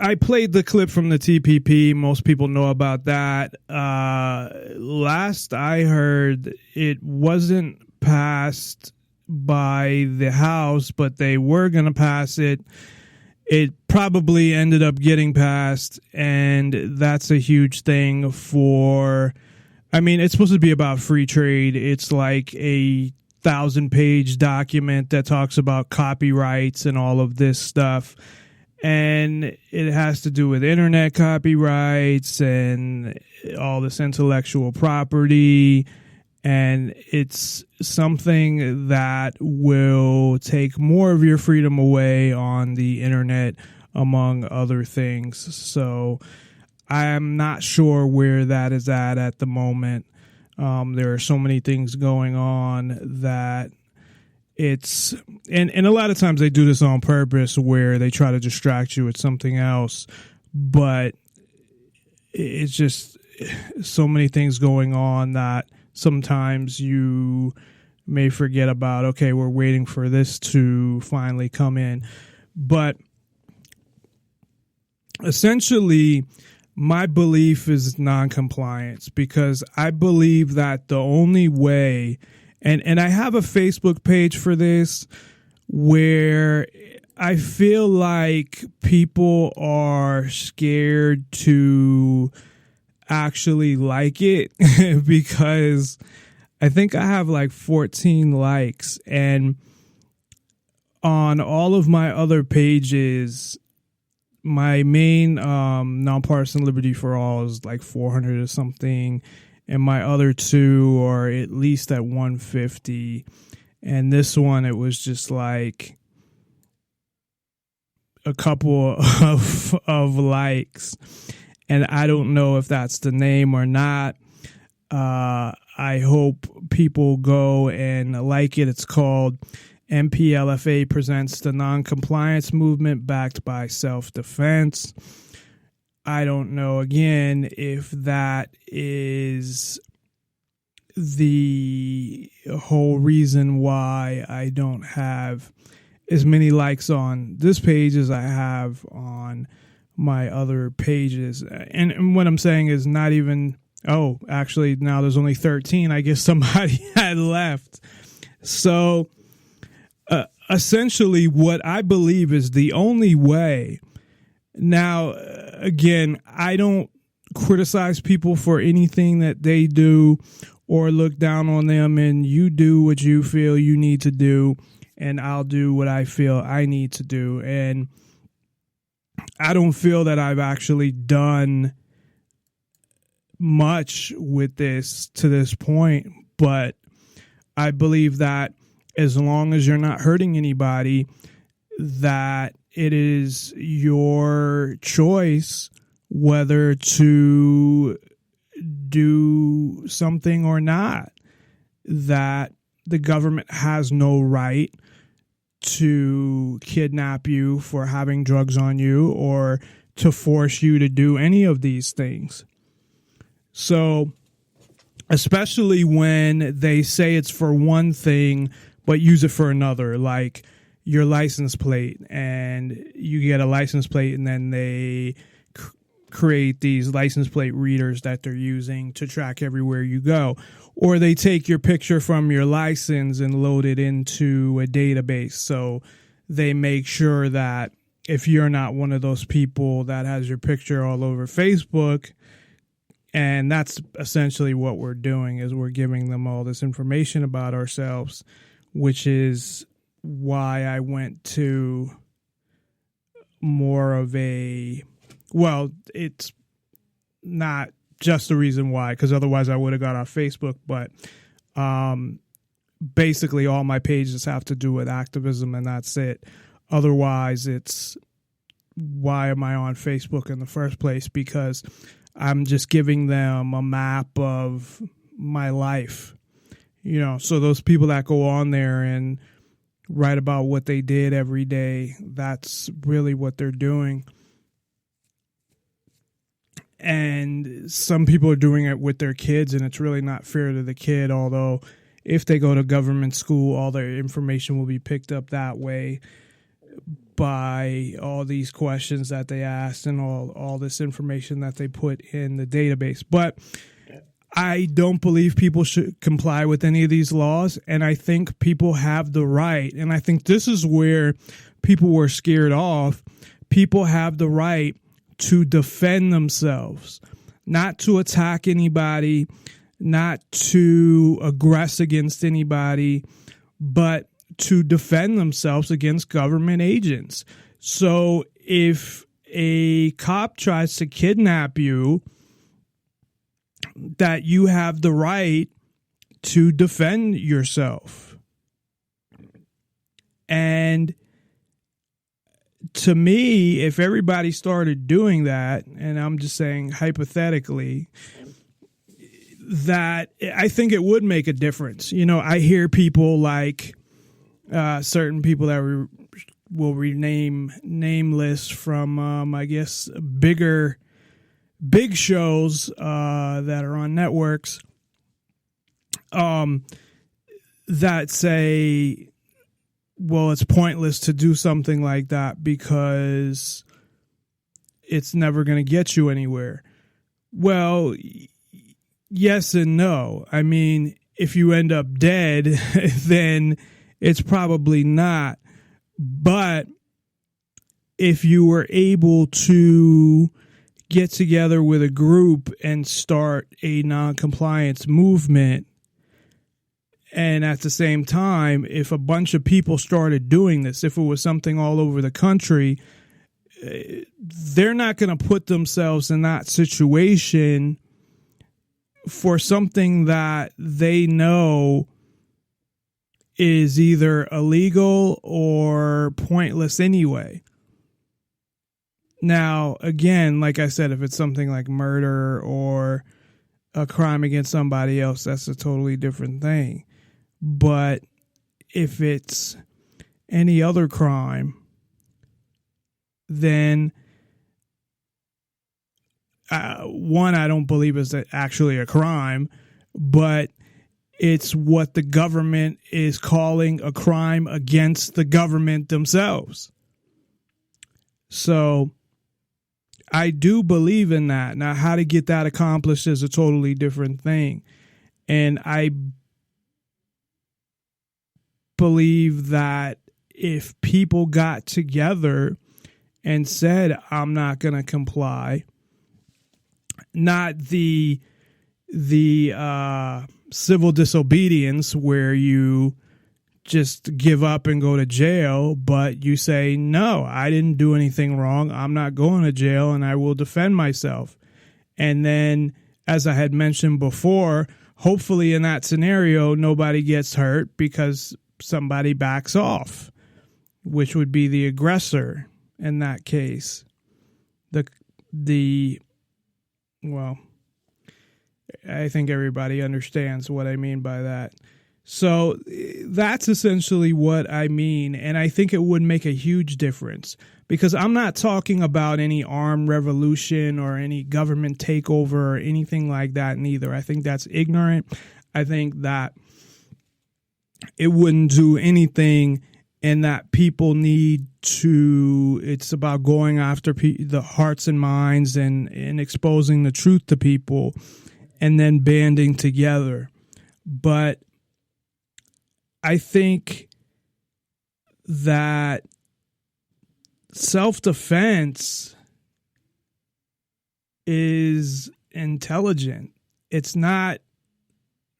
I played the clip from the TPP. Most people know about that. Last I heard, it wasn't passed by the House, but they were going to pass it. It probably ended up getting passed, and that's a huge thing for, it's supposed to be about free trade. It's like a 1,000-page document that talks about copyrights and all of this stuff. And it has to do with internet copyrights and all this intellectual property. And it's something that will take more of your freedom away on the internet, among other things. So I am not sure where that is at the moment. There are so many things going on that it's, and a lot of times they do this on purpose where they try to distract you with something else, but it's just so many things going on that sometimes you may forget about, okay, we're waiting for this to finally come in. But essentially, my belief is non-compliance, because I believe that the only way, and I have a Facebook page for this, where I feel like people are scared to actually like it because I think I have like 14 likes, and on all of my other pages, my main Nonpartisan Liberty for All is like 400 or something, and my other two are at least at 150. And this one, it was just like a couple of likes. And I don't know if that's the name or not. I hope people go and like it. It's called NPLFA Presents the Non-Compliance Movement Backed by Self-Defense. I don't know, again, if that is the whole reason why I don't have as many likes on this page as I have on my other pages. And what I'm saying is not even, oh, actually now there's only 13. I guess somebody had left. So essentially what I believe is the only way. Now, again, I don't criticize people for anything that they do or look down on them, and you do what you feel you need to do, and I'll do what I feel I need to do. And I don't feel that I've actually done much with this to this point, but I believe that as long as you're not hurting anybody, that it is your choice whether to do something or not, that the government has no right to kidnap you for having drugs on you or to force you to do any of these things. So, especially when they say it's for one thing but use it for another, like your license plate, and you get a license plate and then they create these license plate readers that they're using to track everywhere you go. Or they take your picture from your license and load it into a database. So they make sure that if you're not one of those people that has your picture all over Facebook, and that's essentially what we're doing, is we're giving them all this information about ourselves, which is why I went to more of a, well, it's not just the reason why, because otherwise I would have got off Facebook, but basically all my pages have to do with activism, and that's it. Otherwise, it's why am I on Facebook in the first place? Because I'm just giving them a map of my life. You know, so those people that go on there and write about what they did every day, that's really what they're doing. And some people are doing it with their kids, and it's really not fair to the kid, although if they go to government school, all their information will be picked up that way by all these questions that they asked and all this information that they put in the database. But I don't believe people should comply with any of these laws, and I think people have the right, and I think this is where people were scared off. People have the right to defend themselves, not to attack anybody, not to aggress against anybody, but to defend themselves against government agents. So if a cop tries to kidnap you, that you have the right to defend yourself. And to me, if everybody started doing that, and I'm just saying hypothetically, that I think it would make a difference. You know, I hear people like certain people that will rename nameless from, I guess, big shows that are on networks that say, well, it's pointless to do something like that because it's never going to get you anywhere. Well, yes and no. I mean, if you end up dead, then it's probably not. But if you were able to get together with a group and start a non-compliance movement, and at the same time, if a bunch of people started doing this, if it was something all over the country, they're not going to put themselves in that situation for something that they know is either illegal or pointless anyway. Now, again, like I said, if it's something like murder or a crime against somebody else, that's a totally different thing. But if it's any other crime, then one, I don't believe is actually a crime, but it's what the government is calling a crime against the government themselves. So I do believe in that. Now, how to get that accomplished is a totally different thing. And I believe that if people got together and said, I'm not going to comply, not the civil disobedience where you just give up and go to jail, but you say, no, I didn't do anything wrong. I'm not going to jail and I will defend myself. And then, as I had mentioned before, hopefully in that scenario, nobody gets hurt because somebody backs off, which would be the aggressor in that case. Well, I think everybody understands what I mean by that. So that's essentially what I mean. And I think it would make a huge difference because I'm not talking about any armed revolution or any government takeover or anything like that neither. I think that's ignorant. I think that it wouldn't do anything, and that people need to, it's about going after the hearts and minds and exposing the truth to people and then banding together. But I think that self-defense is intelligent. It's not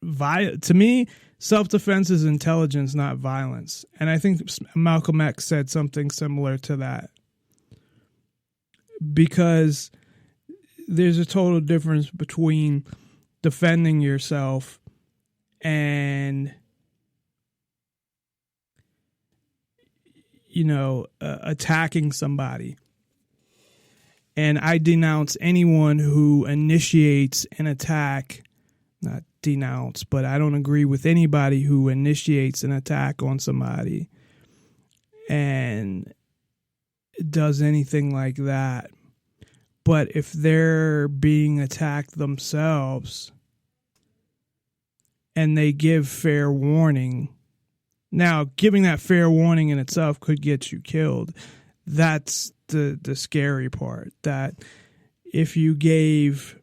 violent. To me, self-defense is intelligence, not violence. And I think Malcolm X said something similar to that. Because there's a total difference between defending yourself and, attacking somebody. And I denounce anyone who initiates an attack, not denounce, but I don't agree with anybody who initiates an attack on somebody and does anything like that. But if they're being attacked themselves and they give fair warning, now giving that fair warning in itself could get you killed. That's the scary part, that if you gave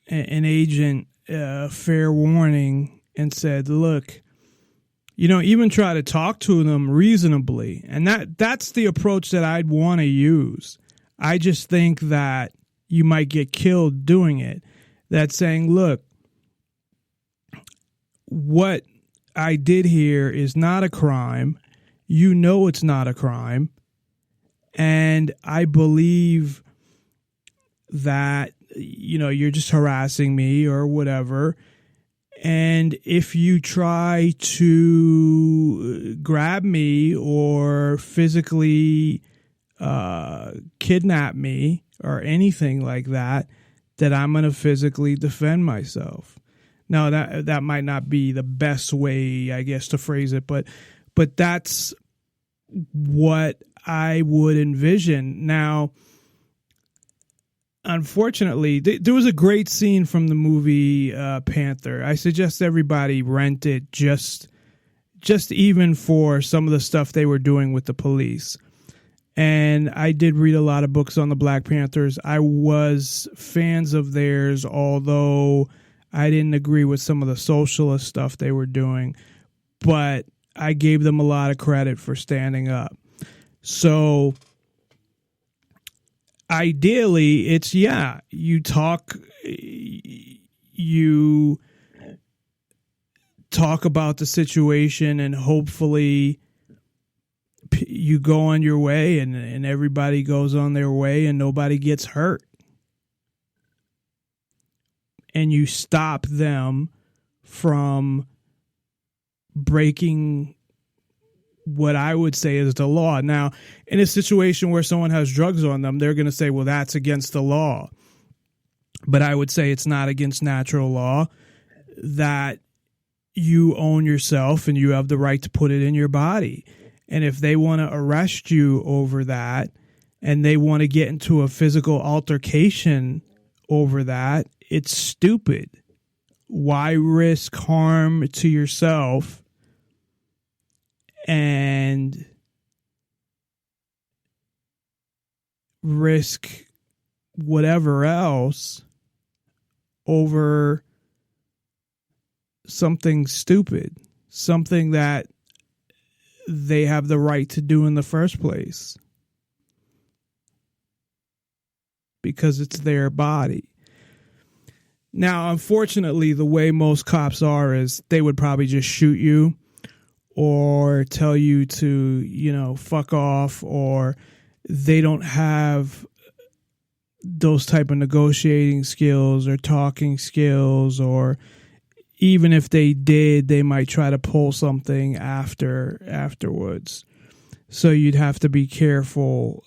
an agent fair warning and said, look, even try to talk to them reasonably. And that's the approach that I'd want to use. I just think that you might get killed doing it. That's saying, look, what I did here is not a crime. It's not a crime. And I believe that you're just harassing me or whatever. And if you try to grab me or physically kidnap me or anything like that, that I'm going to physically defend myself. Now, that might not be the best way, I guess, to phrase it, but that's what I would envision. Now, unfortunately, there was a great scene from the movie Panther. I suggest everybody rent it just even for some of the stuff they were doing with the police. And I did read a lot of books on the Black Panthers. I was fans of theirs, although I didn't agree with some of the socialist stuff they were doing. But I gave them a lot of credit for standing up. So ideally, it's, you talk about the situation, and hopefully you go on your way, and everybody goes on their way, and nobody gets hurt. And you stop them from breaking what I would say is the law. Now, in a situation where someone has drugs on them, they're going to say, well, that's against the law. But I would say it's not against natural law, that you own yourself and you have the right to put it in your body. And if they want to arrest you over that, and they want to get into a physical altercation over that, it's stupid. Why risk harm to yourself and risk whatever else over something stupid, something that they have the right to do in the first place, because it's their body. Now, unfortunately, the way most cops are is they would probably just shoot you or tell you to, fuck off, or they don't have those type of negotiating skills or talking skills, or even if they did, they might try to pull something afterwards. So you'd have to be careful,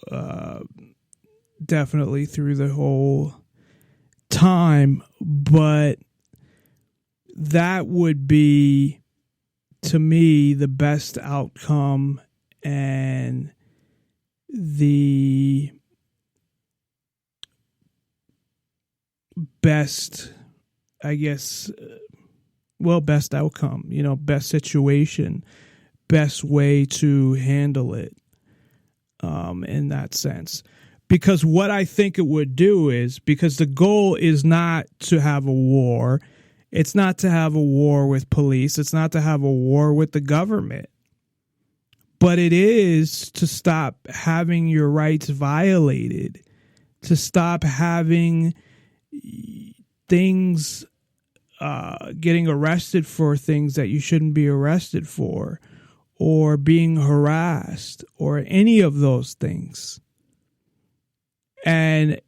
definitely through the whole time. But that would be, to me, the best outcome and the best, best outcome, best situation, best way to handle it, in that sense. Because what I think it would do is, because the goal is not to have a war. It's not to have a war with police. It's not to have a war with the government. But it is to stop having your rights violated, to stop having things, getting arrested for things that you shouldn't be arrested for, or being harassed, or any of those things. And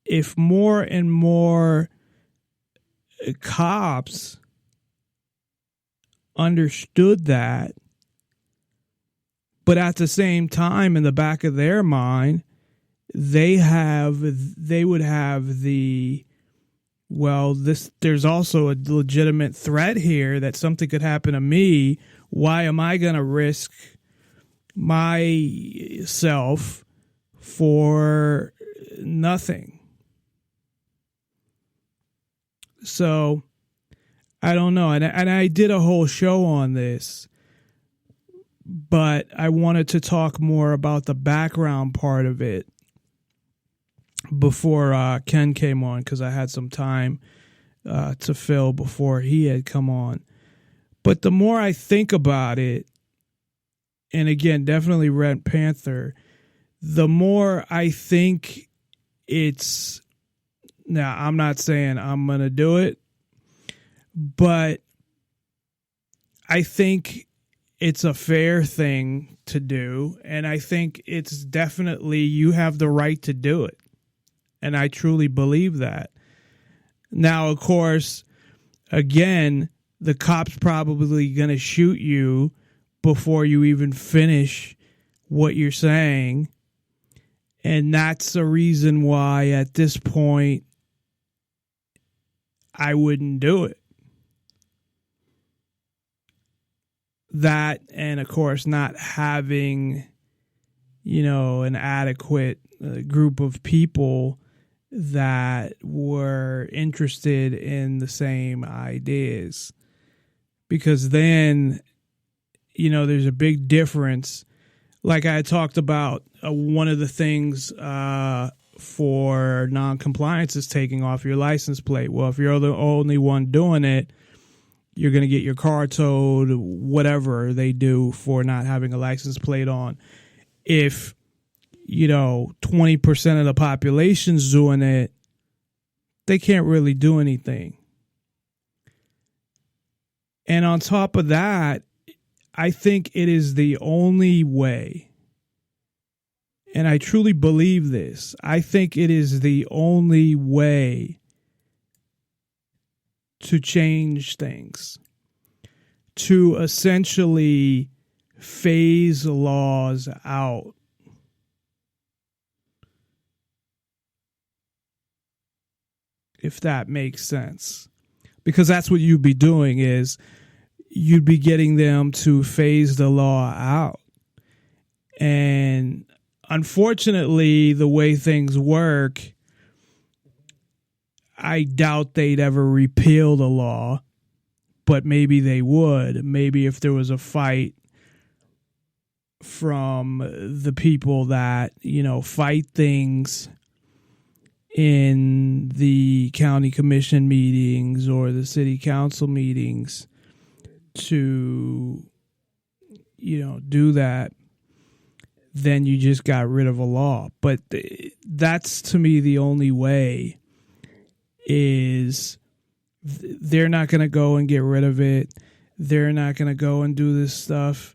if more and more cops understood that, but at the same time, in the back of their mind, they would have the, there's also a legitimate threat here that something could happen to me. Why am I going to risk myself for nothing? So I don't know. And I did a whole show on this, but I wanted to talk more about the background part of it before Ken came on, because I had some time to fill before he had come on. But the more I think about it, and again, definitely Red Panther, the more I think it's, now I'm not saying I'm going to do it, but I think it's a fair thing to do. And I think it's definitely, you have the right to do it. And I truly believe that. Now, of course, again, the cop's probably going to shoot you before you even finish what you're saying. And that's the reason why at this point I wouldn't do it. That, and of course not having, an adequate group of people that were interested in the same ideas. Because then, there's a big difference. Like I talked about one of the things for non-compliance is taking off your license plate. Well, if you're the only one doing it, you're going to get your car towed, whatever they do for not having a license plate on. If, 20% of the population's doing it, they can't really do anything. And on top of that, I think it is the only way, and I truly believe this, I think it is the only way to change things, to essentially phase laws out. If that makes sense. Because that's what you'd be doing, is you'd be getting them to phase the law out. And unfortunately, the way things work, I doubt they'd ever repeal the law, but maybe they would. Maybe if there was a fight from the people that, fight things in the county commission meetings or the city council meetings to, do that, then you just got rid of a law. But that's, to me, the only way, is they're not going to go and get rid of it. They're not going to go and do this stuff.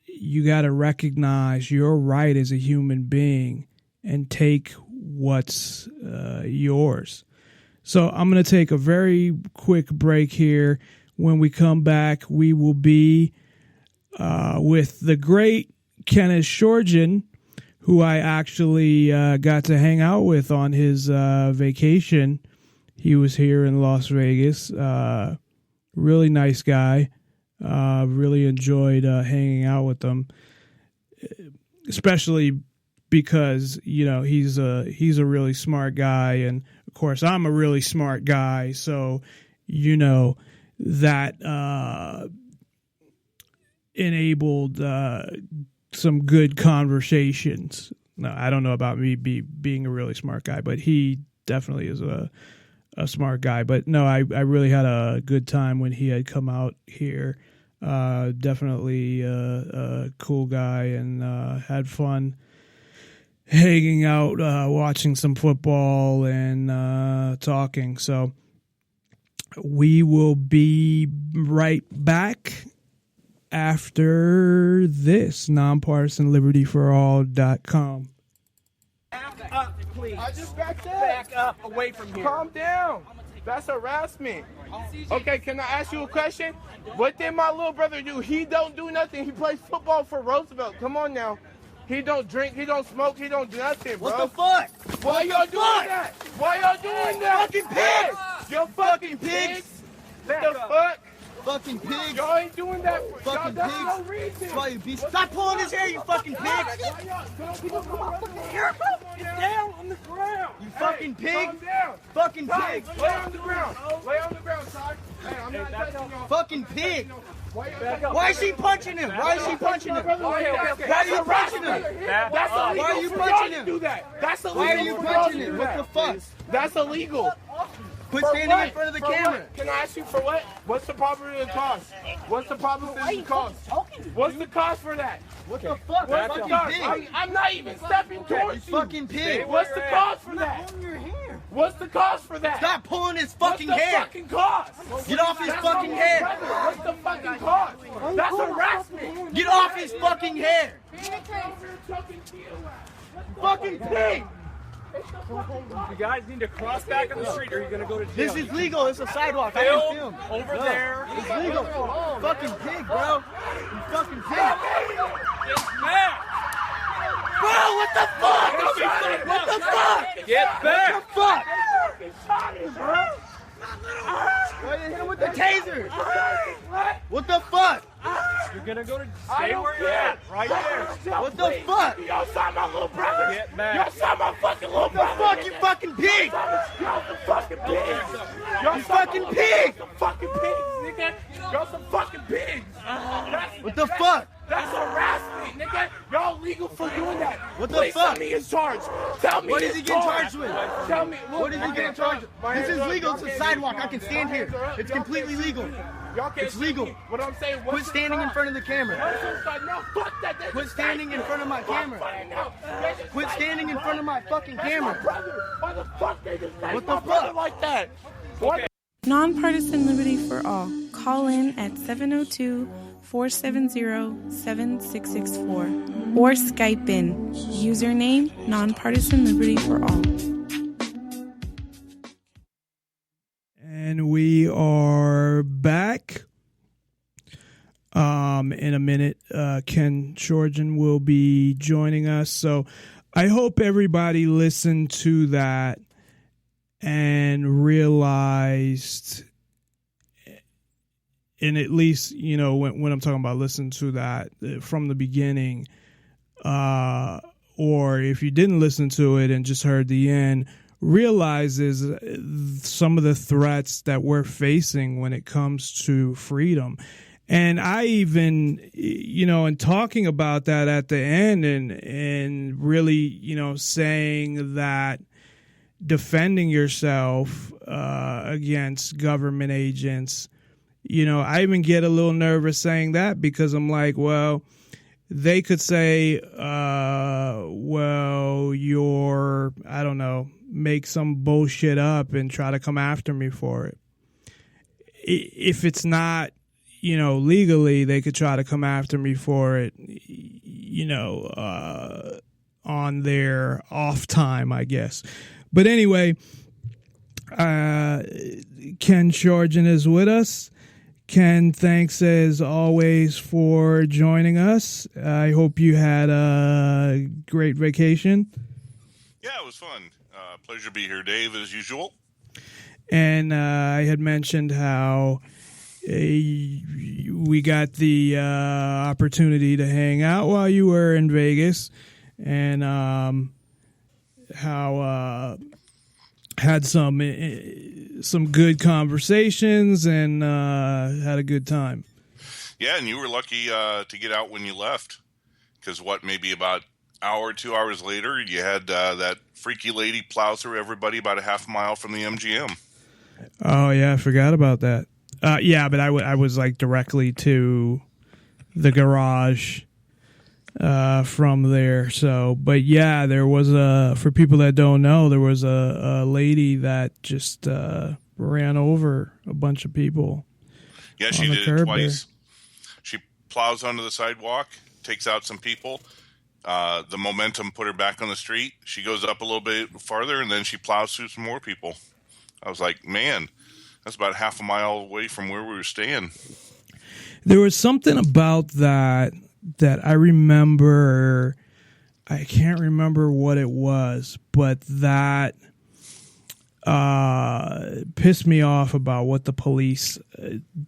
You got to recognize your right as a human being and take what's yours. So I'm going to take a very quick break here. When we come back, we will be with the great Kenneth Schortgen, who I actually got to hang out with on his vacation. He was here in Las Vegas. Really nice guy. Really enjoyed hanging out with him, especially because he's a really smart guy, and of course I'm a really smart guy, so that enabled some good conversations. No, I don't know about me being a really smart guy, but he definitely is a smart guy. But no, I really had a good time when he had come out here. Definitely a cool guy, and had fun hanging out, watching some football and talking. So we will be right back after this. NonPartisanLibertyForall.com. Back up, please. I just backed up. Back up, away from here. Calm down. That's harassment. Okay, can I ask you a question? What did my little brother do? He don't do nothing. He plays football for Roosevelt. Come on now. He don't drink, he don't smoke, he don't do nothing, bro. What the fuck? Why y'all doing that? Why y'all doing that? Fucking pigs! You're fucking pigs! What the fuck? Fucking pigs! Y'all ain't doing that. Fucking that's pigs! no reason. Why you beast? Stop pulling his hair, you fucking pig! Get down on the ground! You fucking pig! Calm down. Fucking Todd, pig! lay on the ground. Lay on the ground, Todd. Hey, I'm not touching y'all. Fucking pig! Why is she punching him? Why is she punching him? Why are you punching him? That's illegal. Why are you for punching y'all to him? do that. That's illegal. Why are you for y'all punching to him? do What that. the fuck? That's illegal. Quit For standing what? in front of the For camera. what? Can I ask you for what? What's the property cost? What's the property cost? What's the cost for that? What the fuck? What's the Fucking cost? pig! I'm not even stepping towards you. Fucking pig! What's the cost for that? What's the cost for that? Stop pulling his fucking What's the hair! fucking cost? Get off his fucking hair! What's the fucking cost? That's harassment. Get off his fucking hair! Fucking pig! You guys need to cross back on the street or you're going to go to jail. This is legal. It's a sidewalk. I Film can film. over No, there. It's legal. Fucking pig, bro. You fucking pig. Get back. Bro, what the fuck? What the fuck? Get back. What the fuck? Why you hit him with the taser? What the fuck? You're going to go to stay where you're at. Right there. What the fuck? Y'all saw my little brother. Get back. Y'all saw my fucking little brother. What the fuck, you fucking pig? Y'all some fucking pigs. You fucking pig. Some fucking pigs, nigga. Y'all some fucking pigs. What the fuck? That's harassment. nigga. Y'all legal for doing that. What the Please fuck? Tell me in charge. Tell me What is in he getting charge. charged with? Tell me. Look, What is he getting charged with? my This hands is up. legal. Y'all It's a can't sidewalk. shoot I can me. stand My here. hands are up. It's Y'all completely can't shoot legal. me. Y'all can't It's shoot legal. me. What I'm saying, what's Quit standing in front of the camera. No, fuck that. That's Quit standing in front of my camera. Quit standing in front of my fucking camera. Why the fuck they just What the brother fuck? like that? What? Nonpartisan Liberty for All. Call in at 702-470-7664 or Skype in. Username Nonpartisan Liberty for All. And we are back. In a minute, Ken Schortgen will be joining us. So I hope everybody listened to that and realized, and at least, you know, when I'm talking about listen to that from the beginning, or if you didn't listen to it and just heard the end, realizes some of the threats that we're facing when it comes to freedom. And I even, you know, in talking about that at the end and really, you know, saying that defending yourself against government agents, you know, I even get a little nervous saying that because I'm like, well, they could say, well, you're, I don't know, make some bullshit up and try to come after me for it. If it's not, you know, legally, they could try to come after me for it, you know, on their off time, I guess. But anyway, Ken Schortgen is with us. Ken, thanks as always for joining us. I hope you had a great vacation. Yeah, it was fun. Pleasure to be here, Dave, as usual. And I had mentioned how we got the opportunity to hang out while you were in Vegas, and how had some good conversations and had a good time. Yeah, and you were lucky to get out when you left, because maybe about hour, 2 hours later, you had that freaky lady plow through everybody about a half mile from the MGM. Oh yeah, I forgot about that. Yeah, but I was like directly to the garage from there. So, but yeah, there was for people that don't know, there was a lady that just ran over a bunch of people. Yeah, she did it twice. She plows onto the sidewalk, takes out some people. The momentum put her back on the street. She goes up a little bit farther, and then she plows through some more people. I was like, man, that's about half a mile away from where we were staying. There was something about that I remember. I can't remember what it was, but that pissed me off about what the police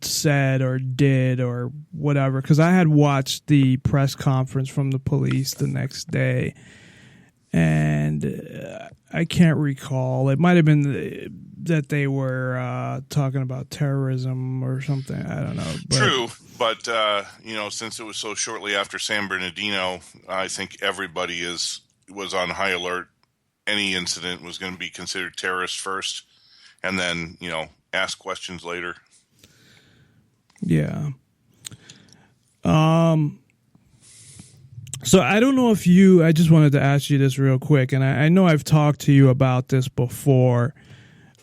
said or did or whatever, because I had watched the press conference from the police the next day, and I can't recall. It might have been that they were talking about terrorism or something. I don't know. But true, but you know, since it was so shortly after San Bernardino, I think everybody was on high alert. Any incident was going to be considered terrorist first, and then, you know, ask questions later. Yeah. So I don't know if I just wanted to ask you this real quick, and I know I've talked to you about this before,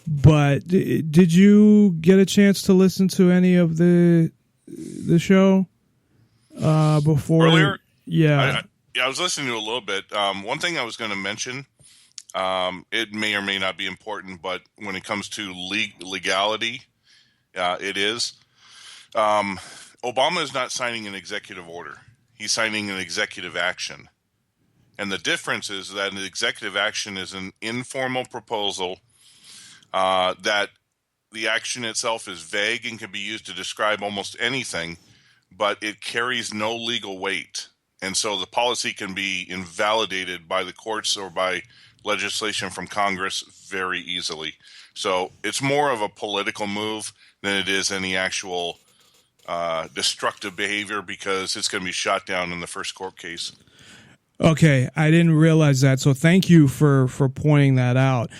but did you get a chance to listen to any of the show before? Earlier? Yeah. I was listening to a little bit. One thing I was going to mention, it may or may not be important, but when it comes to legality, it is. Obama is not signing an executive order. He's signing an executive action. And the difference is that an executive action is an informal proposal that the action itself is vague and can be used to describe almost anything, but it carries no legal weight. And so the policy can be invalidated by the courts or by legislation from Congress very easily. So it's more of a political move than it is any actual destructive behavior because it's going to be shot down in the first court case. Okay, I didn't realize that, so thank you for pointing that out.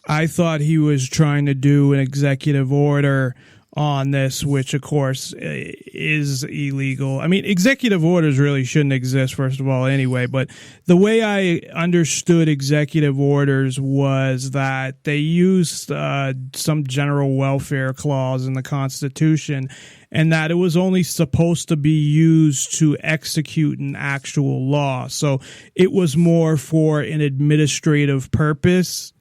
I thought he was trying to do an executive order on this, which, of course, is illegal. I mean, executive orders really shouldn't exist, first of all, anyway, but the way I understood executive orders was that they used some general welfare clause in the Constitution, and that it was only supposed to be used to execute an actual law. So it was more for an administrative purpose,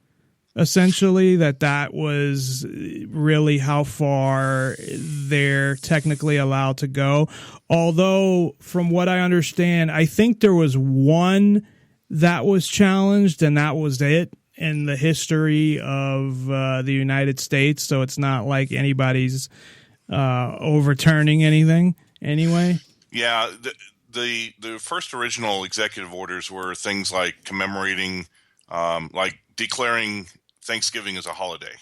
essentially, that was really how far they're technically allowed to go. Although, from what I understand, I think there was one that was challenged, and that was it in the history of the United States. So it's not like anybody's overturning anything anyway. Yeah, the first original executive orders were things like commemorating, like declaring Thanksgiving as a holiday.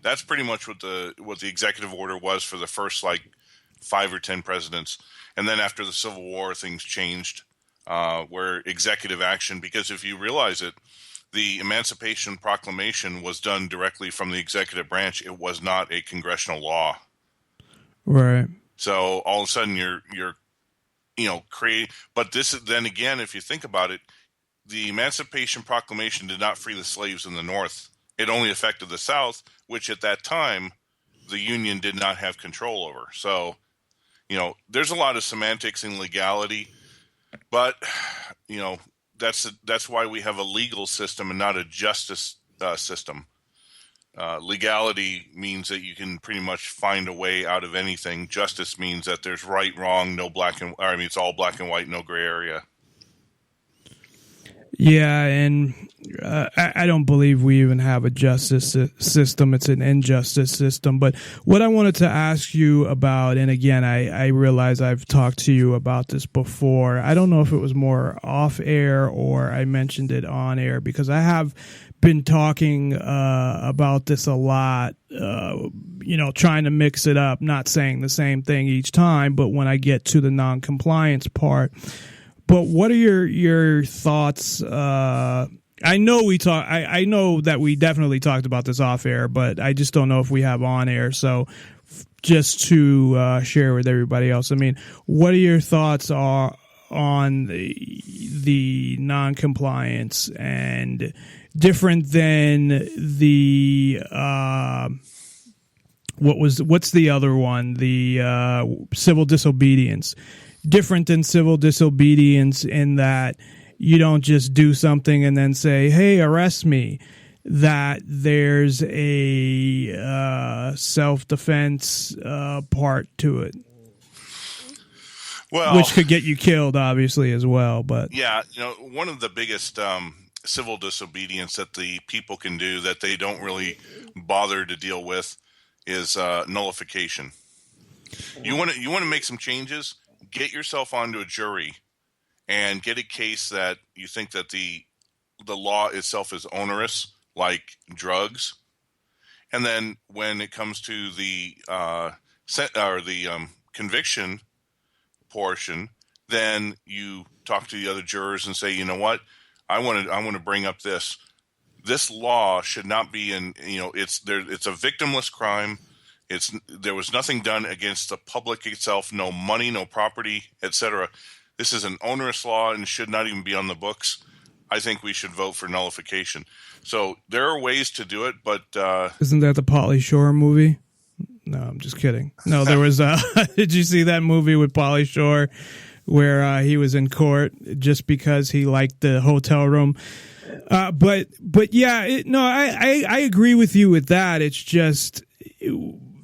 That's pretty much what the executive order was for the first 5 or 10 presidents. And then after the Civil War, things changed, where executive action, because if you realize it, the Emancipation Proclamation was done directly from the executive branch. It was not a congressional law. Right. So all of a sudden you're creating, but this is, then again, if you think about it, the Emancipation Proclamation did not free the slaves in the North. It only affected the South, which at that time the Union did not have control over. So, there's a lot of semantics and legality, but that's why we have a legal system and not a justice system. Legality means that you can pretty much find a way out of anything. Justice means that there's right, wrong, no black and it's all black and white, no gray area. Yeah, and I don't believe we even have a justice system. It's an injustice system. But what I wanted to ask you about, and again, I realize I've talked to you about this before. I don't know if it was more off air or I mentioned it on air, because I have been talking about this a lot, trying to mix it up, not saying the same thing each time, but when I get to the non-compliance part. But what are your thoughts? I know I know that we definitely talked about this off air, but I just don't know if we have on air. So just to share with everybody else, I mean, what are your thoughts on the non-compliance and different than the what's the other one? The civil disobedience. Different than civil disobedience in that you don't just do something and then say, hey, arrest me. That there's a self-defense part to it. Well, which could get you killed, obviously, as well. But yeah, one of the biggest civil disobedience that the people can do that they don't really bother to deal with is nullification. You want to make some changes? Get yourself onto a jury and get a case that you think that the law itself is onerous, like drugs. And then when it comes to the conviction portion, then you talk to the other jurors and say, you know what, I want to bring up this. This law should not be it's a victimless crime. There was nothing done against the public itself, no money, no property, etc. This is an onerous law and should not even be on the books. I think we should vote for nullification. So there are ways to do it, but isn't that the Pauly Shore movie? No, I'm just kidding. No, there was did you see that movie with Pauly Shore where he was in court just because he liked the hotel room? But yeah, I agree with you with that. It's just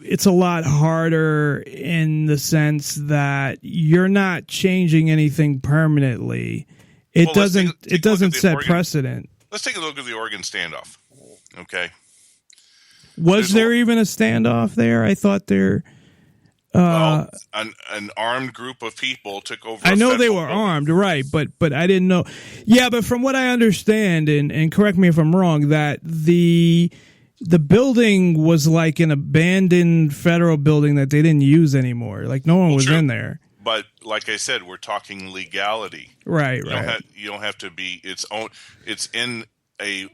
it's a lot harder in the sense that you're not changing anything permanently. It doesn't set precedent. Let's take a look at the Oregon standoff. Okay. Was there even a standoff there? I thought there. An armed group of people took over. I know they were armed, right? But I didn't know. Yeah, but from what I understand, and correct me if I'm wrong, that the the building was like an abandoned federal building that they didn't use anymore. Like no one was in there. But like I said, we're talking legality. Right, You don't have to be its own. It's in a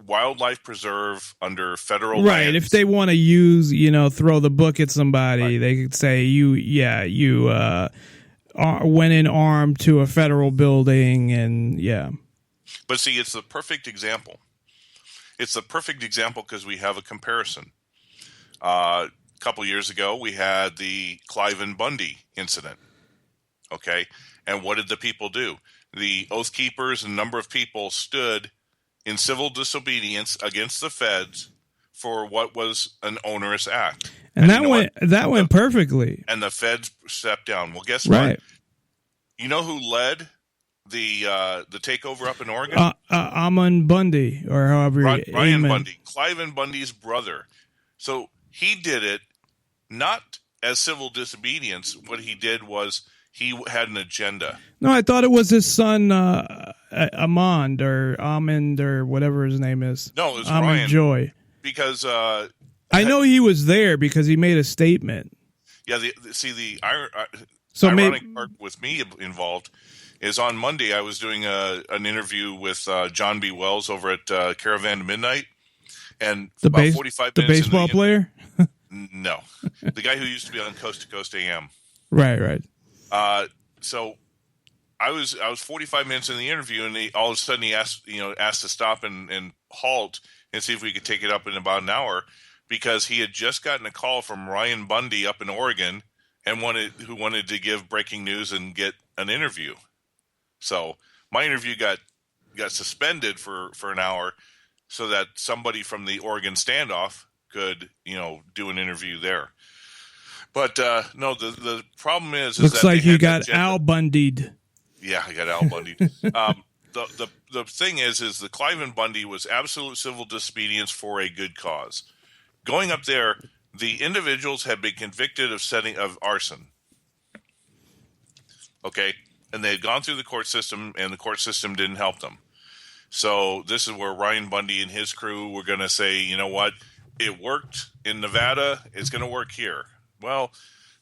wildlife preserve under federal Right. lands. If they want to use, throw the book at somebody, they could say you went in armed to a federal building and But see, it's the perfect example. It's the perfect example because we have a comparison. A couple years ago, we had the Clive and Bundy incident. Okay. And what did the people do? The Oath Keepers and a number of people stood in civil disobedience against the feds for what was an onerous act. And that went perfectly. And the feds stepped down. Well, guess Right. what? You know who led the takeover up in Oregon? Amon Bundy, or however Ryan Bundy, Clive and Bundy's brother. So he did it not as civil disobedience. What he did was he had an agenda. No, I thought it was his son, Amond or whatever his name is. No, it was Amon Ryan. Joy. Because I know he was there because he made a statement. yeah, the So ironic part with me involved is on Monday I was doing an interview with John B. Wells over at Caravan to Midnight, and about 45 minutes the into baseball player. No, the guy who used to be on Coast to Coast AM. Right. So I was 45 minutes in the interview, and all of a sudden he asked to stop and halt and see if we could take it up in about an hour, because he had just gotten a call from Ryan Bundy up in Oregon and who wanted to give breaking news and get an interview. So my interview got suspended for an hour so that somebody from the Oregon standoff could do an interview there. But no, the problem is Looks that like you got Al Bundied. Yeah, I got Al Bundy. The thing is the Clive and Bundy was absolute civil disobedience for a good cause. Going up there, the individuals had been convicted of arson. Okay, and they had gone through the court system, and the court system didn't help them. So this is where Ryan Bundy and his crew were going to say, you know what, it worked in Nevada, it's going to work here. Well,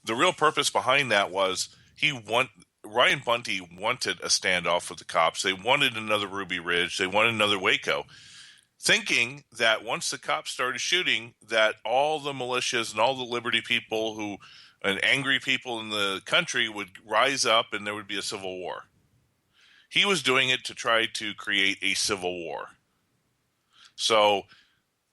the real purpose behind that was Ryan Bundy wanted a standoff with the cops. They wanted another Ruby Ridge. They wanted another Waco, thinking that once the cops started shooting, that all the militias and all the liberty people and angry people in the country would rise up and there would be a civil war. He was doing it to try to create a civil war. So,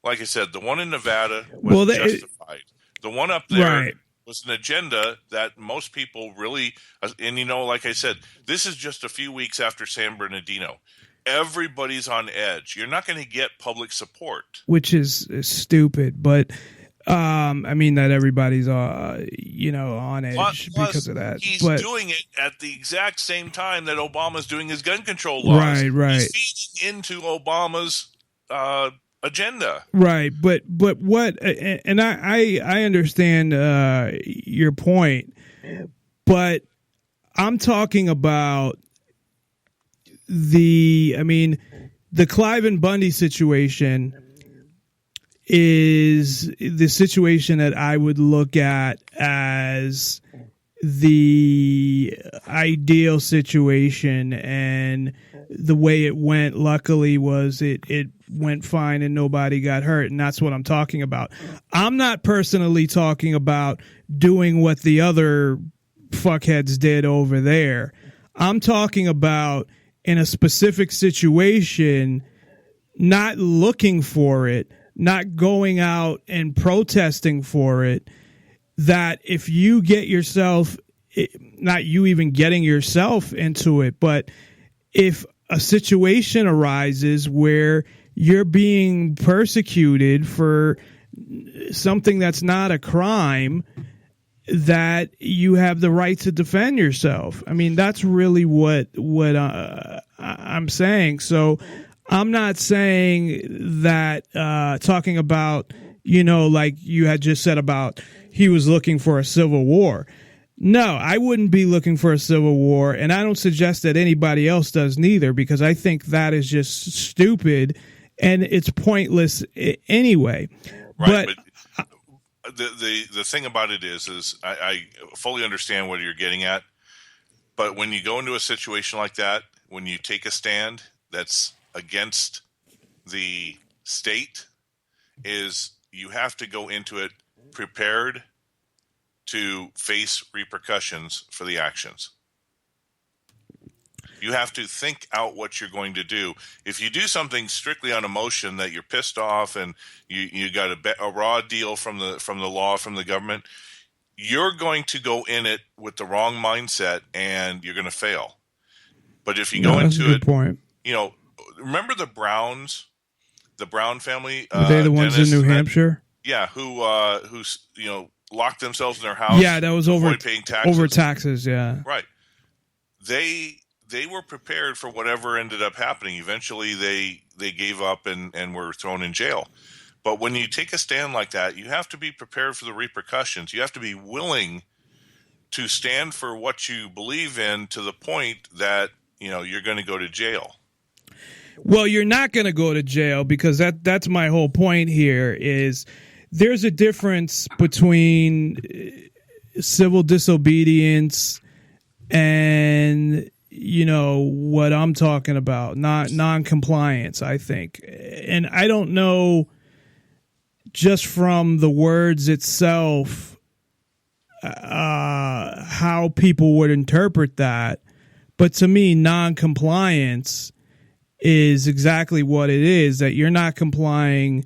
like I said, the one in Nevada was justified. The one up there was an agenda that most people really, and like I said, this is just a few weeks after San Bernardino. Everybody's on edge. You're not going to get public support. Which is stupid, but I mean that everybody's on edge because of that. He's doing it at the exact same time that Obama's doing his gun control laws. Right. He's feeding into Obama's agenda. Right, but what? And I understand your point, but I'm talking about the Clive and Bundy situation is the situation that I would look at as the ideal situation, and the way it went, luckily, was it went fine and nobody got hurt, and that's what I'm talking about. I'm not personally talking about doing what the other fuckheads did over there. I'm talking about in a specific situation, not looking for it, not going out and protesting for it, that if you get yourself, not you even getting yourself into it, but if a situation arises where you're being persecuted for something that's not a crime, that you have the right to defend yourself. I mean, that's really what I'm saying. So I'm not saying that talking about, like you had just said about he was looking for a civil war. No, I wouldn't be looking for a civil war, and I don't suggest that anybody else does neither, because I think that is just stupid and it's pointless anyway. Right, but the thing about it is I fully understand what you're getting at, but when you go into a situation like that, when you take a stand that's against the state, is you have to go into it prepared to face repercussions for the actions. You have to think out what you're going to do. If you do something strictly on emotion that you're pissed off and you got a raw deal from the law, from the government, you're going to go in it with the wrong mindset and you're going to fail. But if you go into it, you know, remember the Browns, the Brown family? Were they the ones in New Hampshire? Yeah, who's you know, locked themselves in their house. Yeah, that was over paying taxes. Over taxes. Yeah, right. They were prepared for whatever ended up happening. Eventually, they gave up and were thrown in jail. But when you take a stand like that, you have to be prepared for the repercussions. You have to be willing to stand for what you believe in to the point that, you know, you're going to go to jail. Well, you're not going to go to jail, because that's my whole point here is there's a difference between civil disobedience and, you know, what I'm talking about, not non-compliance, I think. And I don't know, just from the words itself, how people would interpret that. But to me, non-compliance is exactly what it is, that you're not complying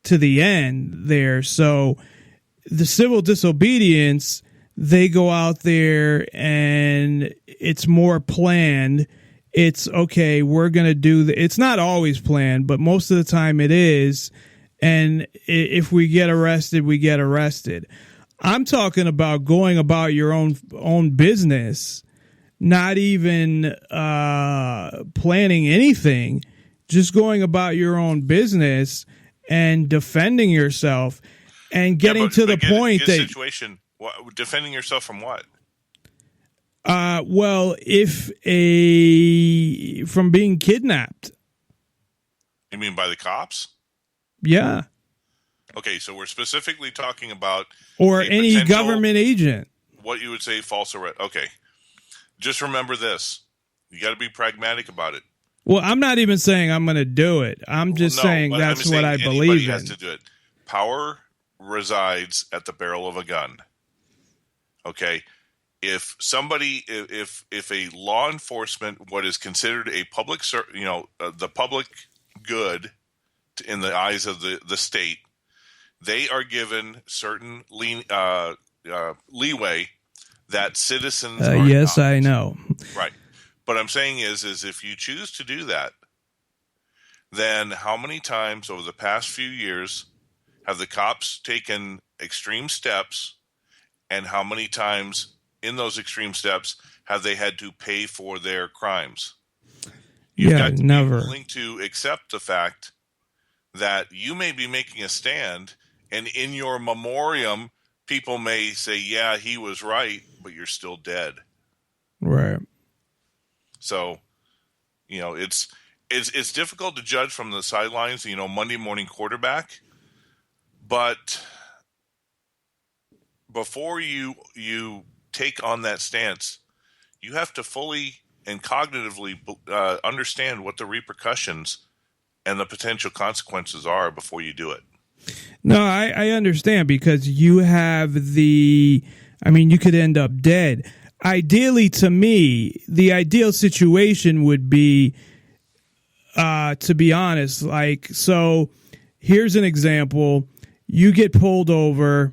to the end there. So the civil disobedience, they go out there and it's more planned. It's okay, we're going to do it's not always planned, but most of the time it is. And if we get arrested, we get arrested. I'm talking about going about your own business, not even planning anything, just going about your own business and defending yourself and getting to the point that situation. Defending yourself from what? Well, from being kidnapped. You mean by the cops? Yeah. Okay, so we're specifically talking about or any government agent. What you would say false arrest. Okay. Just remember this. You got to be pragmatic about it. Well, I'm not even saying I'm going to do it. I'm just saying that's what I believe in. Has to do it. Power resides at the barrel of a gun. Okay? If somebody, if a law enforcement, what is considered a public, you know, the public good in the eyes of the state, they are given certain leeway that citizens are yes, not. I know. Right. But I'm saying is if you choose to do that, then how many times over the past few years have the cops taken extreme steps, and how many times in those extreme steps have they had to pay for their crimes? You've got to never. be willing to accept the fact that you may be making a stand, and in your memoriam, people may say, yeah, he was right, but you're still dead. Right. So, you know, it's difficult to judge from the sidelines, you know, Monday morning quarterback. But before you take on that stance, you have to fully and cognitively understand what the repercussions and the potential consequences are before you do it. No, I understand, because you have you could end up dead. Ideally, to me, the ideal situation would be, to be honest, like, so here's an example. You get pulled over.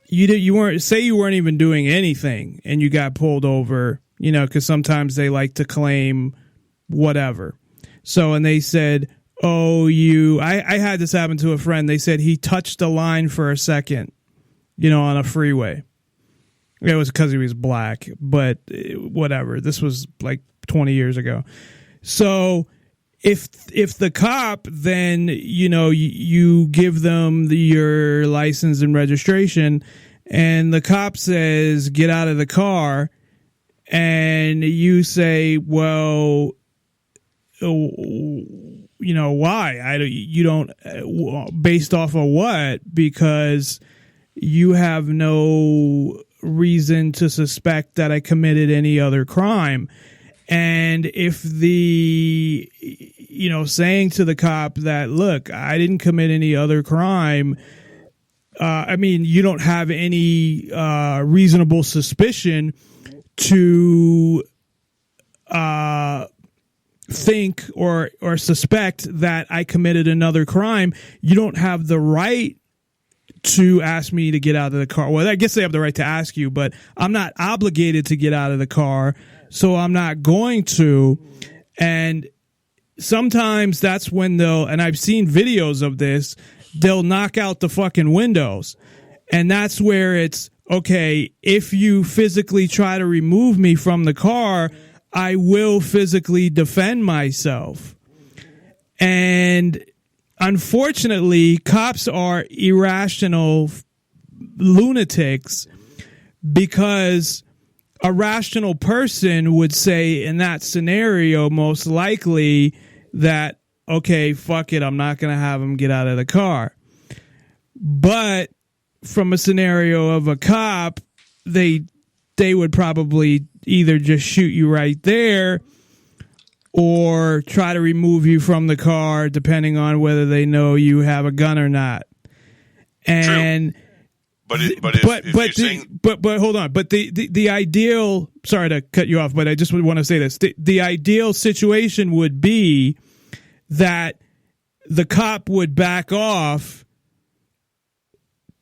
You weren't even doing anything, and you got pulled over, you know, because sometimes they like to claim whatever. So, and they said, oh, I had this happen to a friend. They said he touched the line for a second, you know, on a freeway. It was because he was black, but whatever. This was like 20 years ago. So if the cop, then, you know, you give them your license and registration, and the cop says, get out of the car, and you say, well, you why? You don't, based off of what? Because you have no reason to suspect that I committed any other crime. And if the, saying to the cop that, look, I didn't commit any other crime, you don't have any reasonable suspicion to think or suspect that I committed another crime. You don't have the right to ask me to get out of the car. Well, I guess they have the right to ask you, but I'm not obligated to get out of the car, so I'm not going to. And sometimes that's when and I've seen videos of this, they'll knock out the fucking windows. And that's where it's, okay, if you physically try to remove me from the car, I will physically defend myself. And unfortunately, cops are irrational lunatics, because a rational person would say in that scenario, most likely, that, okay, fuck it, I'm not going to have him get out of the car. But from a scenario of a cop, they would probably either just shoot you right there or try to remove you from the car, depending on whether they know you have a gun or not. And True. But hold on. But the ideal, sorry to cut you off, but I just want to say this. The ideal situation would be that the cop would back off,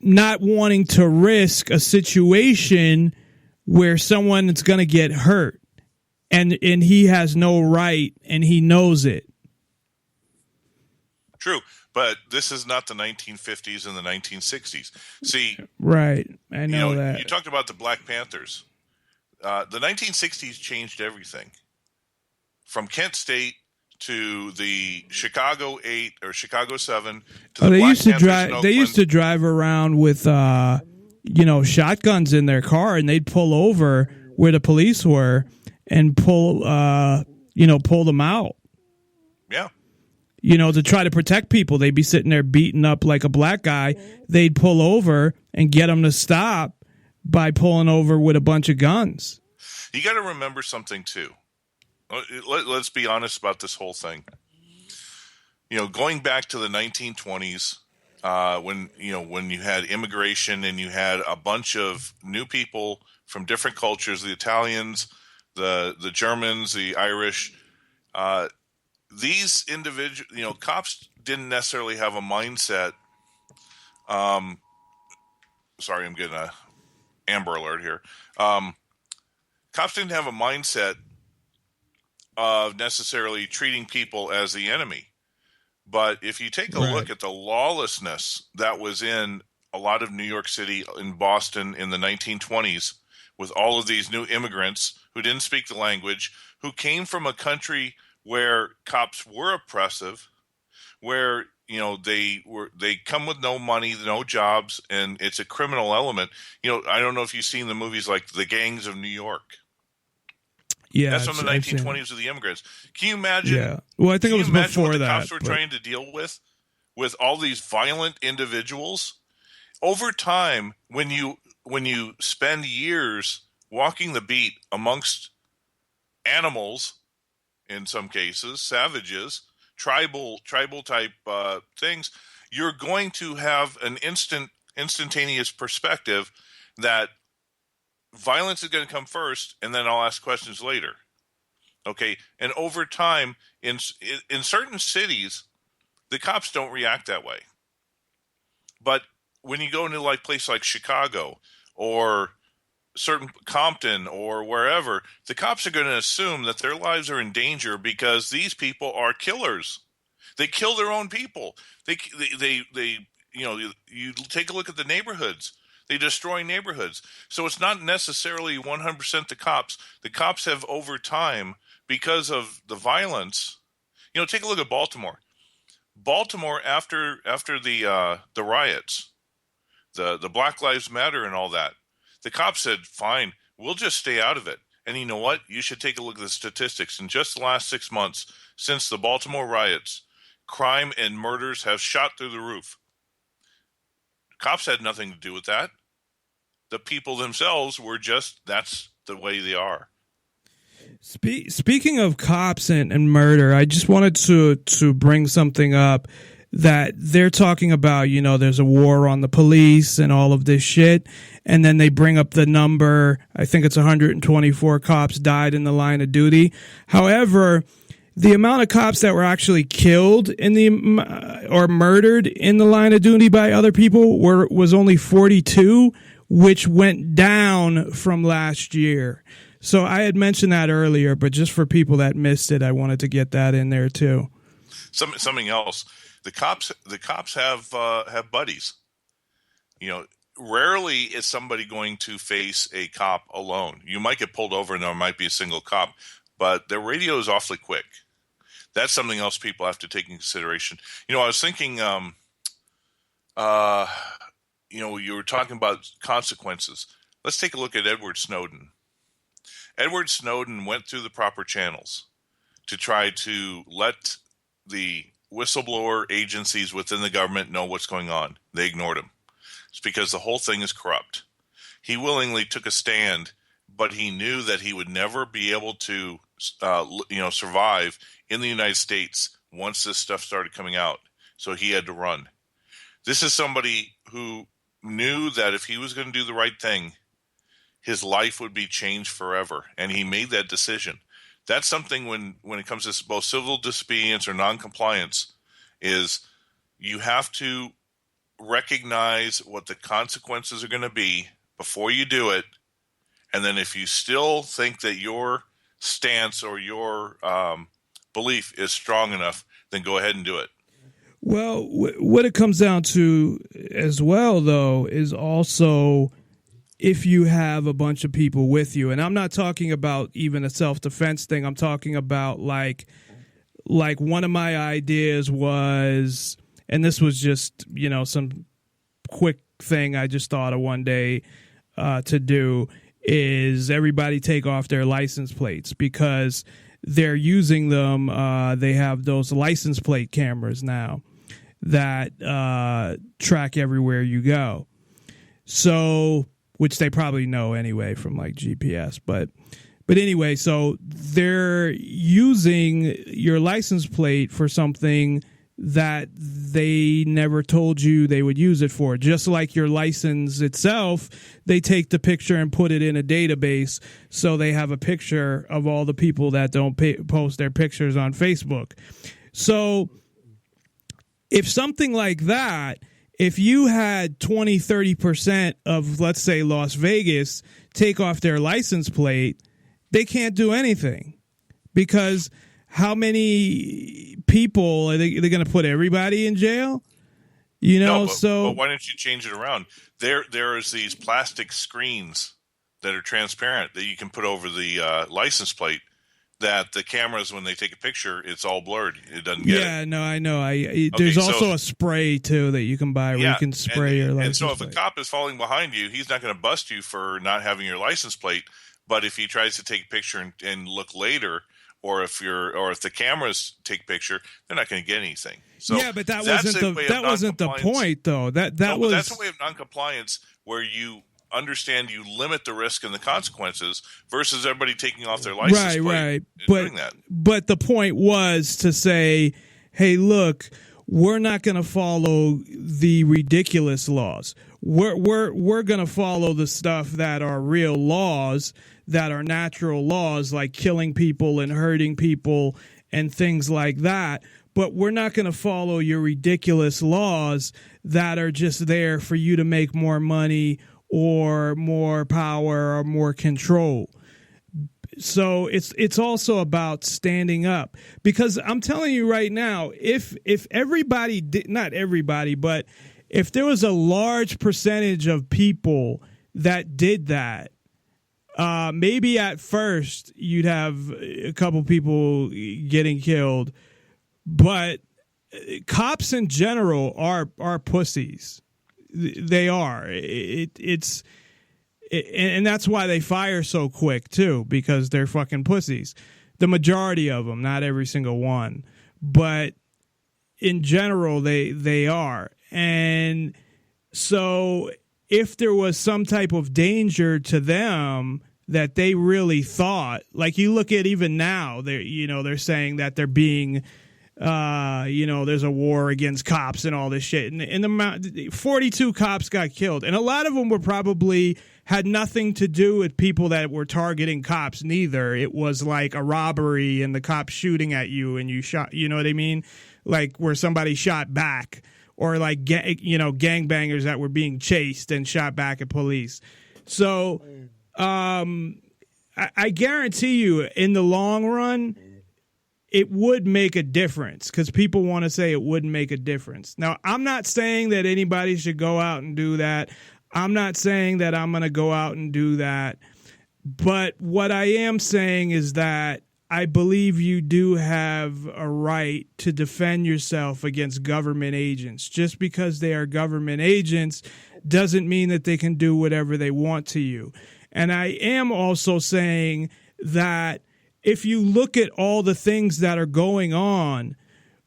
not wanting to risk a situation where someone is going to get hurt, and he has no right, and he knows it. True, but this is not the 1950s and the 1960s. See, right? I know that. You talked about the Black Panthers. The 1960s changed everything, from Kent State to the Chicago 8 or Chicago 7 to the they Black used to Panthers drive. in They used Oakland. to drive around with shotguns in their car, and they'd pull over where the police were and pull them out. Yeah. To try to protect people. They'd be sitting there beating up like a black guy. They'd pull over and get them to stop by pulling over with a bunch of guns. You got to remember something too. Let's be honest about this whole thing. Going back to the 1920s, when you had immigration and you had a bunch of new people from different cultures, the Italians, the Germans, the Irish, these individual, cops didn't necessarily have a mindset. Sorry, I'm getting a Amber Alert here. Cops didn't have a mindset of necessarily treating people as the enemy. But if you take a look at the lawlessness that was in a lot of New York City and Boston in the 1920s, with all of these new immigrants who didn't speak the language, who came from a country where cops were oppressive, where they come with no money, no jobs, and it's a criminal element. I don't know if you've seen the movies like The Gangs of New York. Yeah, that's from the 1920s with the immigrants. Can you imagine? Yeah. Well, I think it was before what the that. Cops were trying to deal with all these violent individuals. Over time, when you spend years walking the beat amongst animals, in some cases, savages, tribal type things, you're going to have an instantaneous perspective that violence is going to come first, and then I'll ask questions later. Okay, and over time, in certain cities, the cops don't react that way. But when you go into a place like Chicago or certain Compton or wherever, the cops are going to assume that their lives are in danger because these people are killers. They kill their own people. They you take a look at the neighborhoods. They destroy neighborhoods. So it's not necessarily 100% the cops. The cops have, over time, because of the violence, take a look at Baltimore. Baltimore, after the riots, the Black Lives Matter and all that, the cops said, fine, we'll just stay out of it. And you know what? You should take a look at the statistics. In just the last 6 months, since the Baltimore riots, crime and murders have shot through the roof. Cops had nothing to do with that. The people themselves were just, that's the way they are. Speaking of cops and murder, I just wanted to bring something up that they're talking about, you know, there's a war on the police and all of this shit. And then they bring up the number, I think it's 124 cops died in the line of duty. However, the amount of cops that were actually killed in the or murdered in the line of duty by other people was only 42, which went down from last year. So I had mentioned that earlier, but just for people that missed it, I wanted to get that in there too. Something else. The cops have buddies. You know, rarely is somebody going to face a cop alone. You might get pulled over and there might be a single cop, but their radio is awfully quick. That's something else people have to take in consideration. You know, I was thinking, you know, you were talking about consequences. Let's take a look at Edward Snowden. Edward Snowden went through the proper channels to try to let the whistleblower agencies within the government know what's going on. They ignored him. It's because the whole thing is corrupt. He willingly took a stand, but he knew that he would never be able to, survive in the United States once this stuff started coming out. So he had to run. This is somebody who knew that if he was going to do the right thing, his life would be changed forever, and he made that decision. That's something when it comes to both civil disobedience or noncompliance, is you have to recognize what the consequences are going to be before you do it, and then if you still think that your stance or your belief is strong enough, then go ahead and do it. Well, what it comes down to as well, though, is also if you have a bunch of people with you. And I'm not talking about even a self-defense thing. I'm talking about like one of my ideas was, and this was just, you know, some quick thing I just thought of one day to do, is everybody take off their license plates because they're using them. They have those license plate cameras now that track everywhere you go. So, which they probably know anyway from like GPS, but anyway, so they're using your license plate for something that they never told you they would use it for. Just like your license itself, they take the picture and put it in a database, so they have a picture of all the people that don't post their pictures on Facebook. So if something like that, if you had 20, 30% of, let's say, Las Vegas take off their license plate, they can't do anything, because how many people are they going to put everybody in jail? You know, but why don't you change it around? There is these plastic screens that are transparent that you can put over the license plate, that the cameras, when they take a picture, it's all blurred. It doesn't get it. Yeah, no, I know. There's also a spray, too, that you can buy where you can spray your license plate. And so if a cop is falling behind you, he's not going to bust you for not having your license plate. But if he tries to take a picture and look later, or if the cameras take a picture, they're not going to get anything. So yeah, but that wasn't the point, though. That's a way of noncompliance where you understand you limit the risk and the consequences versus everybody taking off their license plate and doing that. But the point was to say, hey, look, we're not going to follow the ridiculous laws. We're going to follow the stuff that are real laws, that are natural laws, like killing people and hurting people and things like that. But we're not going to follow your ridiculous laws that are just there for you to make more money or more power or more control. So it's also about standing up, because I'm telling you right now, if everybody did, not everybody, but if there was a large percentage of people that did that, maybe at first you'd have a couple people getting killed, but cops in general are pussies. They are. And that's why they fire so quick too, because they're fucking pussies. The majority of them, not every single one, but in general, they are. And so if there was some type of danger to them that they really thought, like you look at even now, they're saying that they're being, there's a war against cops and all this shit. And 42 cops got killed. And a lot of them were probably had nothing to do with people that were targeting cops neither. It was like a robbery and the cops shooting at you and you shot, you know what I mean? Like where somebody shot back, or like, gangbangers that were being chased and shot back at police. So I guarantee you in the long run, it would make a difference, because people want to say it wouldn't make a difference. Now, I'm not saying that anybody should go out and do that. I'm not saying that I'm going to go out and do that. But what I am saying is that I believe you do have a right to defend yourself against government agents. Just because they are government agents doesn't mean that they can do whatever they want to you. And I am also saying that if you look at all the things that are going on,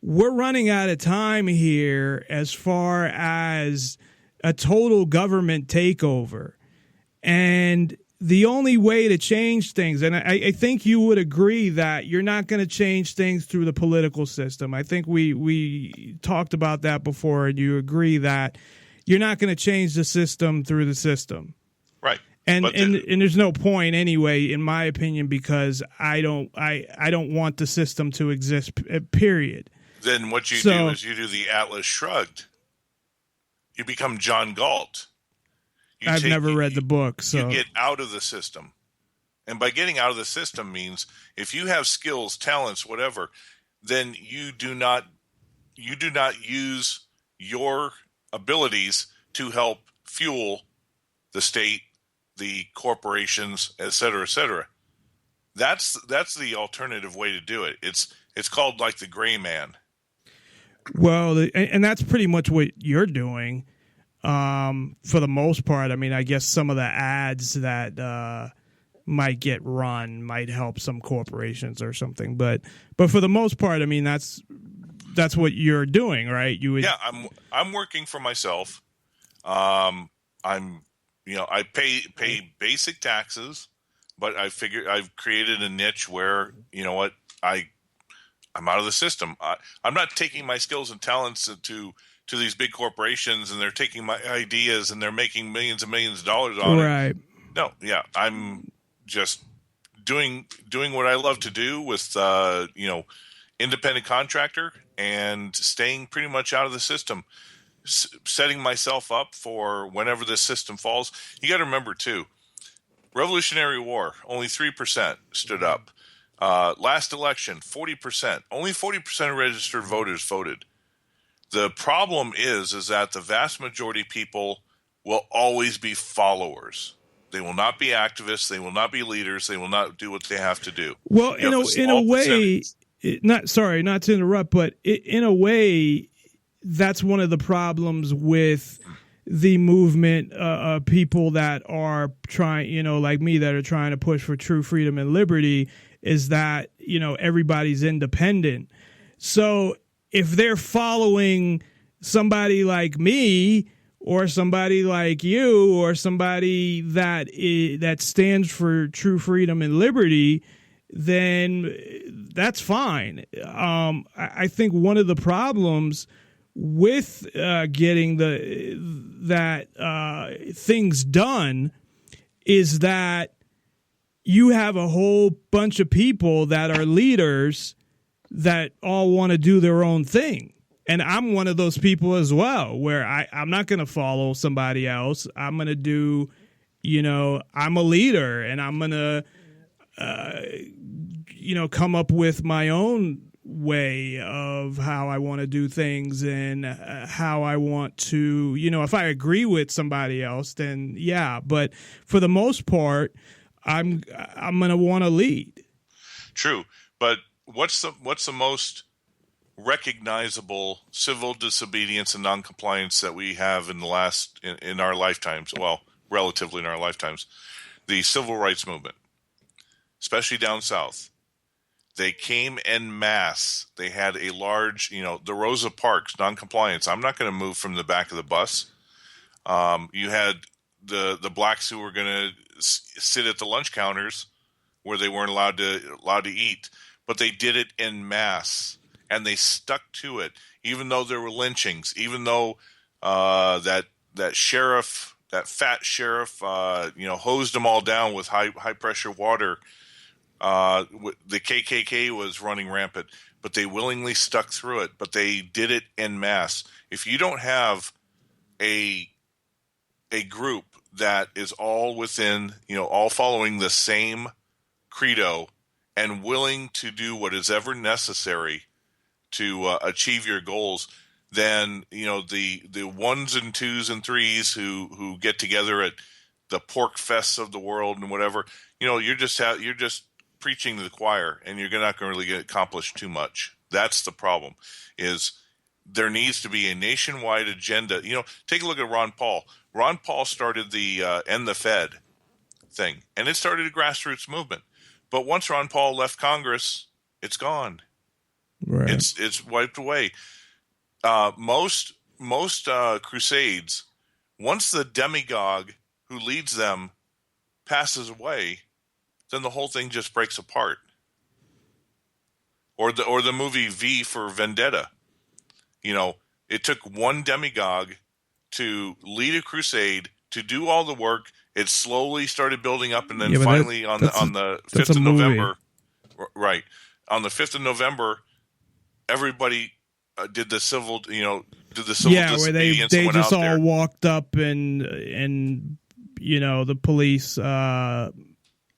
we're running out of time here as far as a total government takeover. And the only way to change things, and I think you would agree that you're not going to change things through the political system. I think we talked about that before, and you agree that you're not going to change the system through the system. Right. And there's no point anyway, in my opinion, because I don't want the system to exist, period. Then what you do is you do the Atlas Shrugged. You become John Galt. I've never read the book, so you get out of the system. And by getting out of the system means if you have skills, talents, whatever, then you do not use your abilities to help fuel the state, the corporations, et cetera, et cetera. That's the alternative way to do it. It's called like the gray man. Well, and that's pretty much what you're doing. For the most part, I mean, I guess some of the ads that might get run might help some corporations or something, but for the most part, I mean, that's what you're doing, right? I'm working for myself. I pay basic taxes, but I figure I've created a niche where, you know what, I'm out of the system. I'm not taking my skills and talents to these big corporations, and they're taking my ideas and they're making millions and millions of dollars on it. Right. No, yeah, I'm just doing what I love to do with independent contractor and staying pretty much out of the system, setting myself up for whenever this system falls. You got to remember too, Revolutionary War, only 3% stood up. Last election, 40%. Only 40% of registered voters voted. The problem is that the vast majority of people will always be followers. They will not be activists. They will not be leaders. They will not do what they have to do. Well, in a way, not to interrupt, but in a way, that's one of the problems with the movement of people that are trying, like me, that are trying to push for true freedom and liberty, is that, everybody's independent. So if they're following somebody like me or somebody like you or somebody that stands for true freedom and liberty, then that's fine. I think one of the problems with getting things done is that you have a whole bunch of people that are leaders that all want to do their own thing. And I'm one of those people as well, where I'm not going to follow somebody else. I'm going to do, I'm a leader, and I'm going to, come up with my own way of how I want to do things and how I want to, if I agree with somebody else, then yeah. But for the most part, I'm going to want to lead. True. But what's the most recognizable civil disobedience and noncompliance that we have in our lifetimes? Well, relatively in our lifetimes, the civil rights movement, especially down south. They came en masse. They had a large, the Rosa Parks, noncompliance. I'm not going to move from the back of the bus. You had the blacks who were going to sit at the lunch counters where they weren't allowed to eat, but they did it en masse, and they stuck to it, even though there were lynchings, even though that sheriff, that fat sheriff, hosed them all down with high pressure water. The KKK was running rampant, but they willingly stuck through it. But they did it en masse. If you don't have a group that is all within, all following the same credo and willing to do what is ever necessary to achieve your goals, then the ones and twos and threes who get together at the pork fests of the world and whatever, you're just preaching to the choir, and you're not going to really accomplish too much. That's the problem. Is there needs to be a nationwide agenda. Take a look at Ron Paul. Ron Paul started the End the Fed thing, and it started a grassroots movement. But once Ron Paul left Congress, it's gone. Right. It's wiped away. Most crusades, once the demagogue who leads them passes away, then the whole thing just breaks apart. Or the movie V for Vendetta. It took one demagogue to lead a crusade, to do all the work. It slowly started building up, and then finally on the 5th of November, right, on the 5th of November, everybody did the civil Yeah, where they just all walked up and the police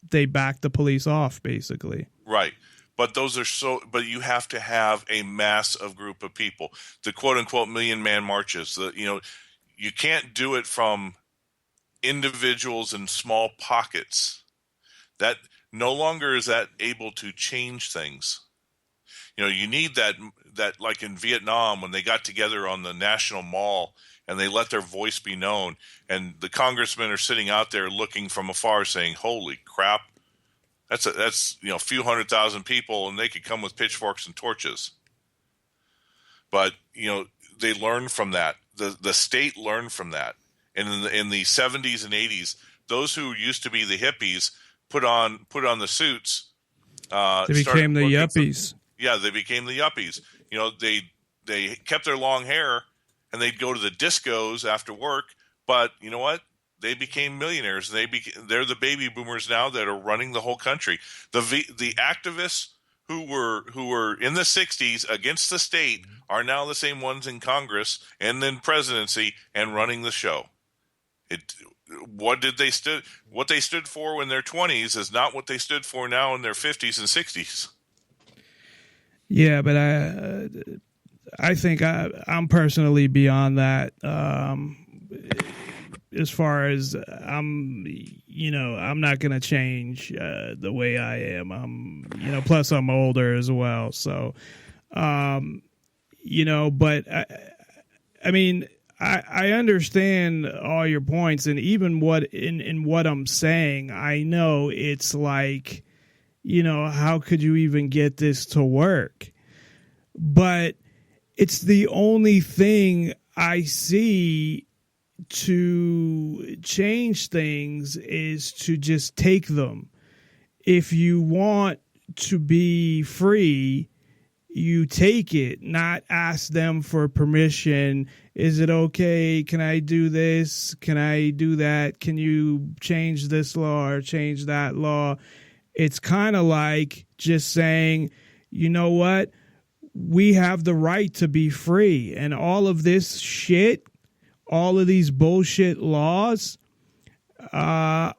they backed the police off, basically. Right. But but you have to have a mass of group of people. The quote unquote million man marches, you can't do it from individuals in small pockets. That no longer is that able to change things. You need that like in Vietnam when they got together on the National Mall and they let their voice be known, and the congressmen are sitting out there looking from afar saying, "Holy crap, that's a few 100,000 people, and they could come with pitchforks and torches." But they learned from that. The state learned from that, and in the 70s and 80s, those who used to be the hippies put on the suits. They became the yuppies. They became the yuppies. They kept their long hair, and they'd go to the discos after work. But you know what? They became millionaires. They're the baby boomers now that are running the whole country. The activists who were in the 60s against the state are now the same ones in Congress and in presidency and running the show. What they stood for in their 20s is not what they stood for now in their 50s and 60s. Yeah, but I think I'm personally beyond that. As far as I'm not going to change the way I am. Plus I'm older as well. So, but I mean, I understand all your points, and even in what I'm saying, I know it's like, how could you even get this to work? But it's the only thing I see to change things is to just take them. If you want to be free, you take it, not ask them for permission. Is it okay? Can I do this? Can I do that? Can you change this law or change that law? It's kind of like just saying, you know what? We have the right to be free. And all of this shit, all of these bullshit laws are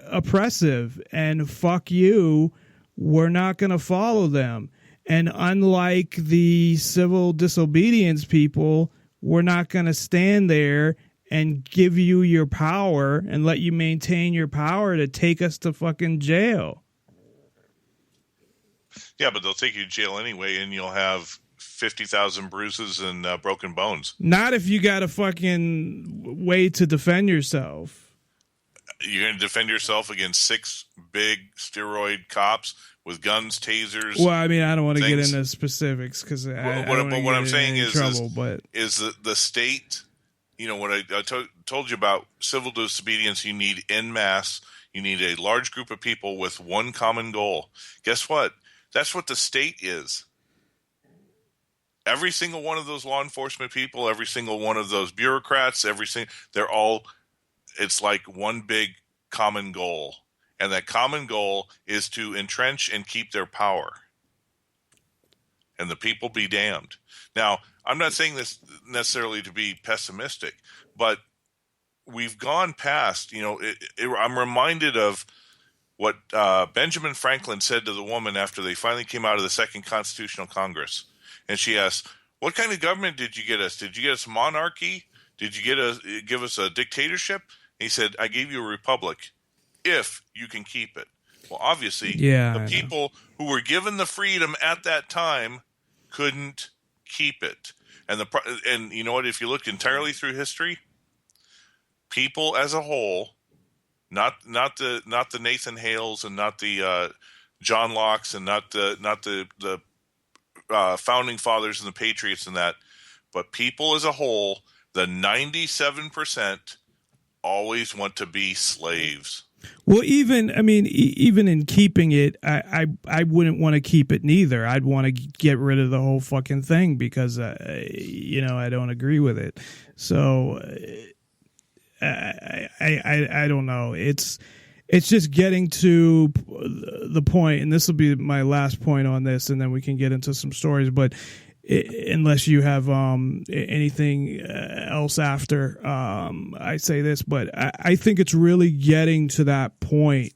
oppressive. And fuck you, we're not going to follow them. And unlike the civil disobedience people, we're not going to stand there and give you your power and let you maintain your power to take us to fucking jail. Yeah, but they'll take you to jail anyway, and you'll have 50,000 bruises and broken bones. Not if you got a fucking way to defend yourself. You're going to defend yourself against 6 big steroid cops with guns, tasers. Well, I mean, I don't want to get into specifics because what I'm saying is the state. You know what I told you about civil disobedience. You need en masse. You need a large group of people with one common goal. Guess what? That's what the state is. Every single one of those law enforcement people, every single one of those bureaucrats, they're all. It's like one big common goal, and that common goal is to entrench and keep their power. And the people be damned. Now, I'm not saying this necessarily to be pessimistic, but we've gone past, I'm reminded of what Benjamin Franklin said to the woman after they finally came out of the Second Constitutional Congress. And she asked, what kind of government did you get us? Did you get us monarchy? Did you give us a dictatorship? And he said, I gave you a republic if you can keep it. Well, obviously, the people who were given the freedom at that time couldn't keep it. And you know what? If you look entirely through history, people as a whole, not the Nathan Hales and not the John Locke's and not the founding fathers and the patriots and that, but people as a whole, the 97% always want to be slaves. Well, even in keeping it, I wouldn't want to keep it neither. I'd want to get rid of the whole fucking thing because I don't agree with it. So I don't know. It's just getting to the point, and this will be my last point on this, and then we can get into some stories. But unless you have anything else after I say this, but I think it's really getting to that point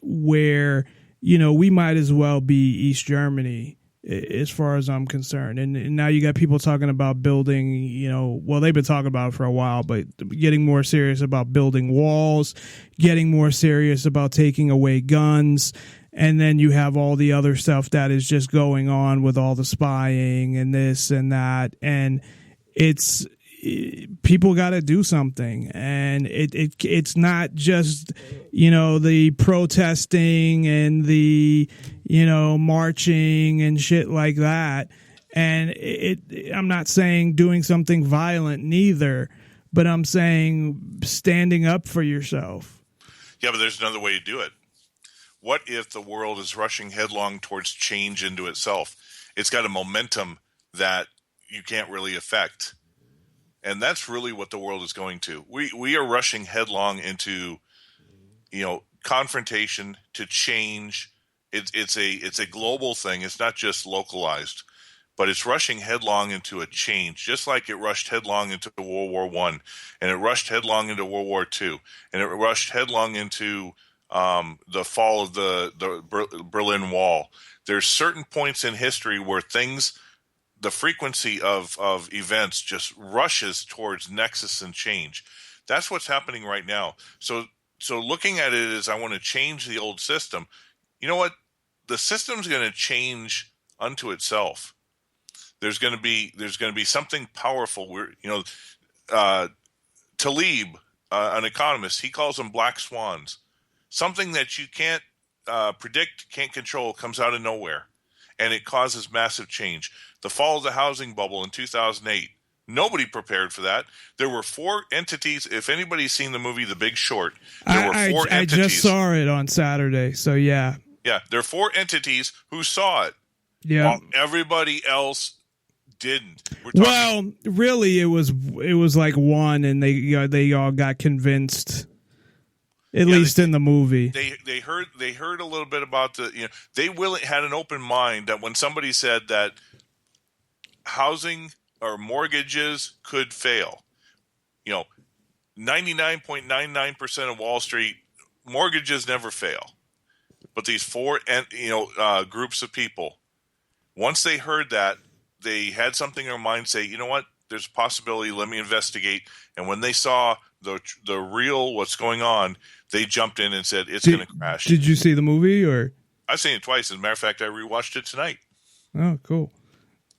where we might as well be East Germany as far as I'm concerned. And now you got people talking about building, well, they've been talking about it for a while, but getting more serious about building walls, getting more serious about taking away guns. And then you have all the other stuff that is just going on with all the spying and this and that. And people got to do something. And it's not just, the protesting and the, marching and shit like that. And I'm not saying doing something violent neither, but I'm saying standing up for yourself. Yeah, but there's another way to do it. What if the world is rushing headlong towards change into itself? It's got a momentum that you can't really affect. And that's really what the world is going to. We are rushing headlong into, confrontation, to change. It's a global thing. It's not just localized, but it's rushing headlong into a change, just like it rushed headlong into World War I, and it rushed headlong into World War II, and it rushed headlong into the fall of the Berlin Wall. There's certain points in history where the frequency of events just rushes towards nexus and change. That's what's happening right now. So looking at it as I want to change the old system, you know what? The system's going to change unto itself. There's going to be something powerful. Taleb, an economist, he calls them black swans. Something that you can't predict, can't control, comes out of nowhere, and it causes massive change. The fall of the housing bubble in 2008, nobody prepared for that. There were 4 entities. If anybody's seen the movie The Big Short, there were 4 entities. I just saw it on Saturday, so yeah. Yeah, there are 4 entities who saw it, while everybody else didn't. Well, really, it was like one, and they all got convinced. At least in the movie, they heard a little bit about they had an open mind that when somebody said that housing or mortgages could fail, 99.99% of Wall Street mortgages never fail, but these 4 groups of people, once they heard that, they had something in their mind say, you know what, there's a possibility, let me investigate. And when they saw the real what's going on, they jumped in and said it's going to crash. Did you see the movie? Or I've seen it twice. As a matter of fact, I rewatched it tonight. Oh, cool.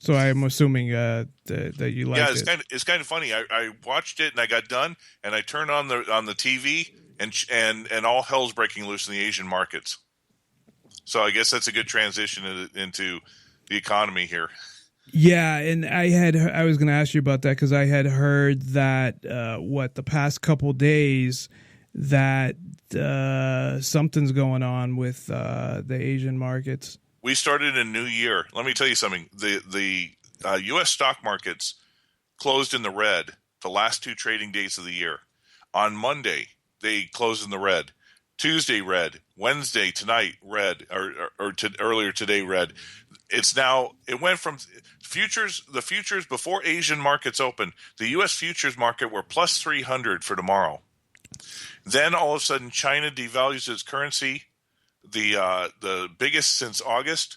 So I'm assuming that you liked it. Yeah, it's kind of funny. I watched it and I got done, and I turned on the TV, and all hell's breaking loose in the Asian markets. So I guess that's a good transition into the economy here. Yeah, and I was going to ask you about that because I had heard that the past couple days that something's going on with the Asian markets. We started a new year. Let me tell you something. The U.S. stock markets closed in the red the last 2 trading days of the year. On Monday, they closed in the red. Tuesday, red. Wednesday, tonight, red. Earlier today, red. It went from the futures before Asian markets opened. The U.S. futures market were plus 300 for tomorrow. Then all of a sudden, China devalues its currency, the biggest since August.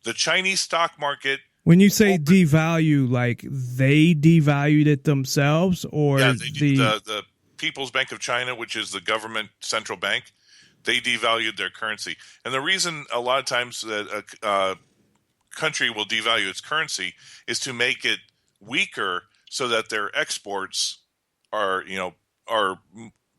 The Chinese stock market. When you say devalue, like they devalued it themselves, or the People's Bank of China, which is the government central bank, they devalued their currency. And the reason a lot of times that a country will devalue its currency is to make it weaker so that their exports are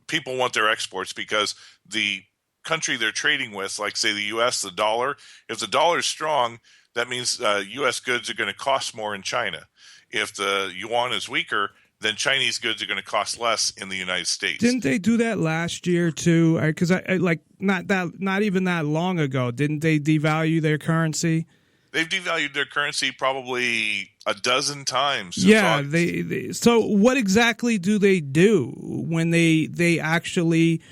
people want their exports because the country they're trading with, like say the U.S., the dollar, if the dollar is strong, that means U.S. goods are going to cost more in China. If the yuan is weaker, then Chinese goods are going to cost less in the United States. Didn't they do that last year too? Because not even that long ago, didn't they devalue their currency? They've devalued their currency probably a dozen times. Yeah, so what exactly do they do when they actually?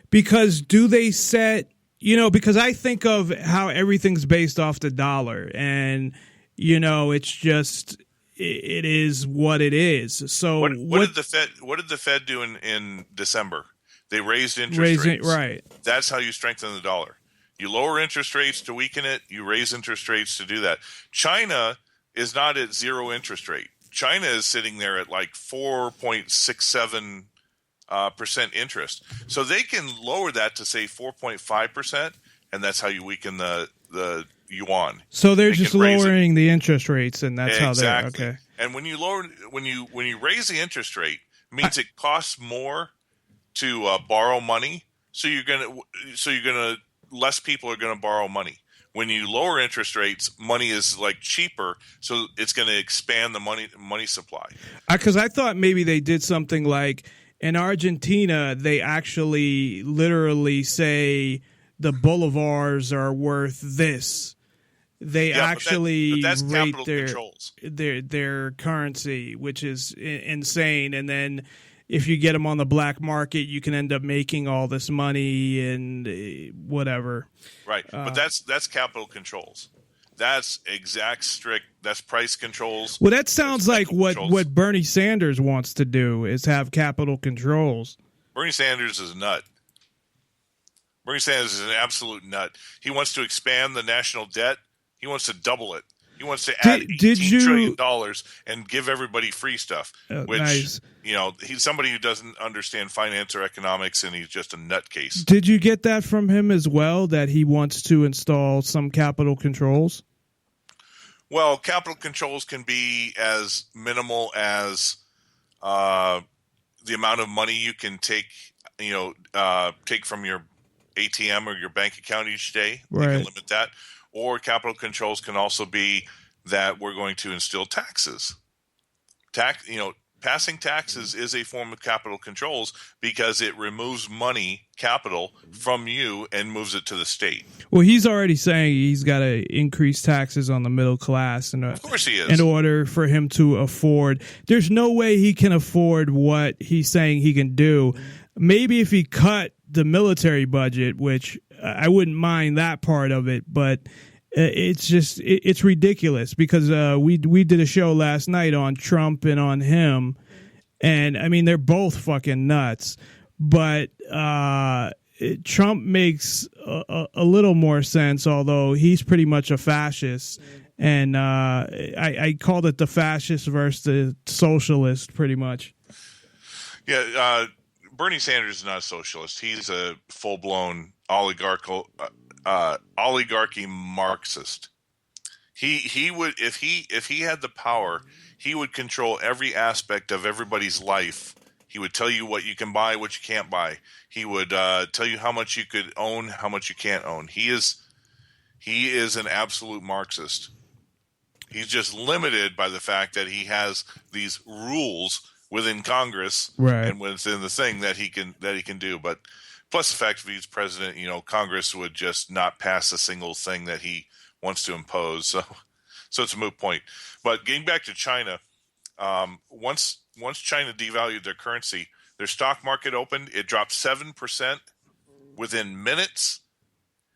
Because do they set? Because I think of how everything's based off the dollar, and it's just. It is what it is. So what did the Fed do in December? They raised interest rates. Right. That's how you strengthen the dollar. You lower interest rates to weaken it. You raise interest rates to do that. China is not at 0 interest rate. China is sitting there at like 4.67% interest. So they can lower that to say 4.5%, and that's how you weaken the yuan. So they're just lowering the interest rates, and that's exactly. how they're okay. And when you raise the interest rate, it means it costs more to borrow money. So you're gonna less people are gonna borrow money. When you lower interest rates, money is like cheaper, so it's going to expand the money supply. Because I thought maybe they did something like in Argentina, they actually literally say the bolivars are worth this. They actually rate their currency, which is insane. And then if you get them on the black market, you can end up making all this money and whatever. Right, but that's capital controls. That's that's price controls. Well, that sounds like what Bernie Sanders wants to do is have capital controls. Bernie Sanders is a nut. Bernie Sanders is an absolute nut. He wants to expand the national debt. He wants to double it. He wants to add $18 trillion and give everybody free stuff, which, nice. He's somebody who doesn't understand finance or economics, and he's just a nutcase. Did you get that from him as well, that he wants to install some capital controls? Well, capital controls can be as minimal as the amount of money you can take from your ATM or your bank account each day. Right. You can limit that. Or capital controls can also be that we're going to instill taxes. Passing taxes is a form of capital controls because it removes capital from you and moves it to the state. Well, he's already saying he's got to increase taxes on the middle class, of course he is, in order for him to afford. There's no way he can afford what he's saying he can do. Maybe if he cut the military budget, which I wouldn't mind that part of it, but it's ridiculous because we did a show last night on Trump and on him, and I mean they're both fucking nuts, but Trump makes a little more sense, although he's pretty much a fascist, and I called it the fascist versus the socialist pretty much. Yeah, Bernie Sanders is not a socialist. He's a full-blown oligarchy Marxist. He would, if he had the power, he would control every aspect of everybody's life. He would tell you what you can buy, what you can't buy. He would tell you how much you could own, how much you can't own. He is an absolute Marxist. He's just limited by the fact that he has these rules within Congress and within the thing that he can do. But plus the fact if he's president, Congress would just not pass a single thing that he wants to impose. So it's a moot point. But getting back to China, once China devalued their currency, their stock market opened. It dropped 7% within minutes.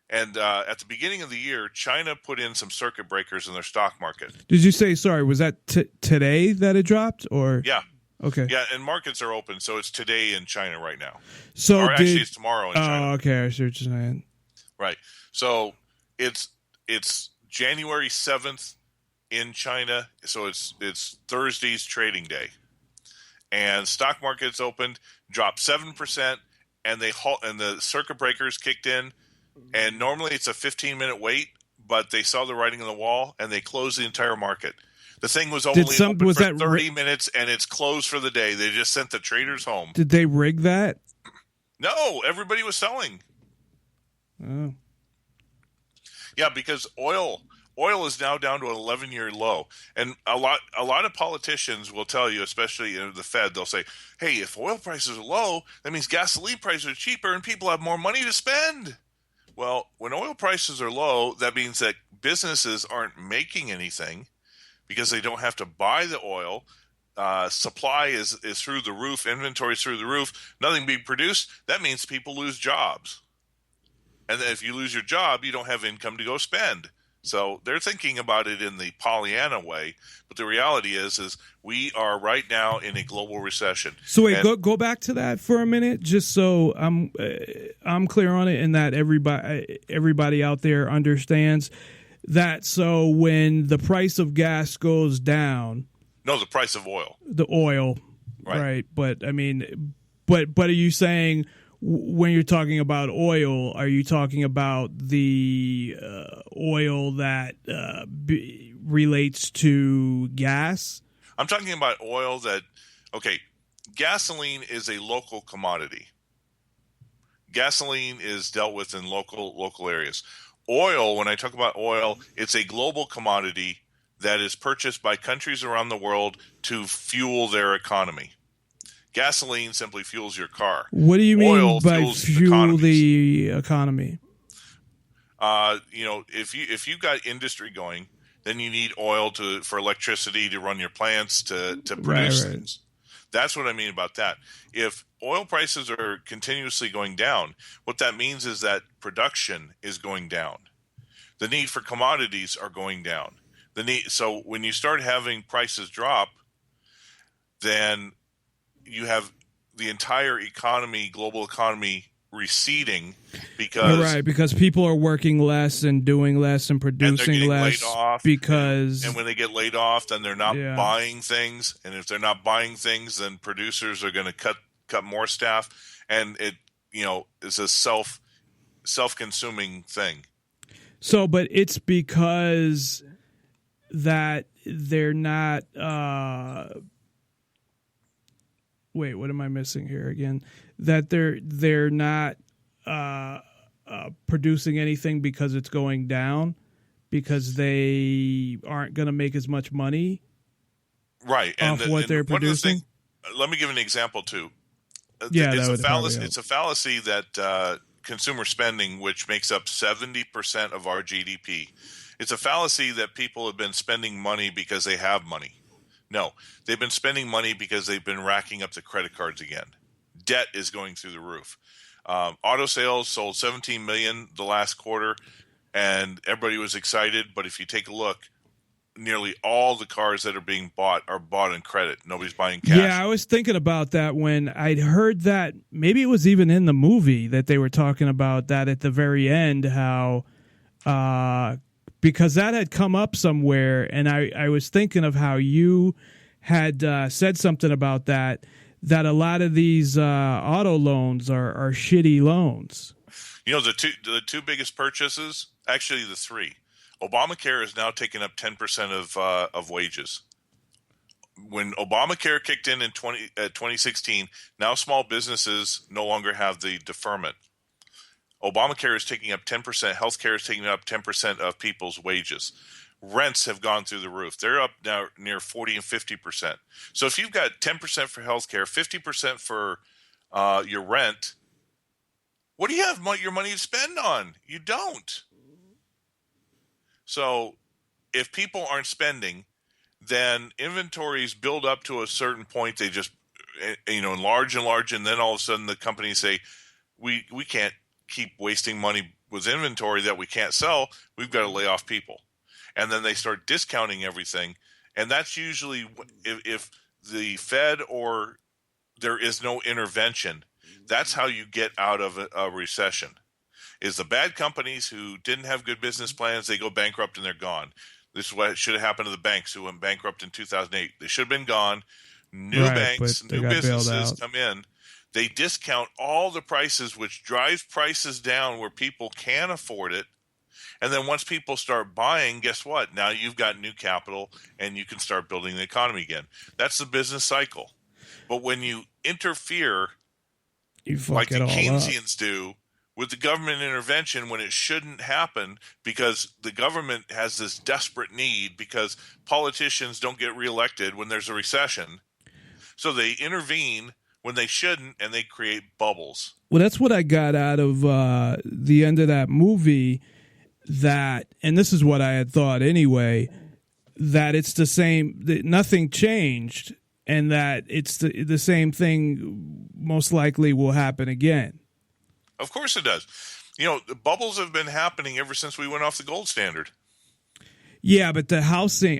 And at the beginning of the year, China put in some circuit breakers in their stock market. Did you say, sorry, was that today that it dropped? Or Yeah. Okay. Yeah, and markets are open, so it's today in China right now. So actually, it's tomorrow in China. Oh, okay, I see what you're saying. Right. So it's January 7th in China, so it's Thursday's trading day. And stock markets opened, dropped 7%, and the circuit breakers kicked in. And normally it's a 15-minute wait, but they saw the writing on the wall, and they closed the entire market. The thing was only open for 30 minutes, and it's closed for the day. They just sent the traders home. Did they rig that? No, everybody was selling. Oh. Yeah, because oil is now down to an 11-year low. And a lot of politicians will tell you, especially the Fed, they'll say, hey, if oil prices are low, that means gasoline prices are cheaper and people have more money to spend. Well, when oil prices are low, that means that businesses aren't making anything because they don't have to buy the oil. Supply is through the roof. Inventory is through the roof. Nothing being produced. That means people lose jobs. And then if you lose your job, you don't have income to go spend. So they're thinking about it in the Pollyanna way. But the reality is we are right now in a global recession. So wait, go back to that for a minute, just so I'm clear on it, and that everybody out there understands that. So when the price of gas goes down, no, the price of oil, the oil, right? But I mean, but are you saying when you're talking about oil, are you talking about the oil that relates to gas? I'm talking about oil that, gasoline is a local commodity. Gasoline is dealt with in local areas. Oil, when I talk about oil, it's a global commodity that is purchased by countries around the world to fuel their economy. Gasoline simply fuels your car. What do you mean oil by fuel the economy? If you've got industry going, then you need oil for electricity to run your plants to produce things. That's what I mean about that. If oil prices are continuously going down, what that means is that production is going down. The need for commodities are going down. So when you start having prices drop, then you have the entire economy, global economy, receding because people are working less and doing less and producing less and when they get laid off, then they're not buying things, and if they're not buying things, then producers are going to cut more staff, and it is a self-consuming thing. So, but it's because that they're not. Wait, what am I missing here again? That they're not producing anything because it's going down, because they aren't going to make as much money, right? Off what they're producing. Let me give an example too. It's a fallacy that consumer spending, which makes up 70% of our GDP, it's a fallacy that people have been spending money because they have money. No, they've been spending money because they've been racking up the credit cards again. Debt is going through the roof. Auto sales sold 17 million the last quarter, and everybody was excited. But if you take a look, nearly all the cars that are being bought are bought in credit. Nobody's buying cash. Yeah, I was thinking about that when I'd heard that. Maybe it was even in the movie that they were talking about that at the very end, how because that had come up somewhere, and I was thinking of how you had said something about that a lot of these auto loans are shitty loans. The two biggest purchases, actually the three, Obamacare is now taking up 10% of wages. When Obamacare kicked in 2016, now small businesses no longer have the deferment. Obamacare is taking up 10%. Healthcare is taking up 10% of people's wages. Rents have gone through the roof. They're up now near 40 and 50%. So if you've got 10% for healthcare, 50% for your rent, what do you have your money to spend on? You don't. So if people aren't spending, then inventories build up to a certain point. They just, enlarge, and then all of a sudden the companies say, we can't keep wasting money with inventory that we can't sell. We've got to lay off people. And then they start discounting everything. And that's usually if the Fed or there is no intervention, that's how you get out of a recession. Is the bad companies who didn't have good business plans, they go bankrupt and they're gone. This is what should have happened to the banks who went bankrupt in 2008. They should have been gone. New banks, new businesses come in. They discount all the prices, which drives prices down where people can afford it. And then once people start buying, guess what? Now you've got new capital and you can start building the economy again. That's the business cycle. But when you interfere, like the Keynesians do, with the government intervention when it shouldn't happen because the government has this desperate need because politicians don't get reelected when there's a recession. So they intervene when they shouldn't, and they create bubbles. Well, that's what I got out of the end of that movie, and this is what I had thought anyway, that it's the same, that nothing changed, and that it's the same thing most likely will happen again. Of course it does. The bubbles have been happening ever since we went off the gold standard. Yeah, but the housing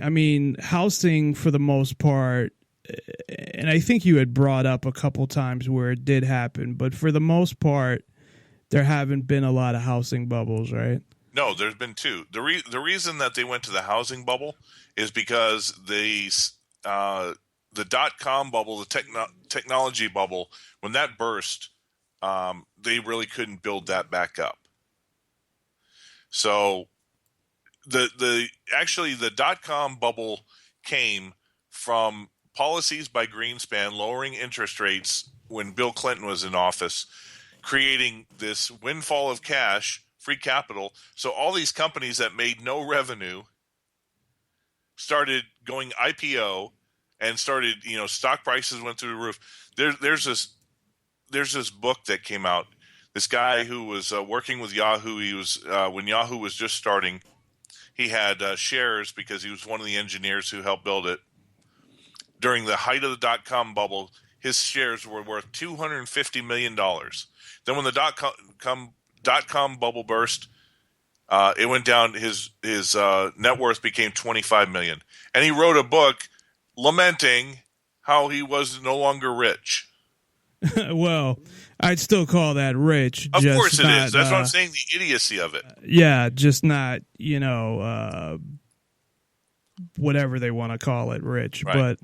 for the most part, and I think you had brought up a couple times where it did happen, but for the most part, there haven't been a lot of housing bubbles, right? No, there's been two. The reason that they went to the housing bubble is because the dot-com bubble, the technology bubble, when that burst, they really couldn't build that back up. So the dot-com bubble came from policies by Greenspan lowering interest rates when Bill Clinton was in office, creating this windfall of cash, free capital. So all these companies that made no revenue started going IPO and started, stock prices went through the roof. There's this book that came out. This guy who was working with Yahoo, he was when Yahoo was just starting, he had shares because he was one of the engineers who helped build it. During the height of the dot-com bubble, his shares were worth $250 million. Then when the dot-com bubble burst, it went down. His net worth became $25 million. And he wrote a book lamenting how he was no longer rich. Well, I'd still call that rich. Of course it is. That's what I'm saying, the idiocy of it. Yeah, just not, whatever they want to call it, rich. Right.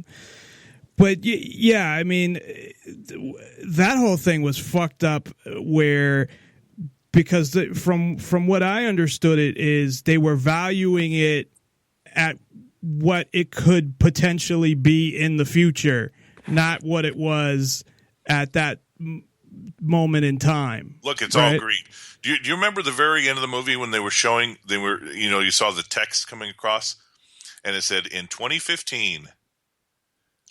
But yeah, I mean, that whole thing was fucked up because from what I understood it is they were valuing it at what it could potentially be in the future, not what it was at that moment in time. Look, it's all greed. Do you remember the very end of the movie when you saw the text coming across and it said in 2015,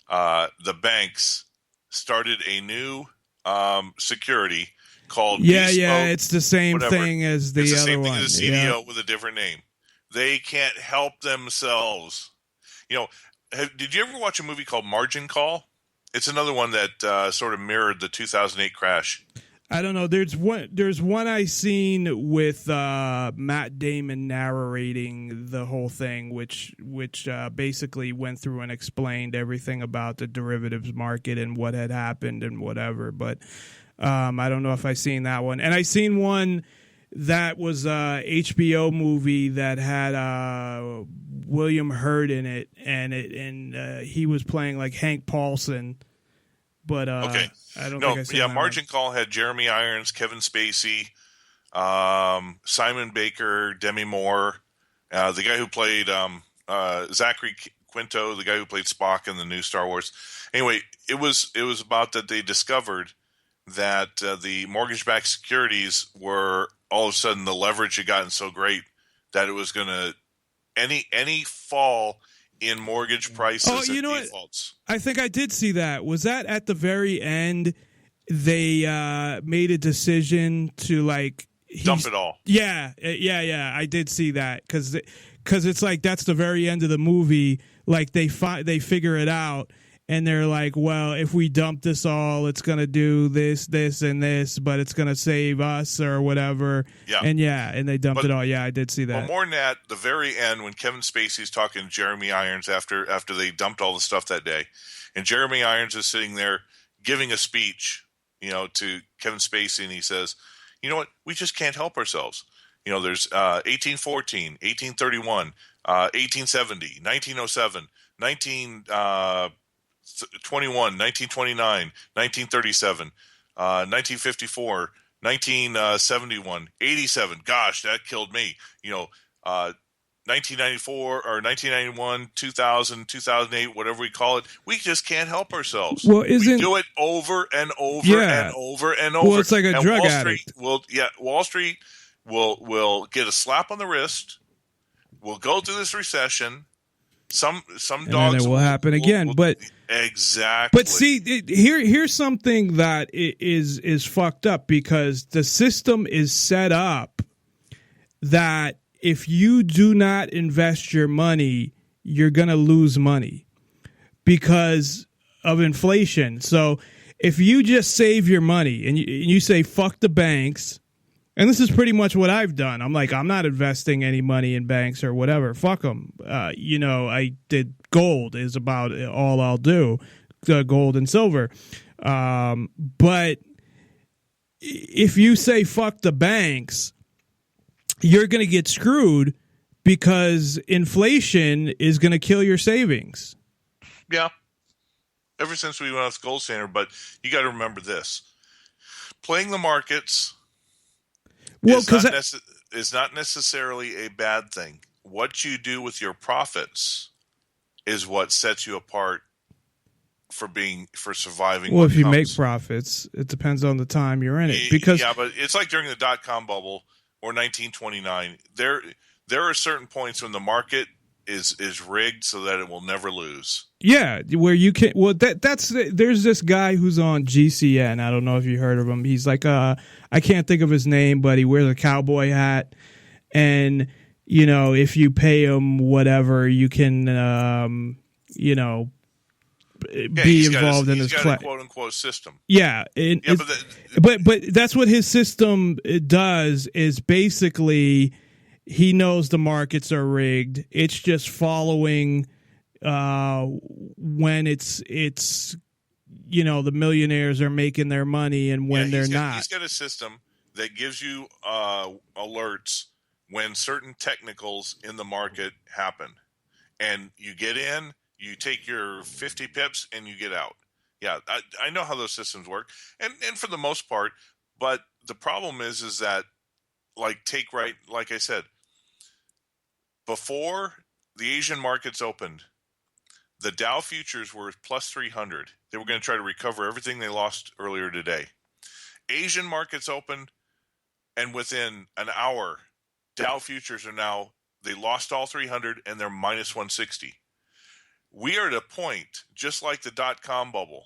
the banks started a new security called Bespoke, it's the same thing as the other one. It's the same thing as the CDO with a different name. They can't help themselves. Did you ever watch a movie called Margin Call? It's another one that sort of mirrored the 2008 crash. I don't know. There's one I seen with Matt Damon narrating the whole thing, which basically went through and explained everything about the derivatives market and what had happened and whatever. But I don't know if I seen that one. And I seen one that was a HBO movie that had William Hurt in it, and he was playing like Hank Paulson. But okay. I don't think I seen that Margin Call had Jeremy Irons, Kevin Spacey, Simon Baker, Demi Moore, The guy who played Zachary Quinto, the guy who played Spock in the new Star Wars. Anyway, it was about that they discovered that the mortgage-backed securities were all of a sudden the leverage had gotten so great that it was going to any fall in mortgage prices and defaults. I think I did see that. Was that at the very end? They made a decision to dump it all. Yeah. I did see that because it's like that's the very end of the movie. Like they figure it out, and they're like, well, if we dump this all, it's gonna do this, and this, but it's gonna save us or whatever. Yeah, and they dumped it all. Yeah, I did see that. But more than that, the very end when Kevin Spacey's talking to Jeremy Irons after they dumped all the stuff that day, and Jeremy Irons is sitting there giving a speech, to Kevin Spacey, and he says, you know what, we just can't help ourselves. There's 1814, 1831, 1870, 1907, 1921, 1929, 1937, 1954, 1971, 87. Gosh, that killed me. 1994 or 1991, 2000, 2008, whatever we call it. We just can't help ourselves. Well, we do it over and over and over and over. Well, it's like a drug addict. Wall Street will get a slap on the wrist. We'll go through this recession. Some and dogs then it will happen again. But exactly. But see, here's something that is fucked up because the system is set up that if you do not invest your money, you're going to lose money because of inflation. So if you just save your money and you say, fuck the banks, and this is pretty much what I've done. I'm like, I'm not investing any money in banks or whatever. Fuck them. I did gold is about all I'll do, gold and silver. But if you say fuck the banks, you're going to get screwed because inflation is going to kill your savings. Yeah. Ever since we went off the gold standard, but you got to remember this. Playing the markets is not necessarily a bad thing. What you do with your profits is what sets you apart for surviving. Well, if you make profits, it depends on the time you're in it. Because but it's like during the .com bubble or 1929. There are certain points when the market is rigged so that it will never lose. Yeah, where you can. Well, there's this guy who's on GCN. I don't know if you heard of him. He's like I can't think of his name, but he wears a cowboy hat, and if you pay him whatever, you can be involved in his quote unquote system. Yeah, but that's what his system does. Is basically he knows the markets are rigged. It's just following when it's the millionaires are making their money and when they're not. He's got a system that gives you alerts when certain technicals in the market happen, and you get in. You take your 50 pips and you get out. Yeah, I know how those systems work, and for the most part. But the problem is that, like I said, before the Asian markets opened, the Dow futures were plus 300. They were going to try to recover everything they lost earlier today. Asian markets opened, and within an hour, Dow futures they lost all 300 and they're minus 160. We are at a point, just like the .com bubble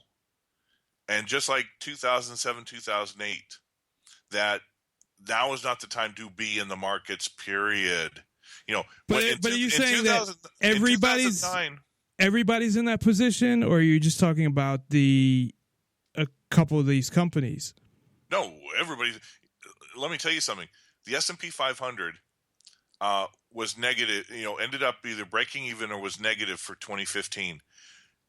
and just like 2007, 2008, that now is not the time to be in the markets, period. But are you saying that everybody's in that position, or are you just talking about a couple of these companies? No, everybody. Let me tell you something. The S&P 500 was negative, ended up either breaking even or was negative for 2015.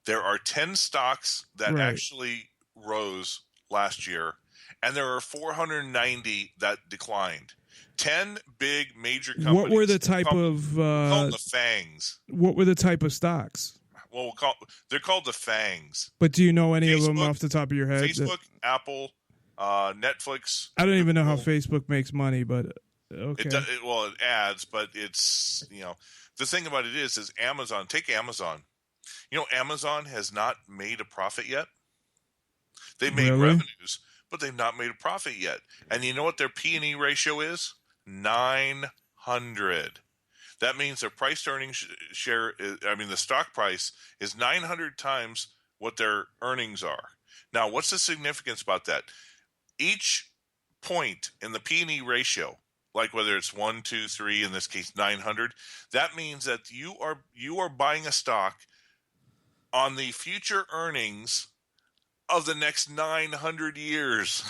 There are 10 stocks that actually rose last year, and there are 490 that declined. 10 big major companies. What were the type of called the FANGs? What were the type of stocks? Well, they're called the FANGs. But do you know any of them off the top of your head? Facebook, Apple, Netflix. I don't even know how Facebook makes money, but Okay. It adds, but it's, the thing about it is Amazon. Take Amazon. Amazon has not made a profit yet. They made revenues, but they've not made a profit yet. And you know what their P/E ratio is? 900. That means their price to earnings share, the stock price is 900 times what their earnings are. Now, what's the significance about that? Each point in the P/E ratio, like whether it's 1, 2, 3, in this case 900, that means that you are buying a stock on the future earnings of the next 900 years.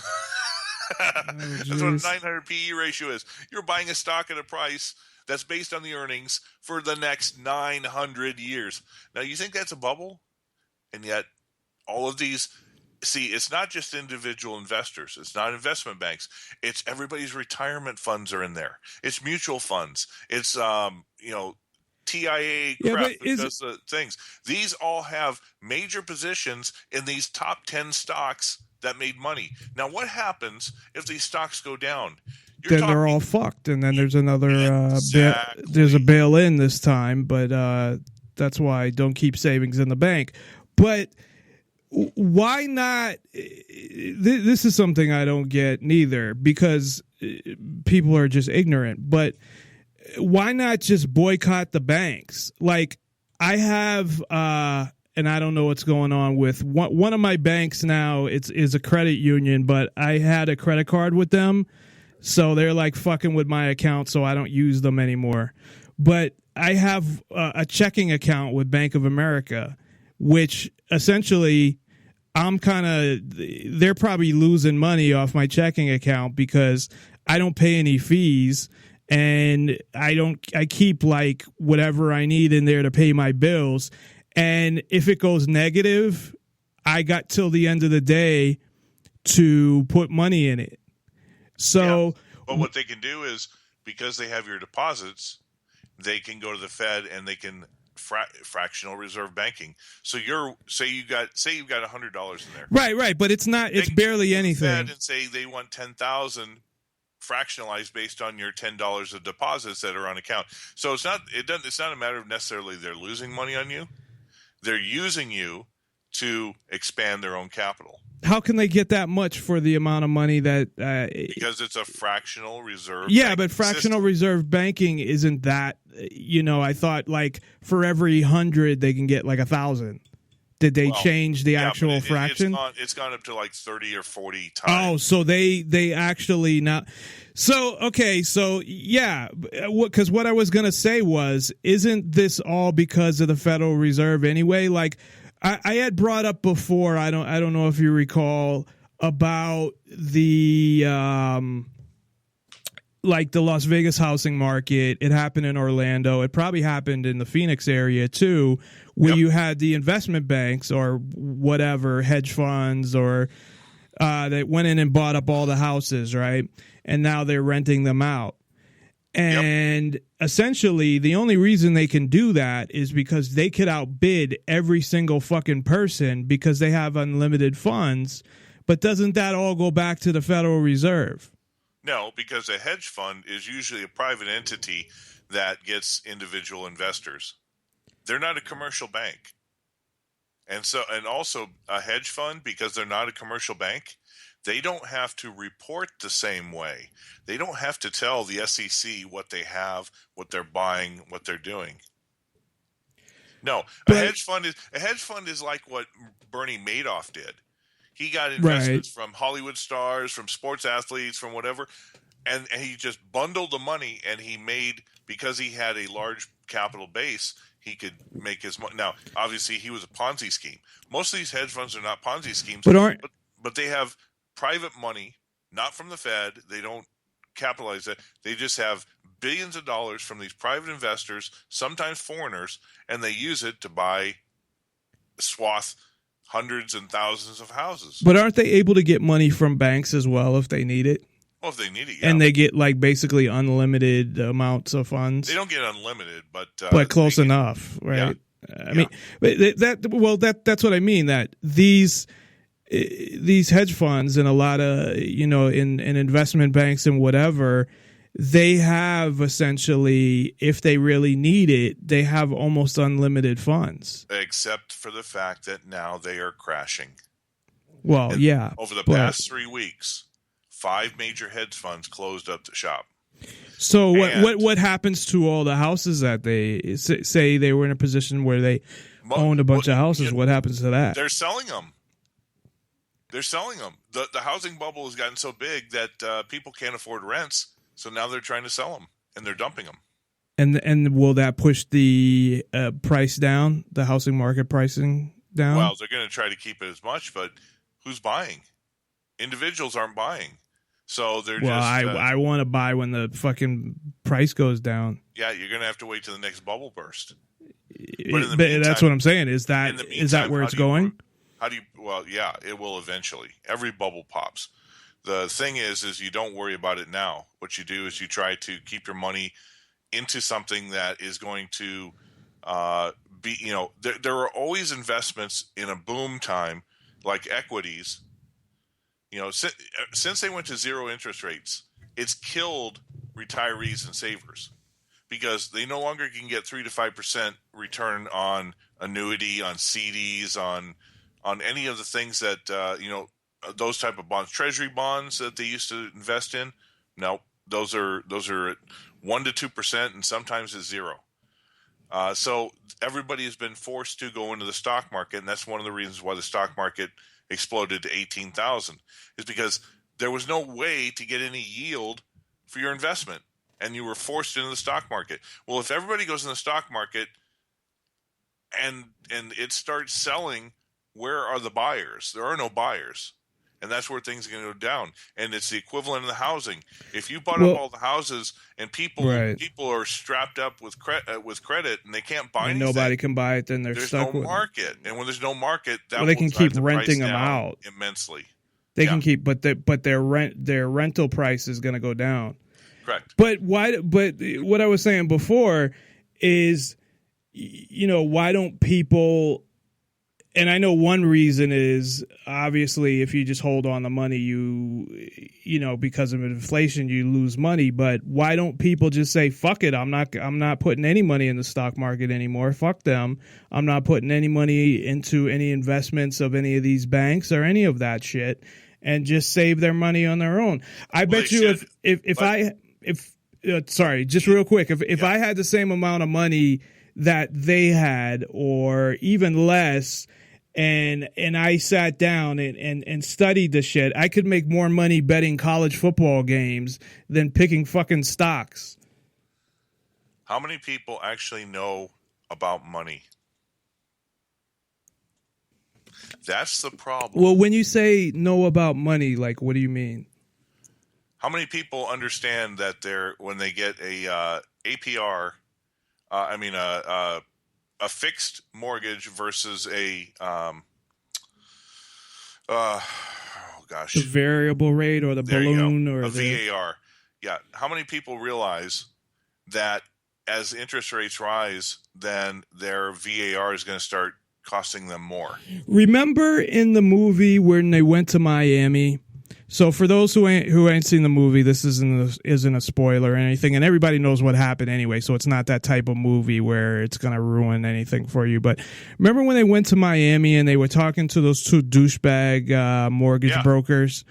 That's what a 900 PE ratio is. You're buying a stock at a price that's based on the earnings for the next 900 years. Now, you think that's a bubble? And yet, all of these... See, it's not just individual investors. It's not investment banks. It's everybody's retirement funds are in there. It's mutual funds. It's, TIA crap that does the things. These all have major positions in these top 10 stocks that made money. Now, what happens if these stocks go down? They're all fucked, and then there's another there's a bail-in this time, but that's why don't keep savings in the bank. But why not? This is something I don't get neither, because people are just ignorant. But why not just boycott the banks? Like, I have, and I don't know what's going on with one of my banks now. Is a credit union, but I had a credit card with them, so they're like fucking with my account, so I don't use them anymore. But I have a checking account with Bank of America, which essentially they're probably losing money off my checking account because I don't pay any fees, and I keep like whatever I need in there to pay my bills. And if it goes negative, I got till the end of the day to put money in it. So, but what they can do is, because they have your deposits, they can go to the Fed and they can fractional reserve banking. So say you've got $100 in there. Right. But it's barely anything. Fed and say they want 10,000 fractionalized based on your $10 of deposits that are on account. So it's not a matter of necessarily they're losing money on you. They're using you to expand their own capital. How can they get that much for the amount of money that... because it's a fractional reserve. Yeah, but fractional reserve banking isn't that... I thought like for every 100 they can get like 1,000. Did they change the actual fraction? It's gone up to like 30 or 40 times. Oh, so they actually not... So, okay, so yeah, because what I was going to say was, isn't this all because of the Federal Reserve anyway? Like, I had brought up before, I don't know if you recall, about the like the Las Vegas housing market. It happened in Orlando. It probably happened in the Phoenix area too, where you had the investment banks or whatever, hedge funds, or they went in and bought up all the houses, right? And now they're renting them out. And essentially, the only reason they can do that is because they could outbid every single fucking person because they have unlimited funds. But doesn't that all go back to the Federal Reserve? No, because a hedge fund is usually a private entity that gets individual investors. They're not a commercial bank. And also a hedge fund, because they're not a commercial bank, they don't have to report the same way. They don't have to tell the SEC what they have, what they're buying, what they're doing. No, a hedge fund is like what Bernie Madoff did. He got investments from Hollywood stars, from sports athletes, from whatever, and he just bundled the money, and he made, because he had a large capital base, he could make his money. Now, obviously, he was a Ponzi scheme. Most of these hedge funds are not Ponzi schemes, but they have private money, not from the Fed. They don't capitalize it. They just have billions of dollars from these private investors, sometimes foreigners, and they use it to buy hundreds and thousands of houses. But aren't they able to get money from banks as well if they need it? Well, if they need it, yeah. And they get like basically unlimited amounts of funds. They don't get unlimited, but close enough, right? Yeah. I mean, that's what I mean. That these hedge funds and a lot of in investment banks and whatever, they have essentially, if they really need it, they have almost unlimited funds. Except for the fact that now they are crashing. Well, yeah. Over the past 3 weeks, 5 major hedge funds closed up the shop. So what happens to all the houses that they say they were in a position where they owned a bunch of houses? What happens to that? They're selling them. The housing bubble has gotten so big that people can't afford rents. So now they're trying to sell them, and they're dumping them. And will that push the price down, the housing market pricing down? Well, they're going to try to keep it as much, but who's buying? Individuals aren't buying. So they're I want to buy when the fucking price goes down. Yeah, you're going to have to wait till the next bubble burst. But that's what I'm saying. Is that where it's going? Well, yeah, it will eventually. Every bubble pops. The thing is you don't worry about it now. What you do is you try to keep your money into something that is going to be, there are always investments in a boom time, like equities. Since they went to zero interest rates, it's killed retirees and savers because they no longer can get 3 to 5% return on annuity, on CDs, on any of the things that those type of bonds, treasury bonds that they used to invest in. No, those are at 1 to 2%, and sometimes it's zero. So everybody has been forced to go into the stock market, and that's one of the reasons why the stock market exploded to 18,000 is because there was no way to get any yield for your investment, and you were forced into the stock market. Well, if everybody goes in the stock market and it starts selling, where are the buyers? There are no buyers. And that's where things are going to go down. And it's the equivalent of the housing. If you bought up all the houses and people are strapped up with credit and they can't buy anything, nobody can buy it, then there's stuck no market. And when there's no market, they can keep renting them out immensely. They can keep, but their rental price is going to go down. Correct. But what I was saying before is, why don't people? And I know one reason is obviously if you just hold on the money, because of inflation, you lose money. But why don't people just say, fuck it, I'm not putting any money in the stock market anymore. Fuck them. I'm not putting any money into any investments of any of these banks or any of that shit, and just save their money on their own. I bet you just real quick, if I had the same amount of money that they had or even less, and I sat down and studied the shit, I could make more money betting college football games than picking fucking stocks. How many people actually know about money? That's the problem. Well, when you say know about money, like, what do you mean? How many people understand that when they get a APR, a fixed mortgage versus the variable rate or the balloon or a VAR. Yeah. How many people realize that as interest rates rise, then their VAR is going to start costing them more? Remember in the movie when they went to Miami? So for those who ain't seen the movie, this isn't a spoiler or anything, and everybody knows what happened anyway, so it's not that type of movie where it's going to ruin anything for you. But remember when they went to Miami and they were talking to those two douchebag mortgage brokers,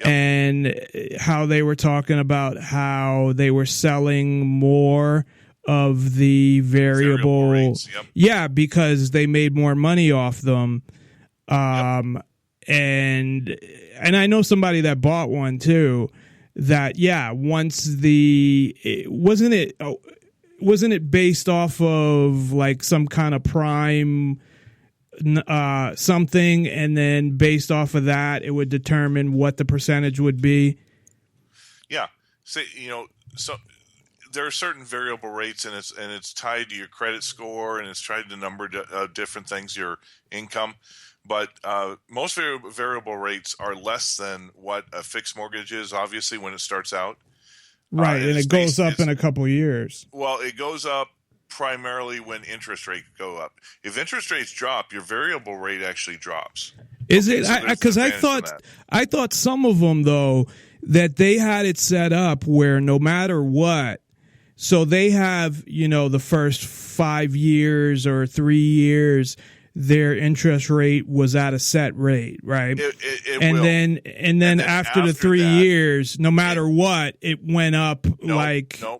and how they were talking about how they were selling more of the variable rates, because they made more money off them. And I know somebody that bought one too. That once wasn't it based off of like some kind of prime something, and then based off of that it would determine what the percentage would be. Yeah, so there are certain variable rates, and it's tied to your credit score, and it's tied to a number of different things, your income. But most variable rates are less than what a fixed mortgage is, obviously, when it starts out. Right, and it goes up in a couple years. Well, it goes up primarily when interest rates go up. If interest rates drop, your variable rate actually drops. Is it? Because I thought some of them, though, that they had it set up where no matter what, so they have, the first 5 years or 3 years, their interest rate was at a set rate, right? And then after the 3 years, no matter what, it went up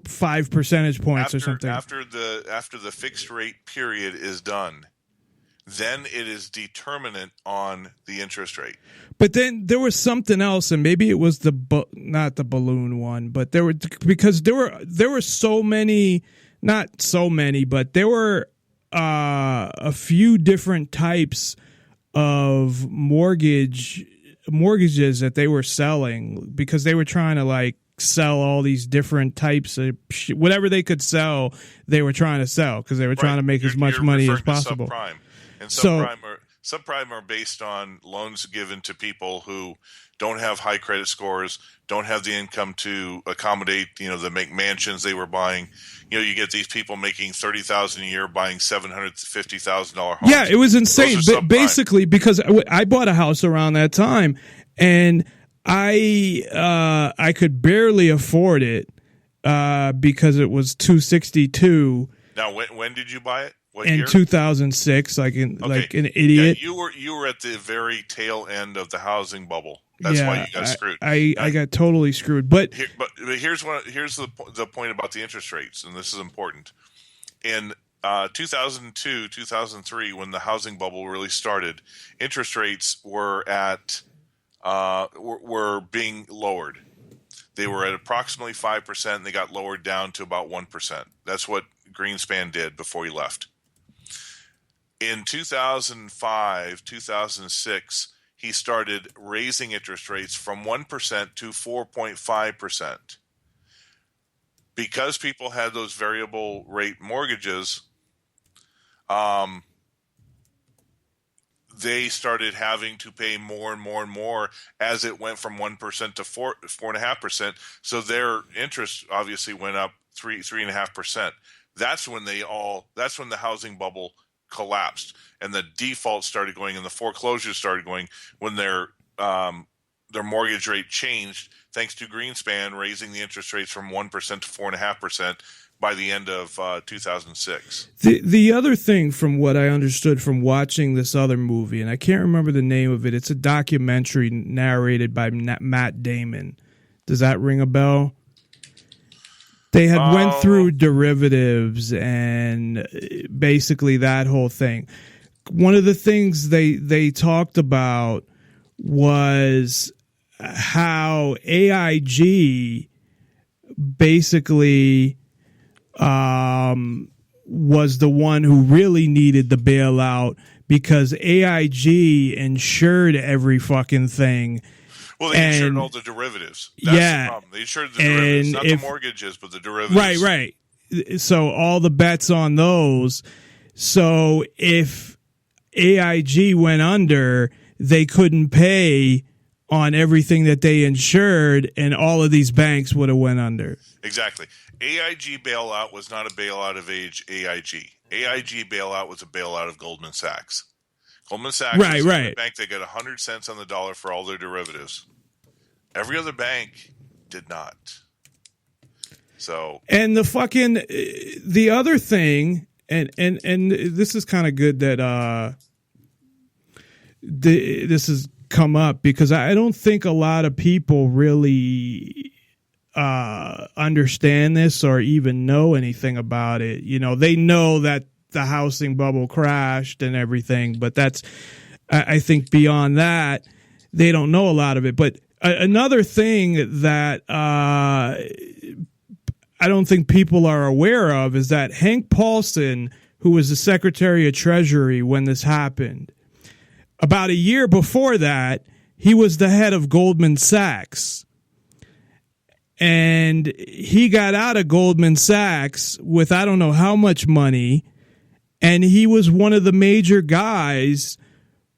5 percentage points or something. After the fixed rate period is done, then it is determinant on the interest rate. But then there was something else, and maybe it was not the balloon one, but there were so many, not so many, but there were a few different types of mortgages that they were selling because they were trying to sell all these different types of whatever they could sell. They were trying to sell because they were trying to make as much money as possible. Subprime. And subprime are based on loans given to people who don't have high credit scores, don't have the income to accommodate, the McMansions they were buying. You get these people making $30,000 a year buying $750,000 homes. Yeah, it was insane. Basically, because I bought a house around that time, and I could barely afford it because it was $262. Now, when did you buy it? What in year? 2006, like an idiot. Yeah, you were at the very tail end of the housing bubble. That's why you got screwed. I got totally screwed. But here's the point about the interest rates, and this is important. In 2002, 2003, when the housing bubble really started, interest rates were were being lowered. They were at approximately 5%, and they got lowered down to about 1%. That's what Greenspan did before he left. In 2005, 2006, he started raising interest rates from 1% to 4.5%. Because people had those variable rate mortgages, they started having to pay more and more and more as it went from 1% to 4.5%. So their interest obviously went up 3.5%. That's when the housing bubble collapsed, and the default started going, and the foreclosures started going when their mortgage rate changed, thanks to Greenspan raising the interest rates from 1% to 4.5% by the end of 2006. The other thing, from what I understood from watching this other movie, and I can't remember the name of it, it's a documentary narrated by Matt Damon. Does that ring a bell? They had went through derivatives and basically that whole thing. One of the things they talked about was how AIG basically was the one who really needed the bailout because AIG insured every fucking thing. Well, they insured all the derivatives. That's the problem. They insured the derivatives, not the mortgages, but the derivatives. Right. So all the bets on those. So if AIG went under, they couldn't pay on everything that they insured, and all of these banks would have went under. Exactly. AIG bailout was not a bailout of AIG. AIG bailout was a bailout of Goldman Sachs. Goldman Sachs was the bank that got 100 cents on the dollar for all their derivatives. Every other bank did not. So, and the other thing, and this is kind of good that this has come up because I don't think a lot of people really understand this or even know anything about it. They know that the housing bubble crashed and everything, but I think beyond that, they don't know a lot of it. But another thing that I don't think people are aware of is that Hank Paulson, who was the Secretary of Treasury when this happened, about a year before that, he was the head of Goldman Sachs. And he got out of Goldman Sachs with I don't know how much money, and he was one of the major guys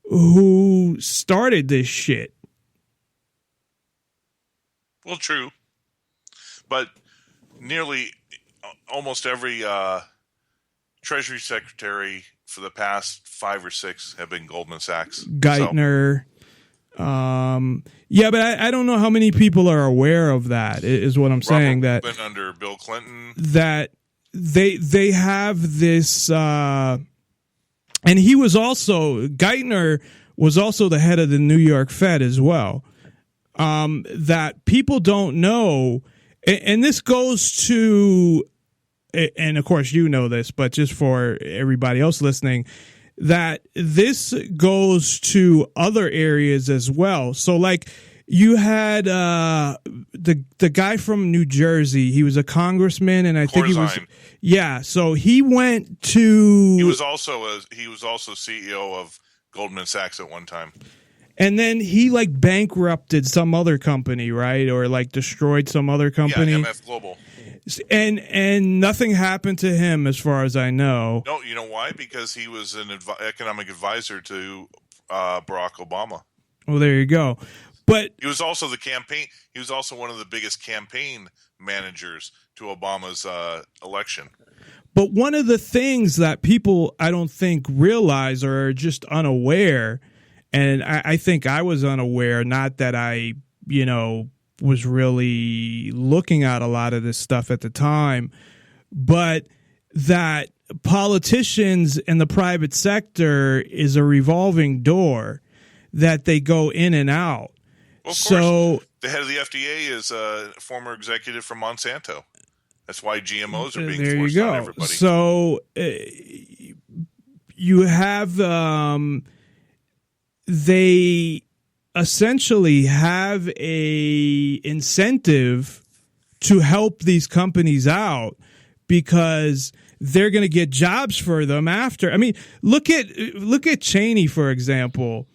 who started this shit. Well, true. But almost every Treasury Secretary for the past 5 or 6 have been Goldman Sachs. Geithner. Yeah, but I don't know how many people are aware of that. Is what I'm saying. That Rubin under Bill Clinton. That they have this, and he was also Geithner was also the head of the New York Fed as well. That people don't know, and this goes to, and of course you know this, but just for everybody else listening, that this goes to other areas as well. So like you had the guy from New Jersey, he was a congressman, and I think he was, yeah, so he went to, He was also CEO of Goldman Sachs at one time. and then he like bankrupted some other company, right? Or like destroyed some other company. Yeah, MF Global. And nothing happened to him as far as I know. No, you know why? Because he was an economic advisor to Barack Obama. Well, there you go. But he was also He was also one of the biggest campaign managers to Obama's election. But one of the things that people, I don't think, realize or are just unaware, and I think I was unaware, not that I, was really looking at a lot of this stuff at the time, but that politicians in the private sector is a revolving door that they go in and out. Well, of course, the head of the FDA is a former executive from Monsanto. That's why GMOs are being forced on everybody. So you have they essentially have a incentive to help these companies out because they're going to get jobs for them after. I mean, look at Cheney, for example.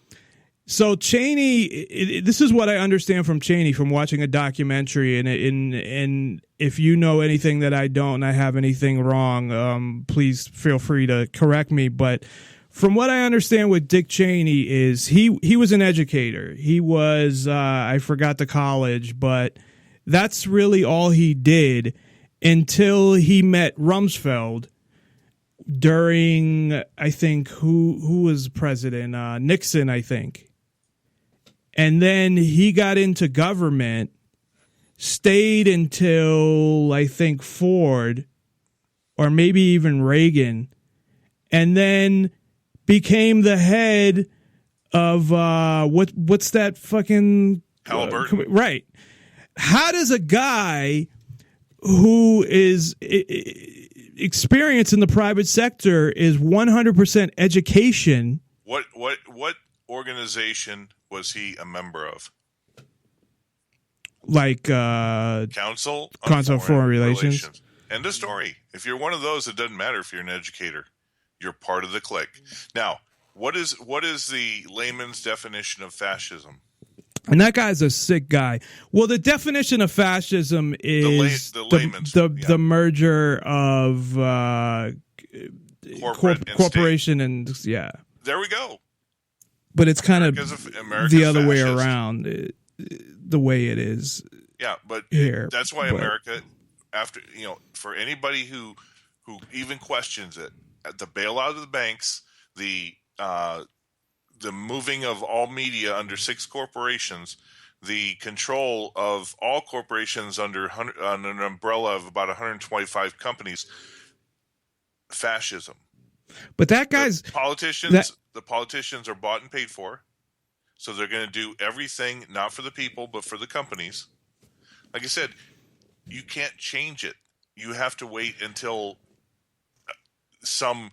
So Cheney, this is what I understand from Cheney from watching a documentary, and if you know anything that I don't, and I have anything wrong, please feel free to correct me. But from what I understand with Dick Cheney is he was an educator. He was I forgot the college, but that's really all he did until he met Rumsfeld during, I think, who was president? Nixon, I think. And then he got into government, stayed until, I think, Ford, or maybe even Reagan, and then became the head of, what's that fucking... Halliburton. Right. How does a guy who is experienced in the private sector is 100% education... What organization was he a member of? Like Council on Foreign Relations. End of story. If you're one of those, it doesn't matter if you're an educator. You're part of the clique. Now, what is the layman's definition of fascism? And that guy's a sick guy. Well, the definition of fascism is the merger of corporation and yeah. There we go. But it's kind of the other way around, the way it is. Yeah, but here, that's why America, after for anybody who even questions it, the bailout of the banks, the moving of all media under 6 corporations, the control of all corporations under an umbrella of about 125 companies, fascism. But that guy's the politicians are bought and paid for, so they're going to do everything not for the people but for the companies. Like I said, you can't change it. You have to wait until some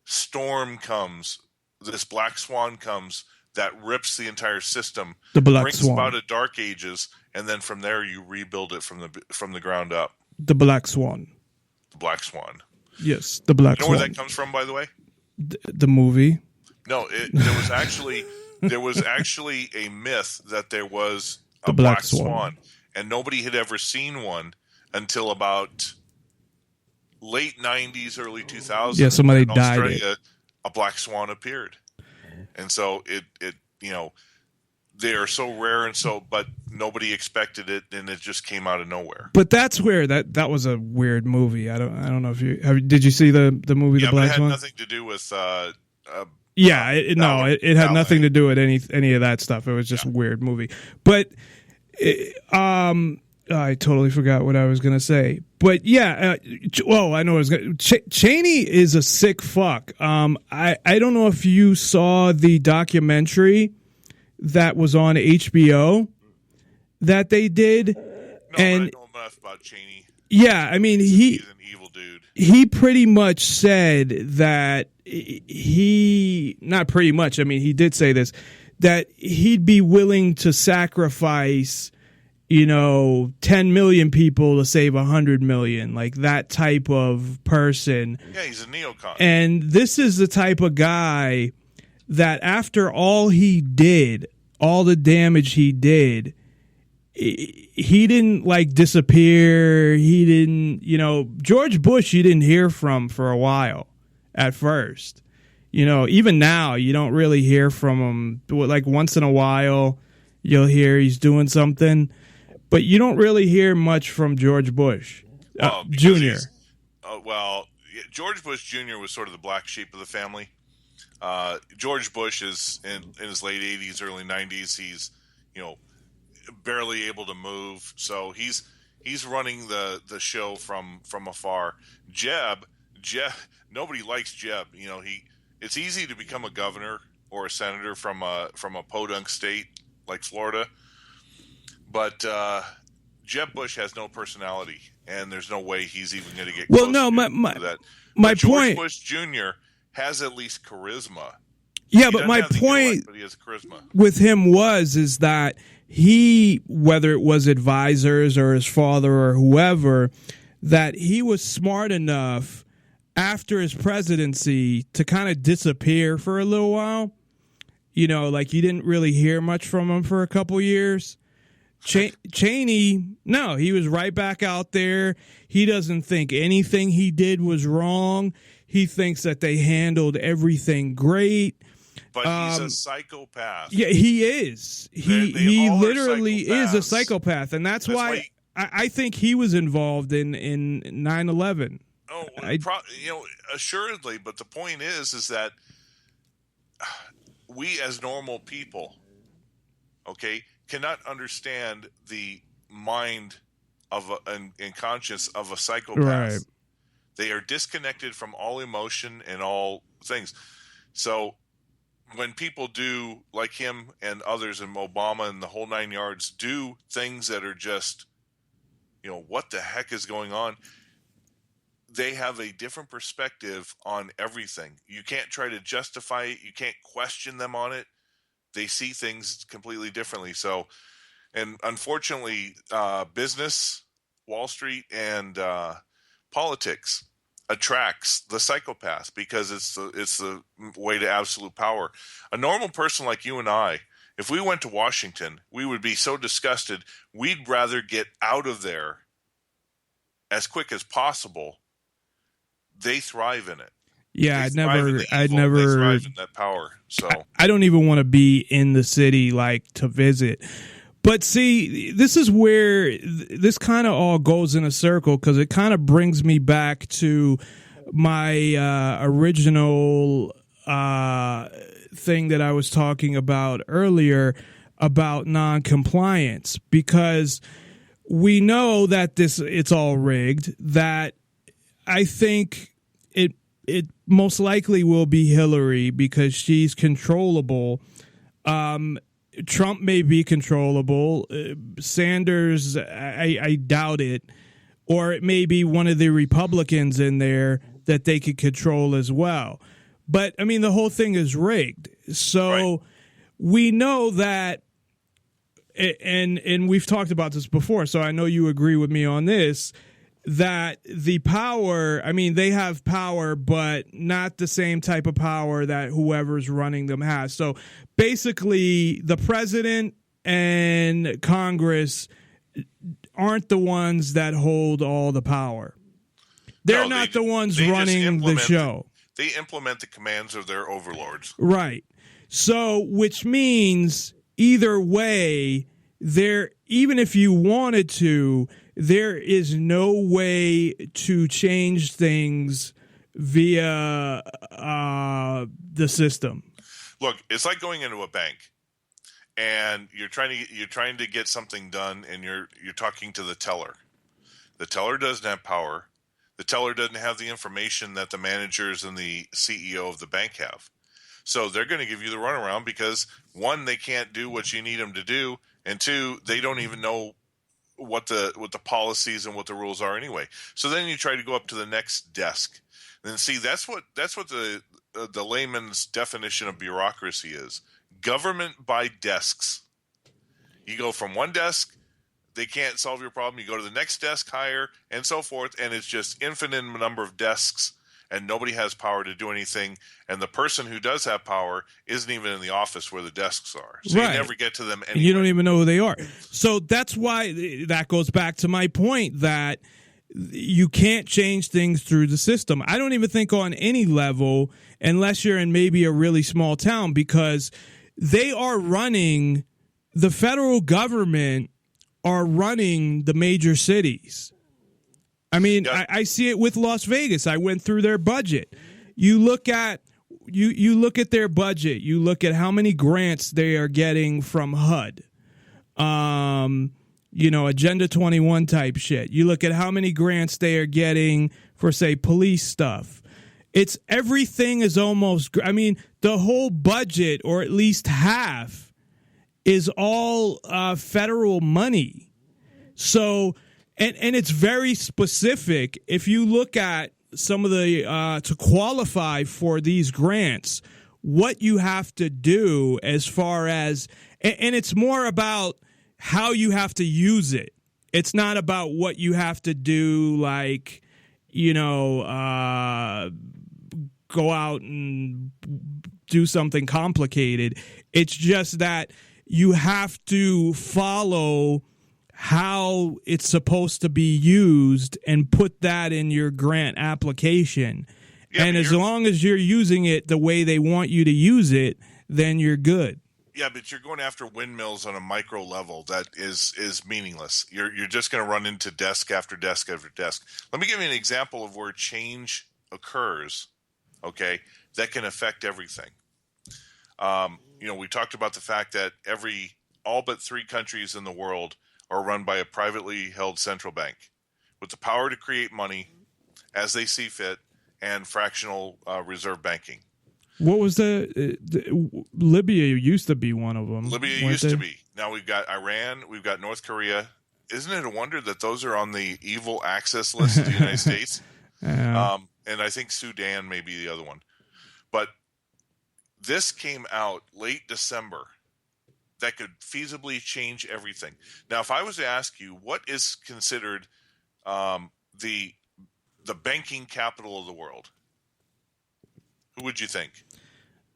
storm comes, this black swan comes that rips the entire system, brings about a dark ages, and then from there you rebuild it from the ground up. The black swan. The black swan. Yes, the black swan. You know where that comes from, by the way? The movie. No, there was actually a myth that there was a black swan, and nobody had ever seen one until about late 90s, early 2000s. Yeah, somebody in died. Australia, a black swan appeared, and so it they are so rare but nobody expected it, and it just came out of nowhere. But that's where that was a weird movie. I don't know if did you see the movie The Black Swan? It had nothing to do with Yeah, it had nothing to do with any of that stuff. It was just a weird movie. But I totally forgot what I was going to say. But yeah, I know what I was going to... Cheney is a sick fuck. I don't know if you saw the documentary that was on HBO that they did. No, I know enough about Cheney. Yeah, I mean, he's an evil dude. He pretty much said that not pretty much, I mean, he did say this, that he'd be willing to sacrifice, 10 million people to save 100 million, like that type of person. Yeah, he's a neocon. And this is the type of guy that after all he did, all the damage he did, he didn't disappear. He didn't, George Bush, you didn't hear from for a while at first. Even now, you don't really hear from him. Like once in a while, you'll hear he's doing something, but you don't really hear much from George Bush Jr. George Bush Jr. was sort of the black sheep of the family. George Bush is in his late 80s, early 90s. He's, barely able to move, so he's running the show from afar. Jeb, nobody likes Jeb. It's easy to become a governor or a senator from a podunk state like Florida, but Jeb Bush has no personality, and there's no way he's even going to get close to that. My George point, Bush Jr. has at least charisma. Yeah, but my point but he has charisma. With him is that he, whether it was advisors or his father or whoever, that he was smart enough after his presidency to kind of disappear for a little while. You didn't really hear much from him for a couple years. Cheney, no, he was right back out there. He doesn't think anything he did was wrong. He thinks that they handled everything great. But he's a psychopath. Yeah, he is. He literally is a psychopath, and that's why I think he was involved in 9/11. Oh, assuredly. But the point is that we as normal people, cannot understand the mind and conscience of a psychopath. Right. They are disconnected from all emotion and all things. So when people do, like him and others and Obama and the whole 9 yards, do things that are just, what the heck is going on? They have a different perspective on everything. You can't try to justify it. You can't question them on it. They see things completely differently. So, and unfortunately, business, Wall Street, and politics attracts the psychopath because it's the way to absolute power. A normal person like you and I, if we went to Washington, we would be so disgusted, we'd rather get out of there as quick as possible. They thrive in it. Yeah, I'd never. They thrive in that power. So I don't even want to be in the city to visit. But see, this is where this kind of all goes in a circle because it kind of brings me back to my original thing that I was talking about earlier about non-compliance, because we know that it's all rigged, that I think it most likely will be Hillary because she's controllable. Trump may be controllable. Sanders, I doubt it. Or it may be one of the Republicans in there that they could control as well. But, I mean, the whole thing is rigged. So we know that, and we've talked about this before, so I know you agree with me on this, that the power, I mean, they have power, but not the same type of power that whoever's running them has. So basically, the president and Congress aren't the ones that hold all the power. They're not the ones running the show. They implement the commands of their overlords. Right. So, which means either way, even if you wanted to, there is no way to change things via the system. Look, it's like going into a bank, and you're trying to get something done, and you're talking to the teller. The teller doesn't have power. The teller doesn't have the information that the managers and the CEO of the bank have. So they're going to give you the runaround because, one, they can't do what you need them to do, and two, they don't even know what the policies and what the rules are anyway. So then you try to go up to the next desk. And see, that's what the layman's definition of bureaucracy is. Government by desks. You go from one desk, they can't solve your problem. You go to the next desk higher, and so forth, and it's just infinite number of desks, and nobody has power to do anything. And the person who does have power isn't even in the office where the desks are. So Right. you never get to them anyway. You don't even know who they are. So that's why that goes back to my point that you can't change things through the system. I don't even think on any level, unless you're in maybe a really small town, because they are running, the federal government are running the major cities. I mean, I see it with Las Vegas. I went through their budget. You look at their budget. You look at how many grants they are getting from HUD. Agenda 21 type shit. You look at how many grants they are getting for, say, police stuff. It's everything is almost, I mean, the whole budget, or at least half, is all federal money. So, and it's very specific. If you look at some of the, to qualify for these grants, what you have to do as far as, and it's more about how you have to use it. It's not about what you have to do, like, go out and do something complicated. It's just that you have to follow how it's supposed to be used and put that in your grant application. Yeah, and as long as you're using it the way they want you to use it, then you're good. Yeah, but you're going after windmills on a micro level that is meaningless. You're just going to run into desk after desk after desk. Let me give you an example of where change occurs, okay, that can affect everything. We talked about the fact that all but 3 countries in the world are run by a privately held central bank with the power to create money as they see fit and fractional reserve banking. What was the Libya used to be one of them. Libya used to be. Now we've got Iran, we've got North Korea. Isn't it a wonder that those are on the evil access list of the United States? Yeah. And I think Sudan may be the other one. But this came out late December. That could feasibly change everything. Now, if I was to ask you, what is considered the banking capital of the world? Who would you think?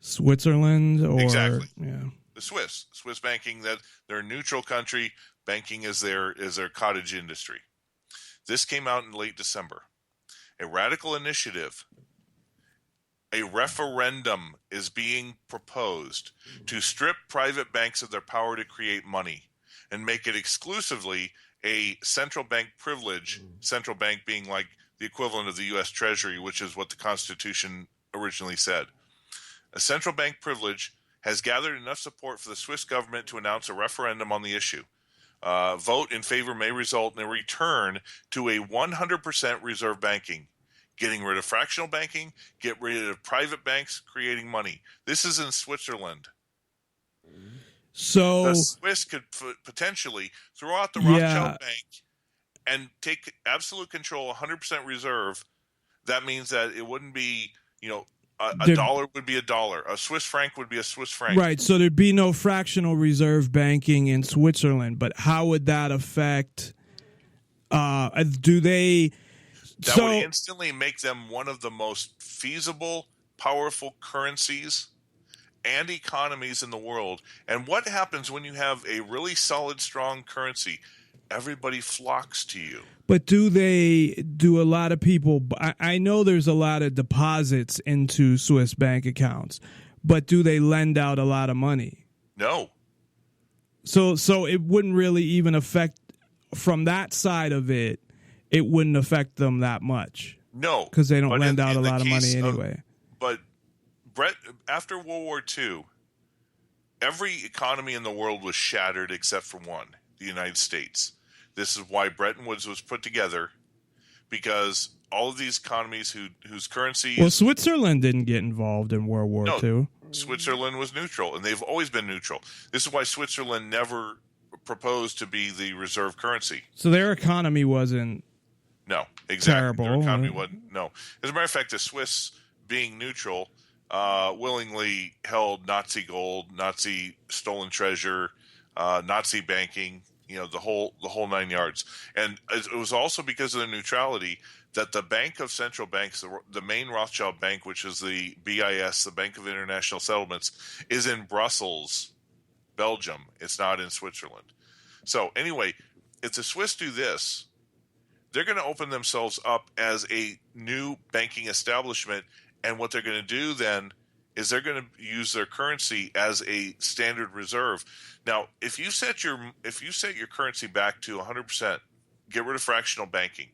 Switzerland, or exactly? Yeah, the Swiss banking. That they're a neutral country. Banking is their cottage industry. This came out in late December. A radical initiative. A referendum is being proposed to strip private banks of their power to create money and make it exclusively a central bank privilege, central bank being like the equivalent of the U.S. Treasury, which is what the Constitution originally said. A central bank privilege has gathered enough support for the Swiss government to announce a referendum on the issue. Vote in favor may result in a return to a 100% reserve banking. Getting rid of fractional banking, get rid of private banks creating money. This is in Switzerland. So the Swiss could potentially throw out the Rothschild Bank and take absolute control, 100% reserve. That means that it wouldn't be, a dollar would be a dollar. A Swiss franc would be a Swiss franc. Right. So there'd be no fractional reserve banking in Switzerland. But how would that affect? That would instantly make them one of the most feasible, powerful currencies and economies in the world. And what happens when you have a really solid, strong currency? Everybody flocks to you. But do a lot of people, I know there's a lot of deposits into Swiss bank accounts, but do they lend out a lot of money? No. So it wouldn't really even affect, from that side of it, it wouldn't affect them that much. No, because they don't but lend out a the lot of money case anyway. But Brett, after World War II, every economy in the world was shattered except for one, the United States. This is why Bretton Woods was put together, because all of these economies whose currency... Well, Switzerland didn't get involved in World War II. Switzerland was neutral, and they've always been neutral. This is why Switzerland never proposed to be the reserve currency. So their economy wasn't No, exactly. terrible. Their economy wasn't. No. As a matter of fact, the Swiss, being neutral, willingly held Nazi gold, Nazi stolen treasure, Nazi banking, the whole 9 yards. And it was also because of the neutrality that the Bank of Central Banks, the main Rothschild bank, which is the BIS, the Bank of International Settlements, is in Brussels, Belgium. It's not in Switzerland. So anyway, if the Swiss do this, they're going to open themselves up as a new banking establishment. And what they're going to do then is they're going to use their currency as a standard reserve. Now, if you set your currency back to 100%, get rid of fractional banking,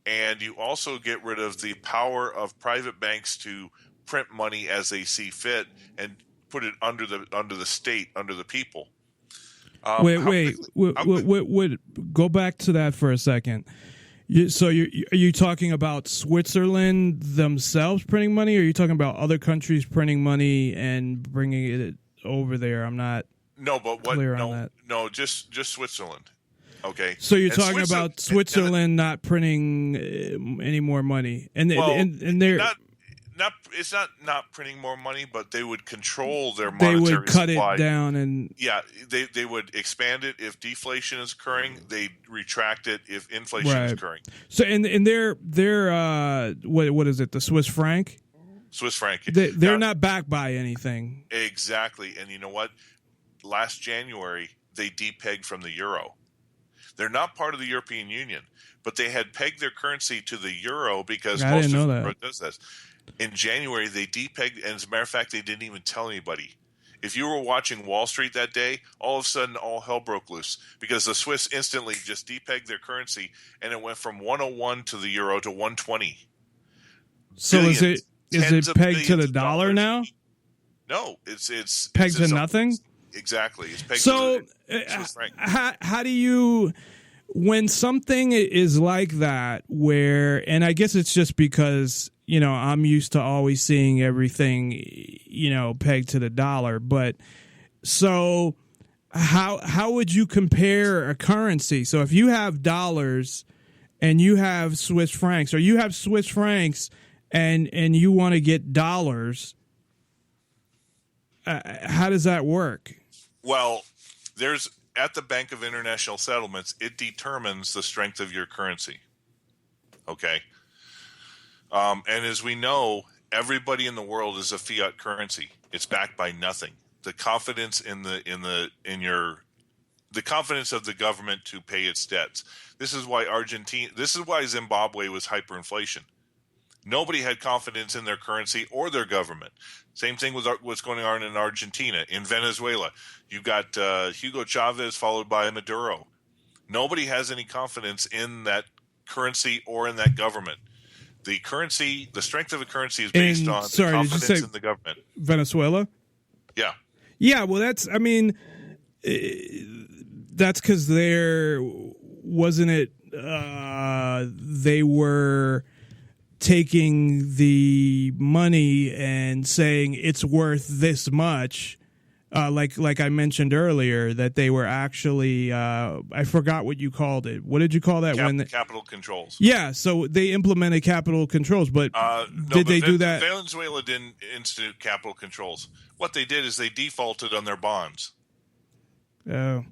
and you also get rid of the power of private banks to print money as they see fit and put it under the state, under the people. Wait. Go back to that for a second. So are you talking about Switzerland themselves printing money, or are you talking about other countries printing money and bringing it over there? I'm not clear on that. No, just Switzerland. Okay. So you're talking about Switzerland not printing any more money, and they're it's not printing more money, but they would control their monetary they would cut supply. it down, and they would expand it if deflation is occurring. They retract it if inflation is occurring. So and they're what is it? The Swiss franc. Swiss franc. They're not backed by anything. Exactly, and you know what? Last January they depegged from the euro. They're not part of the European Union, but they had pegged their currency to the euro because most of the world does this. In January, they depegged, and as a matter of fact, they didn't even tell anybody. If you were watching Wall Street that day, all of a sudden, all hell broke loose because the Swiss instantly just depegged their currency, and it went from 101 to the euro to 120. So is it pegged to the dollar now? No, it's pegged to nothing. Exactly. It's pegged so to the Swiss franc. How do you, when something is like that, where, and I guess it's just because, I'm used to always seeing everything, pegged to the dollar, but so how would you compare a currency? So if you have dollars and you have Swiss francs, or you have Swiss francs and you want to get dollars, how does that work? Well, there's at the Bank of International Settlements, it determines the strength of your currency. Okay. And as we know, everybody in the world is a fiat currency. It's backed by nothing. The confidence the confidence of the government to pay its debts. This is why Zimbabwe was hyperinflation. Nobody had confidence in their currency or their government. Same thing with what's going on in Argentina. In Venezuela, you got Hugo Chavez followed by Maduro. Nobody has any confidence in that currency or in that government. The currency, the strength of a currency is based on the confidence in the government. Venezuela? Yeah. Yeah, well, that's because they were taking the money and saying it's worth this much, like I mentioned earlier, that they were actually I forgot what you called it. What did you call that? Capital controls. Yeah, so they implemented capital controls, but did they do that? Venezuela didn't institute capital controls. What they did is they defaulted on their bonds. Oh.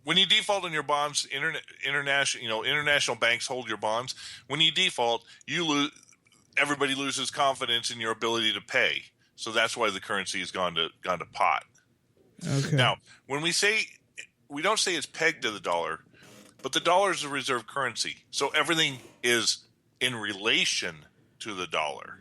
When you default on your bonds, international banks hold your bonds. When you default, everybody loses confidence in your ability to pay. So that's why the currency has gone to pot. Okay. Now, when we don't say it's pegged to the dollar, but the dollar is a reserve currency. So everything is in relation to the dollar.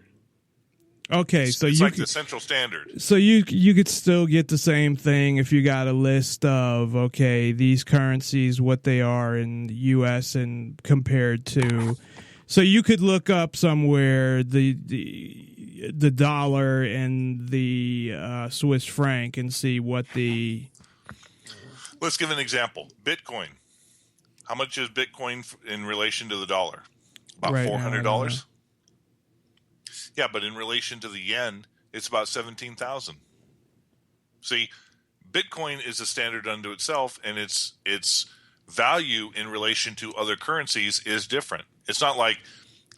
Okay, so it's like the central standard. So you could still get the same thing if you got a list of these currencies, what they are in the U.S. and compared to So you could look up somewhere the dollar and the Swiss franc and see what the. Let's give an example. Bitcoin. How much is Bitcoin in relation to the dollar? About Right $400. Yeah, but in relation to the yen, it's about 17,000. See, Bitcoin is a standard unto itself, and its value in relation to other currencies is different. It's not like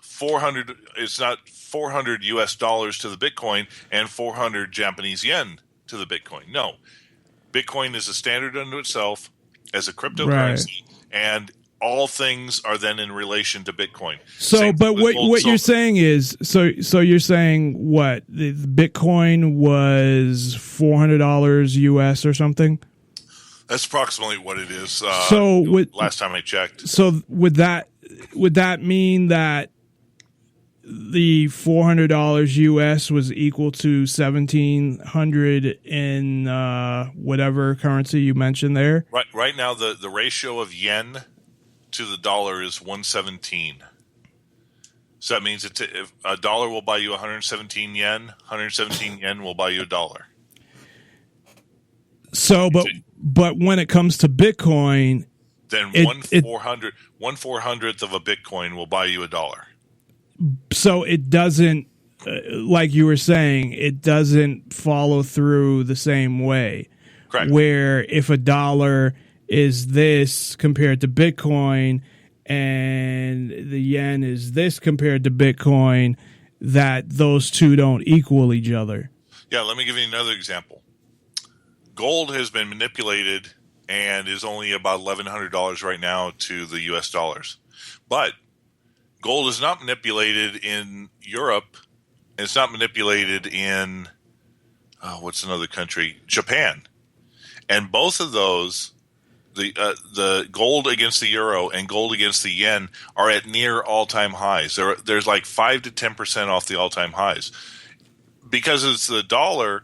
400. It's not 400 US dollars to the Bitcoin and 400 Japanese yen to the Bitcoin. No, Bitcoin is a standard unto itself as a cryptocurrency, and all things are then in relation to Bitcoin. So, but what you're saying is, so you're saying what the Bitcoin was $400 US or something? That's approximately what it is. Last time I checked. So would that mean that the $400 US was equal to 1,700 in whatever currency you mentioned there? Right now, the ratio of yen to the dollar is 117. So that means if a dollar will buy you 117 yen, 117 yen will buy you $1. So, but when it comes to Bitcoin, then 1/400th of a Bitcoin will buy you $1. So it doesn't, like you were saying, it doesn't follow through the same way. Correct. Where if $1 is this compared to Bitcoin and the yen is this compared to Bitcoin, that those two don't equal each other. Yeah, let me give you another example. Gold has been manipulated and is only about $1,100 right now to the US dollars. But gold is not manipulated in Europe. It's not manipulated in, what's another country? Japan. And both of those, the gold against the euro and gold against the yen are at near all-time highs. There's like 5 to 10% off the all-time highs. Because it's the dollar,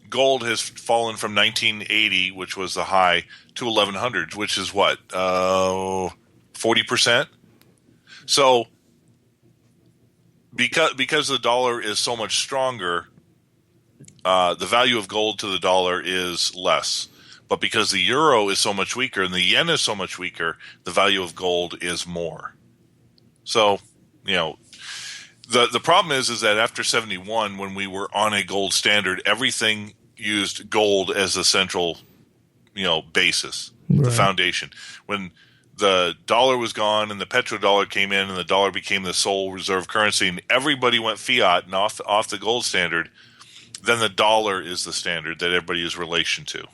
gold has fallen from 1980, which was the high, to 1,100, which is what, 40%? So because the dollar is so much stronger, the value of gold to the dollar is less. But because the euro is so much weaker and the yen is so much weaker, the value of gold is more. So, the problem is that after 71, when we were on a gold standard, everything used gold as the central, basis, the foundation. When the dollar was gone and the petrodollar came in and the dollar became the sole reserve currency and everybody went fiat and off the gold standard, then the dollar is the standard that everybody is relation to.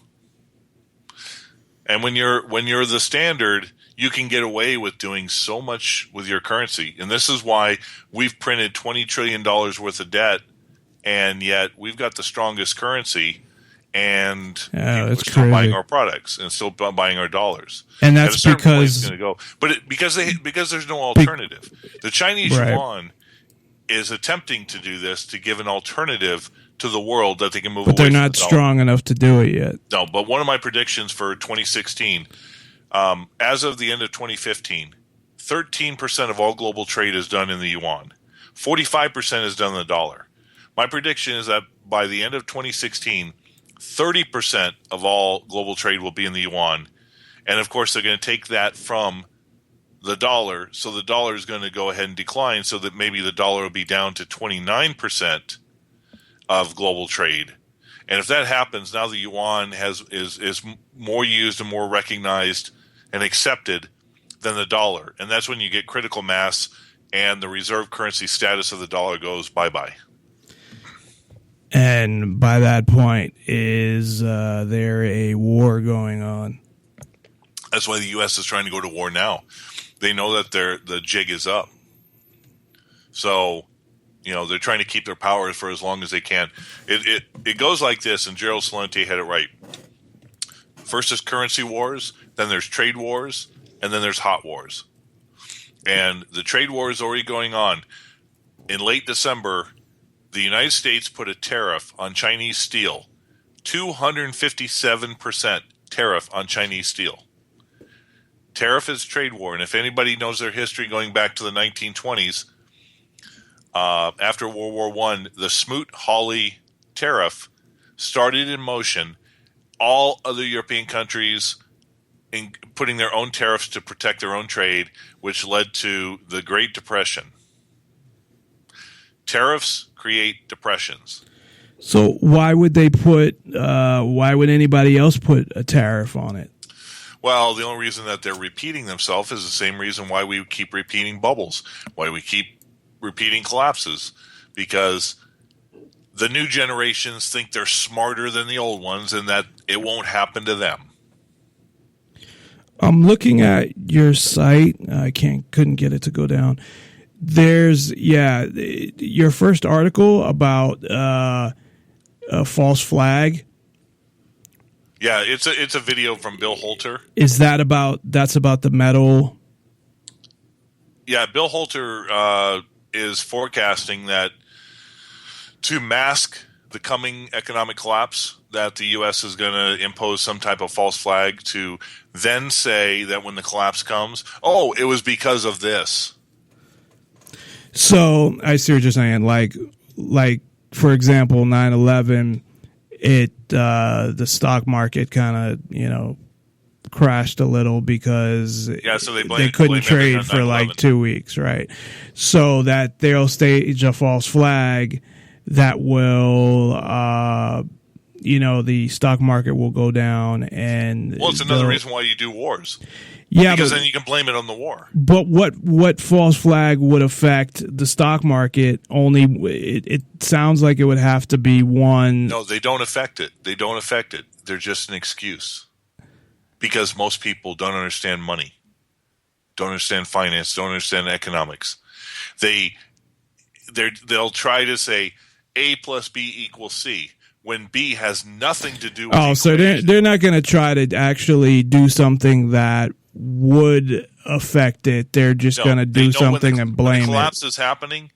And when you're the standard, you can get away with doing so much with your currency. And this is why we've printed $20 trillion worth of debt, and yet we've got the strongest currency, and people are still buying our products and still buying our dollars. And that's because it's going to go. But because there's no alternative. The Chinese yuan is attempting to do this to give an alternative to the world that they can move away from. But they're not strong enough to do it yet. No, but one of my predictions for 2016, as of the end of 2015, 13% of all global trade is done in the yuan. 45% is done in the dollar. My prediction is that by the end of 2016, 30% of all global trade will be in the yuan. And, of course, they're going to take that from the dollar. So the dollar is going to go ahead and decline so that maybe the dollar will be down to 29% of global trade. And if that happens, now the yuan is more used and more recognized and accepted than the dollar. And that's when you get critical mass and the reserve currency status of the dollar goes bye-bye. And by that point, is there a war going on? That's why the U.S. is trying to go to war now. They know that the jig is up. So, they're trying to keep their power for as long as they can. It goes like this, and Gerald Celente had it right. First is currency wars, then there's trade wars, and then there's hot wars. And the trade war is already going on. In late December, the United States put a tariff on Chinese steel, 257% tariff on Chinese steel. Tariff is trade war. And if anybody knows their history going back to the 1920s, after World War I, the Smoot-Hawley tariff started in motion all other European countries in putting their own tariffs to protect their own trade, which led to the Great Depression. Tariffs create depressions. So why would they why would anybody else put a tariff on it? Well, the only reason that they're repeating themselves is the same reason why we keep repeating bubbles, why we keep repeating collapses, because the new generations think they're smarter than the old ones and that it won't happen to them. I'm looking at your site. I couldn't get it to go down. There's your first article about a false flag. Yeah, it's a video from Bill Holter. That's about the metal? Yeah, Bill Holter is forecasting that to mask the coming economic collapse, that the U.S. is going to impose some type of false flag to then say that when the collapse comes, oh, it was because of this. So I see what you're saying. Like for example, 9/11, the stock market kind of crashed a little because so they couldn't trade for like 2 weeks, right? So that they'll stage a false flag that will, the stock market will go down, and it's another reason why you do wars. Yeah, because then you can blame it on the war. But what false flag would affect the stock market? Only it sounds like it would have to be one. No, they don't affect it. They don't affect it. They're just an excuse. Because most people don't understand money, don't understand finance, don't understand economics. They'll try to say A plus B equals C when B has nothing to do with so they're not going to try to actually do something that would affect it. They're just going to do something and blame it. When the collapse is happening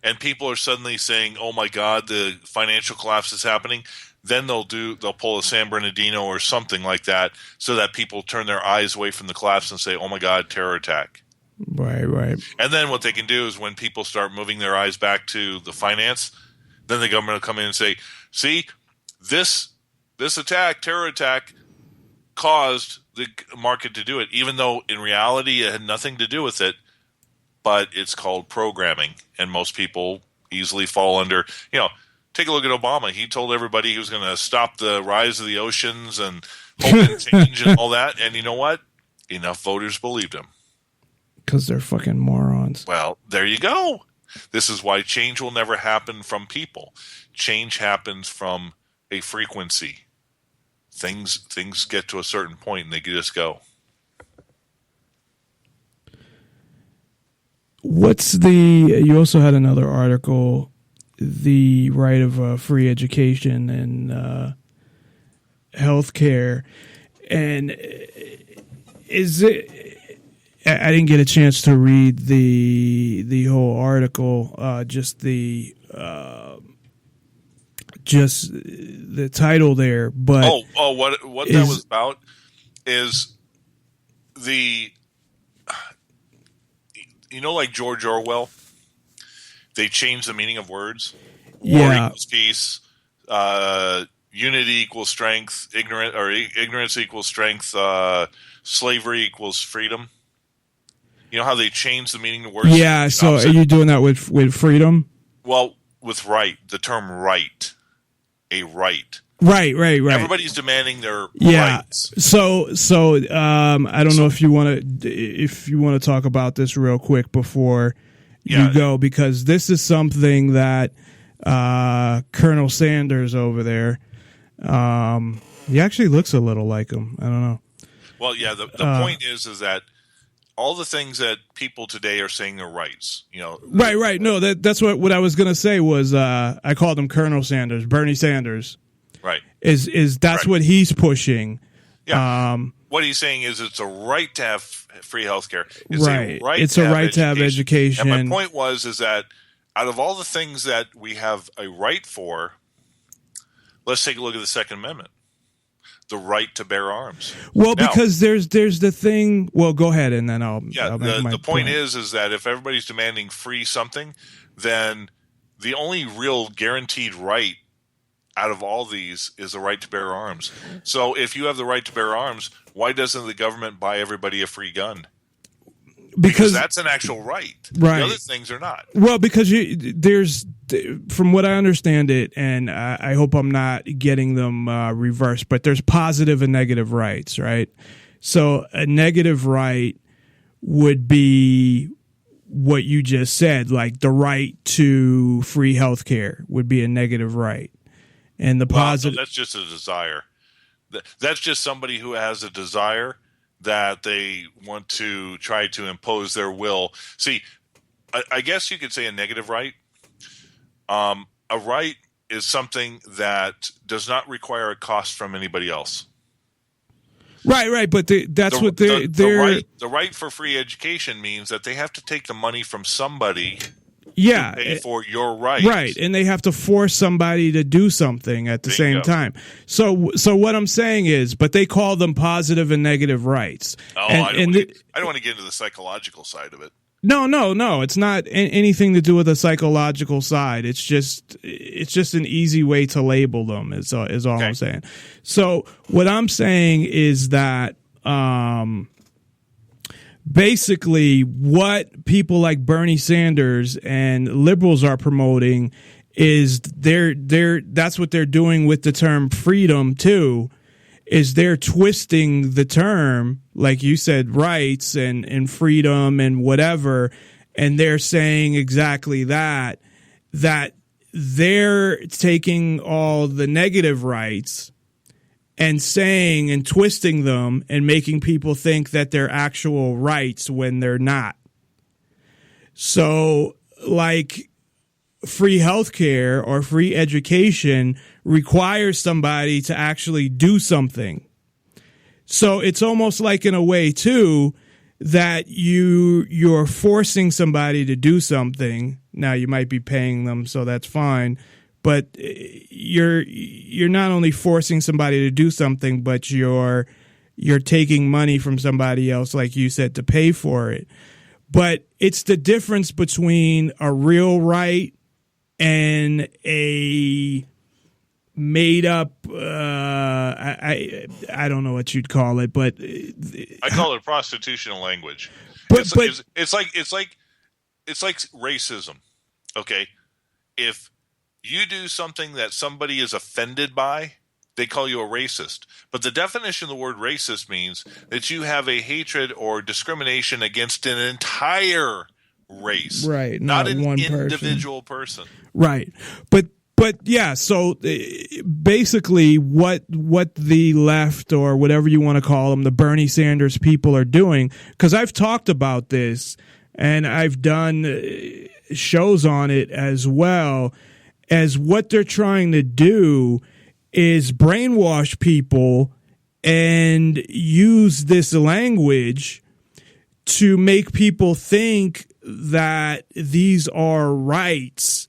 and people are suddenly saying, oh my God, the financial collapse is happening, then they'll pull a San Bernardino or something like that so that people turn their eyes away from the collapse and say, oh my God, terror attack. Right. And then what they can do is when people start moving their eyes back to the finance, then the government will come in and say, see, this attack, terror attack, caused the market to do it, even though in reality it had nothing to do with it, but it's called programming. And most people easily fall under, take a look at Obama. He told everybody he was going to stop the rise of the oceans and hope and change and all that. And you know what? Enough voters believed him. Because they're fucking morons. Well, there you go. This is why change will never happen from people. Change happens from a frequency. Things get to a certain point and they just go. You also had another article, the right of free education and healthcare, and is it? I didn't get a chance to read the whole article. Just the title there. But what that was about is like George Orwell, they changed the meaning of words. War equals peace. Unity equals strength. Ignorance equals strength. Slavery equals freedom. You know how they changed the meaning of words? Yeah. So are you doing that with freedom? Well, with right, the term right, a right. Right. Everybody's demanding their rights. So I don't know if you want to talk about this real quick before you go, because this is something that Colonel Sanders over there, he actually looks a little like him. I don't know. Well, yeah. The point is that all the things that people today are saying are rights. Right. No, that's what I was gonna say was I called him Colonel Sanders, Bernie Sanders. Right. Is that's what he's pushing? Yeah. What he's saying is it's a right to have free healthcare. It's a right to have education. And my point is that out of all the things that we have a right for, let's take a look at the Second Amendment. the right to bear arms. Well, Now, because there's the thing. Well, go ahead, and then I'll make my the point is that if everybody's demanding free something, then the only real guaranteed right out of all these is the right to bear arms. So if you have the right to bear arms, why doesn't the government buy everybody a free gun? Because that's an actual right. Right. The other things are not. Well, because there's, from what I understand it, and I hope I'm not getting them reversed, but there's positive and negative rights, right? So a negative right would be what you just said, like the right to free health care would be a negative right. And the positive... No, that's just a desire. That's just somebody who has a desire that they want to try to impose their will. See, I guess you could say a negative right. A right is something that does not require a cost from anybody else. Right, but that's what they're... The right for free education means that they have to take the money from somebody to pay for your right. Right, and they have to force somebody to do something at the same time. So what I'm saying is, but they call them positive and negative rights. Oh, I don't want to get into the psychological side of it. No. It's not anything to do with the psychological side. It's just an easy way to label them. Is all I'm saying. So what I'm saying is that basically what people like Bernie Sanders and liberals are promoting is that's what they're doing with the term freedom too. Is they're twisting the term, like you said, rights and freedom and whatever, and they're saying exactly that they're taking all the negative rights and saying and twisting them and making people think that they're actual rights when they're not. So, like, free healthcare or free education requires somebody to actually do something. So it's almost like, in a way too, that you're forcing somebody to do something. Now you might be paying them, so that's fine, but you're not only forcing somebody to do something, but you're taking money from somebody else, like you said, to pay for it. But it's the difference between a real right and a made up, I don't know what you'd call it, but I call it prostitutional language. It's like racism. Okay, if you do something that somebody is offended by, they call you a racist. But the definition of the word racist means that you have a hatred or discrimination against an entire race, right? Not an one individual person. Right. But yeah, so basically what the left, or whatever you want to call them, the Bernie Sanders people are doing, because I've talked about this and I've done shows on it as well, as what they're trying to do is brainwash people and use this language to make people think that these are rights.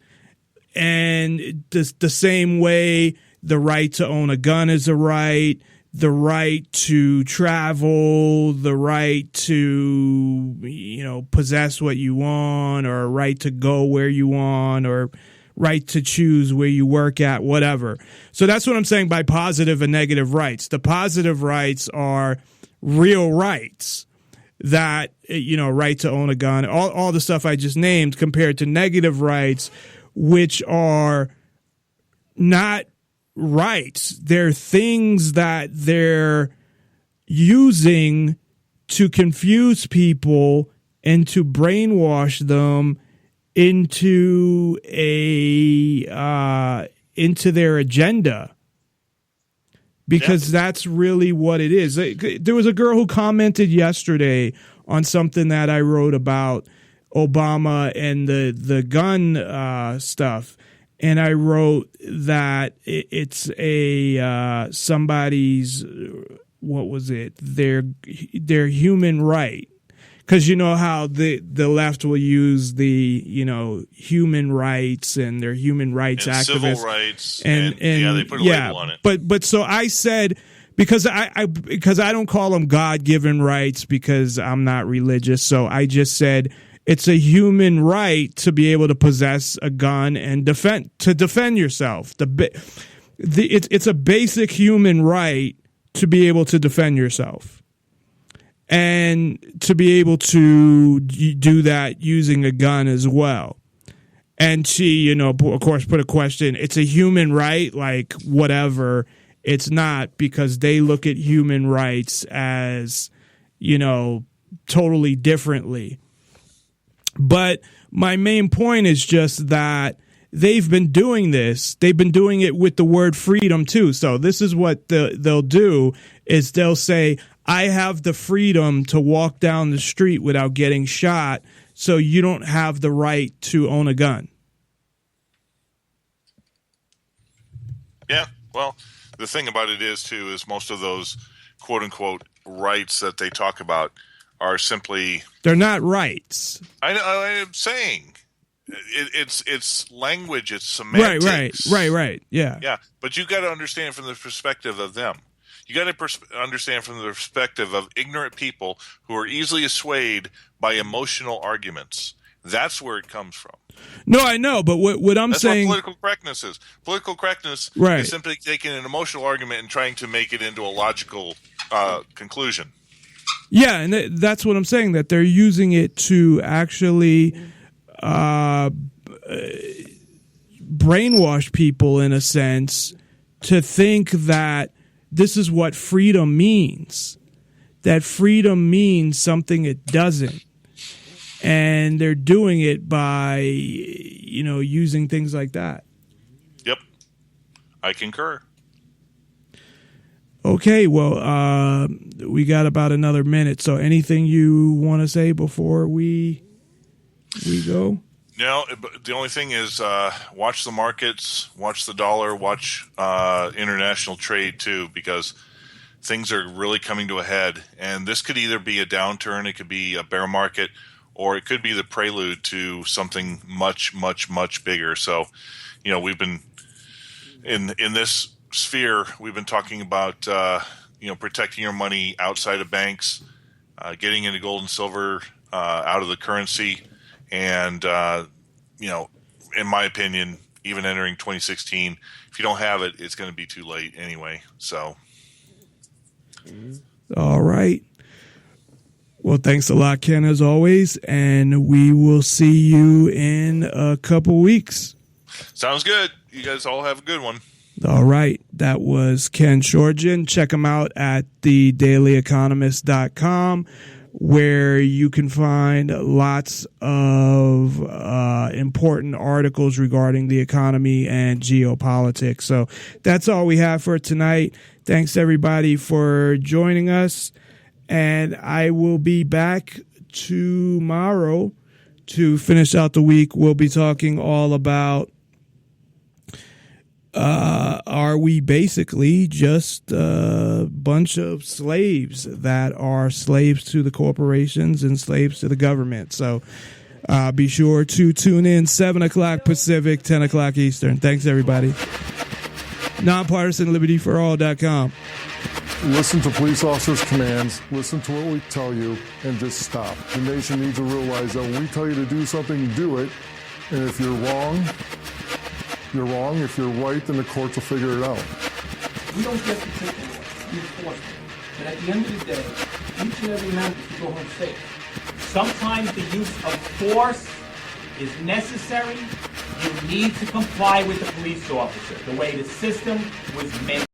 And the same way the right to own a gun is a right, the right to travel, the right to, possess what you want, or a right to go where you want, or right to choose where you work at, whatever. So that's what I'm saying by positive and negative rights. The positive rights are real rights, that, right to own a gun, all the stuff I just named, compared to negative rights, which are not rights. They're things that they're using to confuse people and to brainwash them into their agenda. Because that's really what it is. There was a girl who commented yesterday on something that I wrote about Obama and the gun stuff, and I wrote that it's somebody's, what was it? Their human right, because you know how the left will use the human rights and their human rights and activists, civil rights, and they put a label on it. But so I said, because I don't call them God-given rights because I'm not religious. So I just said it's a human right to be able to possess a gun and defend yourself. It's a basic human right to be able to defend yourself and to be able to do that using a gun as well. And she, of course, put a question. It's a human right, like whatever. It's not, because they look at human rights as, totally differently. But my main point is just that they've been doing this. They've been doing it with the word freedom too. So this is what they'll do is they'll say, I have the freedom to walk down the street without getting shot, so you don't have the right to own a gun. Yeah, well, the thing about it is most of those quote-unquote rights that they talk about are simply... They're not rights. I'm saying it's language, it's semantics. Right. Yeah. Yeah, but you got to understand from the perspective of them. You got to understand from the perspective of ignorant people who are easily swayed by emotional arguments. That's where it comes from. No, I know, but what I'm saying... That's what political correctness is. Political correctness is simply taking an emotional argument and trying to make it into a logical conclusion. Yeah, and that's what I'm saying, that they're using it to actually brainwash people, in a sense, to think that this is what freedom means. That freedom means something it doesn't. And they're doing it by, using things like that. Yep. I concur. Okay, well, we got about another minute. So anything you want to say before we go? No, the only thing is watch the markets, watch the dollar, watch international trade too, because things are really coming to a head. And this could either be a downturn, it could be a bear market, or it could be the prelude to something much, much, much bigger. So, we've been in this sphere. We've been talking about protecting your money outside of banks, getting into gold and silver out of the currency, and in my opinion, even entering 2016, if you don't have it, it's going to be too late anyway. So, all right. Well, thanks a lot, Ken, as always, and we will see you in a couple weeks. Sounds good. You guys all have a good one. All right. That was Ken Schortgen. Check him out at thedailyeconomist.com, where you can find lots of important articles regarding the economy and geopolitics. So that's all we have for tonight. Thanks, everybody, for joining us. And I will be back tomorrow to finish out the week. We'll be talking all about are we basically just a bunch of slaves that are slaves to the corporations and slaves to the government. So be sure to tune in 7 o'clock Pacific, 10 o'clock Eastern. Thanks, everybody. NonPartisanLIbertyForall.com. Listen to police officers' commands, listen to what we tell you, and just stop. The nation needs to realize that when we tell you to do something, do it. And if you're wrong, you're wrong. If you're right, then the courts will figure it out. We don't get to take the enforcement. But at the end of the day, each and every man should go home safe. Sometimes the use of force is necessary. You need to comply with the police officer, the way the system was meant.